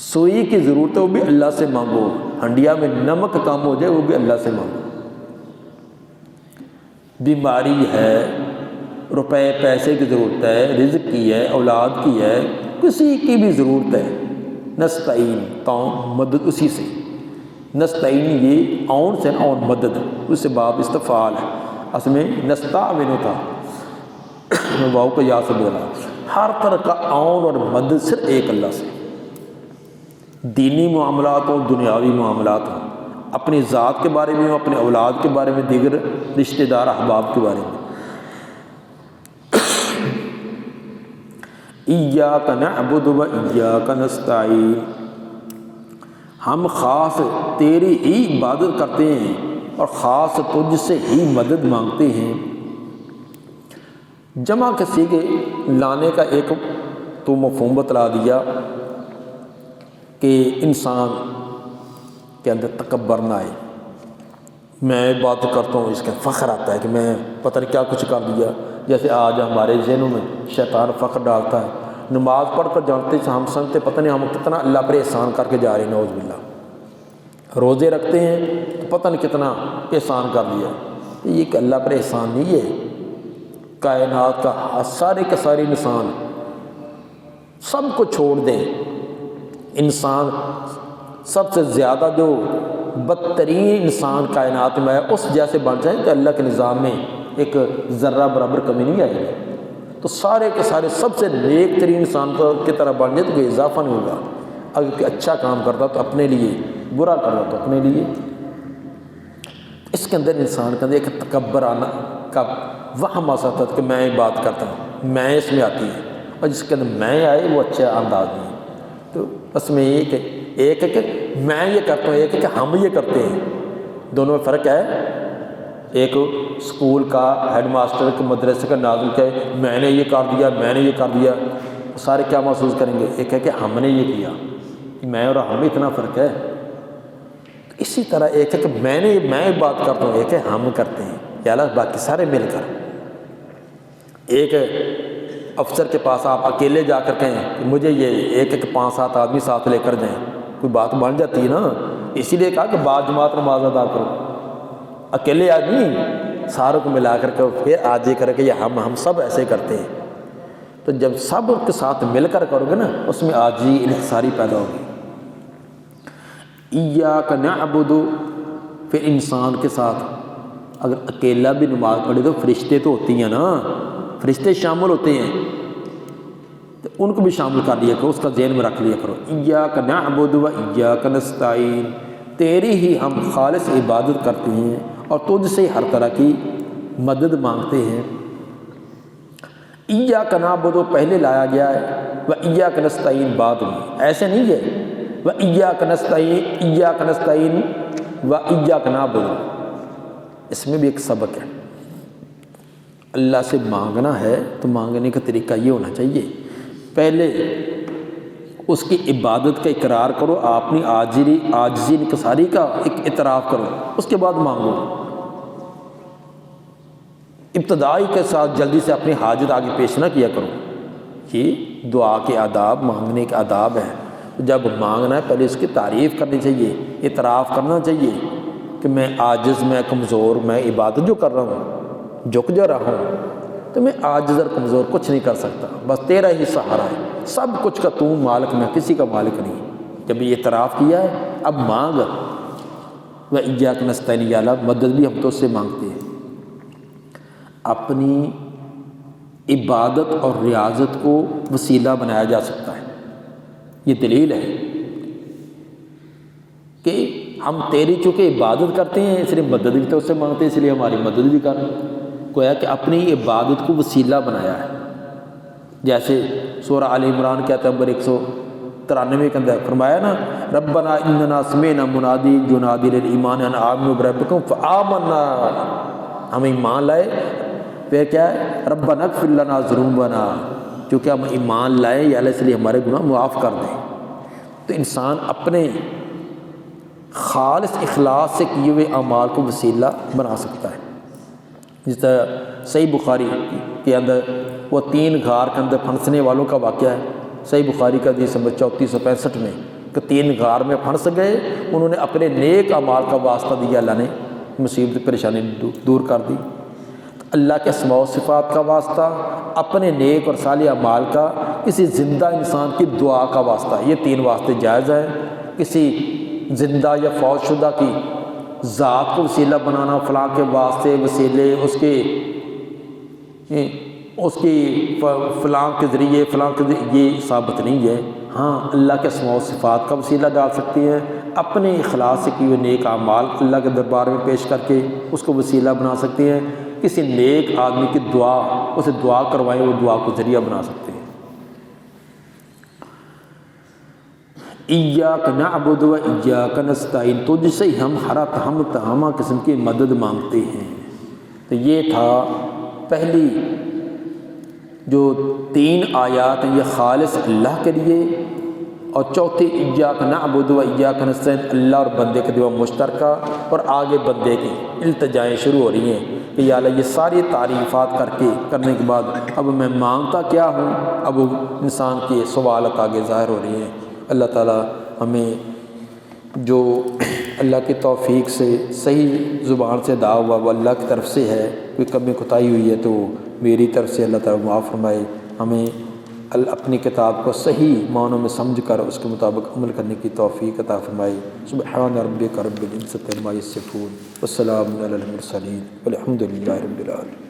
سوئی کی ضرورت ہے وہ بھی اللہ سے مانگو، ہنڈیا میں نمک کم ہو جائے وہ بھی اللہ سے مانگو، بیماری ہے، روپے پیسے کی ضرورت ہے، رزق کی ہے، اولاد کی ہے، کسی کی بھی ضرورت ہے، نستعین تعاون مدد اسی سے، نستعین یہ اون سے اون مدد، اس سے باب استفعال ہے، اصل میں نستعین تھا، واؤ کو یا سے بولا، ہر طرح کا اون اور مدد صرف ایک اللہ سے، دینی معاملات ہوں دنیاوی معاملات ہوں، اپنی ذات کے بارے میں ہوں، اپنے اولاد کے بارے میں، دیگر رشتہ دار احباب کے بارے میں۔ ایاک نعبد و ایاک نستعین، ہم خاص تیری ہی عبادت کرتے ہیں اور خاص تجھ سے ہی مدد مانگتے ہیں۔ جمع کے صیغے لانے کا ایک تو مفہوم بتلا دیا کہ انسان کے اندر تکبر نہ آئے، میں بات کرتا ہوں اس کا فخر آتا ہے کہ میں پتہ نہیں کیا کچھ کر دیا، جیسے آج ہمارے ذہنوں میں شیطان فخر ڈالتا ہے، نماز پڑھ کر جانتے ہیں ہم سمجھتے پتہ نہیں ہم کتنا اللہ پر احسان کر کے جا رہے ہیں، نعوذ باللہ، روزے رکھتے ہیں تو پتہ نہیں کتنا احسان کر دیا، یہ کہ اللہ پر احسان نہیں ہے، کائنات کا سارے کے سارے انسان سب کو چھوڑ دیں، انسان سب سے زیادہ جو بدترین انسان کائنات میں ہے اس جیسے بن جائیں تو اللہ کے نظام میں ایک ذرہ برابر کمی نہیں آئے گی، تو سارے کے سارے سب سے نیک ترین انسان کی طرح بن جائے تو کوئی اضافہ نہیں ہوگا، اگر کوئی اچھا کام کرتا تو اپنے لیے، برا کرتا تو اپنے لیے، اس کے اندر انسان کے اندر ایک تکبر آنا کا وہم آ سکتا ہے کہ میں بات کرتا ہوں، میں اس میں آتی ہے، اور جس کے اندر میں آئے وہ اچھا انداز نہیں، تو بس میں ایک ہے کہ میں یہ کرتا ہوں، ایک ہے کہ ہم یہ کرتے ہیں، دونوں میں فرق ہے، ایک اسکول کا ہیڈ ماسٹر کے مدرسے کا ناظم کہ میں نے یہ کر دیا، میں نے یہ کر دیا، سارے کیا محسوس کریں گے، ایک ہے کہ ہم نے یہ کیا، میں اور ہم اتنا فرق ہے، اسی طرح ایک ہے کہ میں بات کرتا ہوں، ایک ہے ہم کرتے ہیں، یا اللہ باقی سارے مل کر، ایک افسر کے پاس آپ اکیلے جا کر کہیں کہ مجھے یہ، ایک ہے کہ 5-7 آدمی ساتھ لے کر جائیں، کوئی بات بن جاتی ہے نا، اسی لیے کہا کہ بعد جماعت نماز ادا کرو، اکیلے آدمی ساروں کو ملا کر کے پھر آج یہ کرے کہ یہ ہم سب ایسے کرتے ہیں، تو جب سب کے ساتھ مل کر کرو گے نا اس میں عاجزی انکساری پیدا ہوگی۔ ایاک نعبد، پھر انسان کے ساتھ اگر اکیلا بھی نماز پڑھے تو فرشتے تو ہوتی ہیں نا، فرشتے شامل ہوتے ہیں، تو ان کو بھی شامل کر لیا کرو، اس کا ذہن میں رکھ لیا کرو، ایاک نعبد و ایاک نستعین، تیری ہی ہم خالص عبادت کرتے ہیں اور تجھ سے ہر طرح کی مدد مانگتے ہیں۔ ایاک نعبد پہلے لایا گیا ہے، و ایاک نستعین بعد میں، ایسے نہیں ہے و ایاک نستعین و ایاک نعبد، اس میں بھی ایک سبق ہے، اللہ سے مانگنا ہے تو مانگنے کا طریقہ یہ ہونا چاہیے، پہلے اس کی عبادت کا اقرار کرو، اپنی عاجزی انکساری کا ایک اعتراف کرو، اس کے بعد مانگو، ابتدائی کے ساتھ جلدی سے اپنی حاجت آگے پیش نہ کیا کرو، یہ دعا کے آداب، مانگنے کے آداب ہیں، جب مانگنا ہے پہلے اس کی تعریف کرنی چاہیے، اعتراف کرنا چاہیے کہ میں عاجز، میں کمزور، میں عبادت جو کر رہا ہوں، جھک جو رہا ہوں، تو میں عاجز اور کمزور کچھ نہیں کر سکتا، بس تیرا ہی سہارا ہے، سب کچھ کا تو مالک، میں کسی کا مالک نہیں، جب یہ اعتراف کیا ہے اب مانگ، و ایاک نستعین، یا اللہ مدد بھی ہم تو اس سے مانگتے ہیں، اپنی عبادت اور ریاضت کو وسیلہ بنایا جا سکتا ہے۔ یہ دلیل ہے کہ ہم تیری چونکہ عبادت کرتے ہیں اس لیے مدد بھی تو اس سے مانگتے ہیں، اس لیے ہماری مدد بھی کر، گویا کہ اپنی عبادت کو وسیلہ بنایا ہے۔ جیسے سورہ آل عمران کے آیت نمبر 193 کے اندر فرمایا نا، ربنا اننا سمعنا منادی ینادی للایمان ان آمنوا بربکم فآمنا، ہم ایمان لائے، پھر کیا ہے، ربنا اغفر لنا ذنوبنا، کیونکہ ہم ایمان لائے یا اللہ اس لیے ہمارے گناہ معاف کر دیں۔ تو انسان اپنے خالص اخلاص سے کیے ہوئے اعمال کو وسیلہ بنا سکتا ہے۔ جس طرح صحیح بخاری کے اندر وہ 3 غار کے اندر پھنسنے والوں کا واقعہ ہے، صحیح بخاری کا حدیث نمبر 3465 میں، کہ 3 غار میں پھنس گئے، انہوں نے اپنے نیک اعمال کا واسطہ دیا، اللہ نے مصیبت پریشانی دور کر دی۔ اللہ کے اسماء و صفات کا واسطہ، اپنے نیک اور صالح اعمال کا، کسی زندہ انسان کی دعا کا واسطہ، یہ 3 واسطے جائز ہیں۔ کسی زندہ یا فوت شدہ کی ذات کو وسیلہ بنانا، فلاں کے واسطے وسیلے اس کی فلاں کے ذریعے فلاں کے ذریعے، یہ ثابت نہیں ہے۔ ہاں اللہ کے اسماء و صفات کا وسیلہ ڈال سکتی ہیں، اپنے اخلاص سے کیے ہوئے نیک اعمال اللہ کے دربار میں پیش کر کے اس کو وسیلہ بنا سکتی ہیں۔ کسی نیک آدمی کی دعا، اسے دعا کروائیں، وہ دعا کو ذریعہ بنا سکتے ہیں۔ ایاک نعبد و ایاک نستعین، تجھ سے ہم ہر تمام قسم کی مدد مانگتے ہیں۔ تو یہ تھا پہلی جو 3 آیات ہیں، یہ خالص اللہ کے لیے، اور چوتھی ایاک نعبد و ایاک نستعین اللہ اور بندے کے درمیان مشترکہ، اور آگے بندے کی التجائیں شروع ہو رہی ہیں کہ یا اللہ یہ ساری تعریفات کرنے کے بعد اب میں مانگتا کیا ہوں، اب انسان کے سوالات آگے ظاہر ہو رہی ہیں۔ اللہ تعالیٰ ہمیں جو اللہ کی توفیق سے صحیح زبان سے ادا ہوا وہ اللہ کی طرف سے ہے، کوئی کمی کوتاہی ہوئی ہے تو میری طرف سے اللہ تعالیٰ معاف فرمائے۔ ہمیں اپنی کتاب کو صحیح معنوں میں سمجھ کر اس کے مطابق عمل کرنے کی توفیق عطا فرمائے۔ سبحان ربک رب العزۃ عما یصفون والسلام علی المرسلین والحمد للہ رب العالمین۔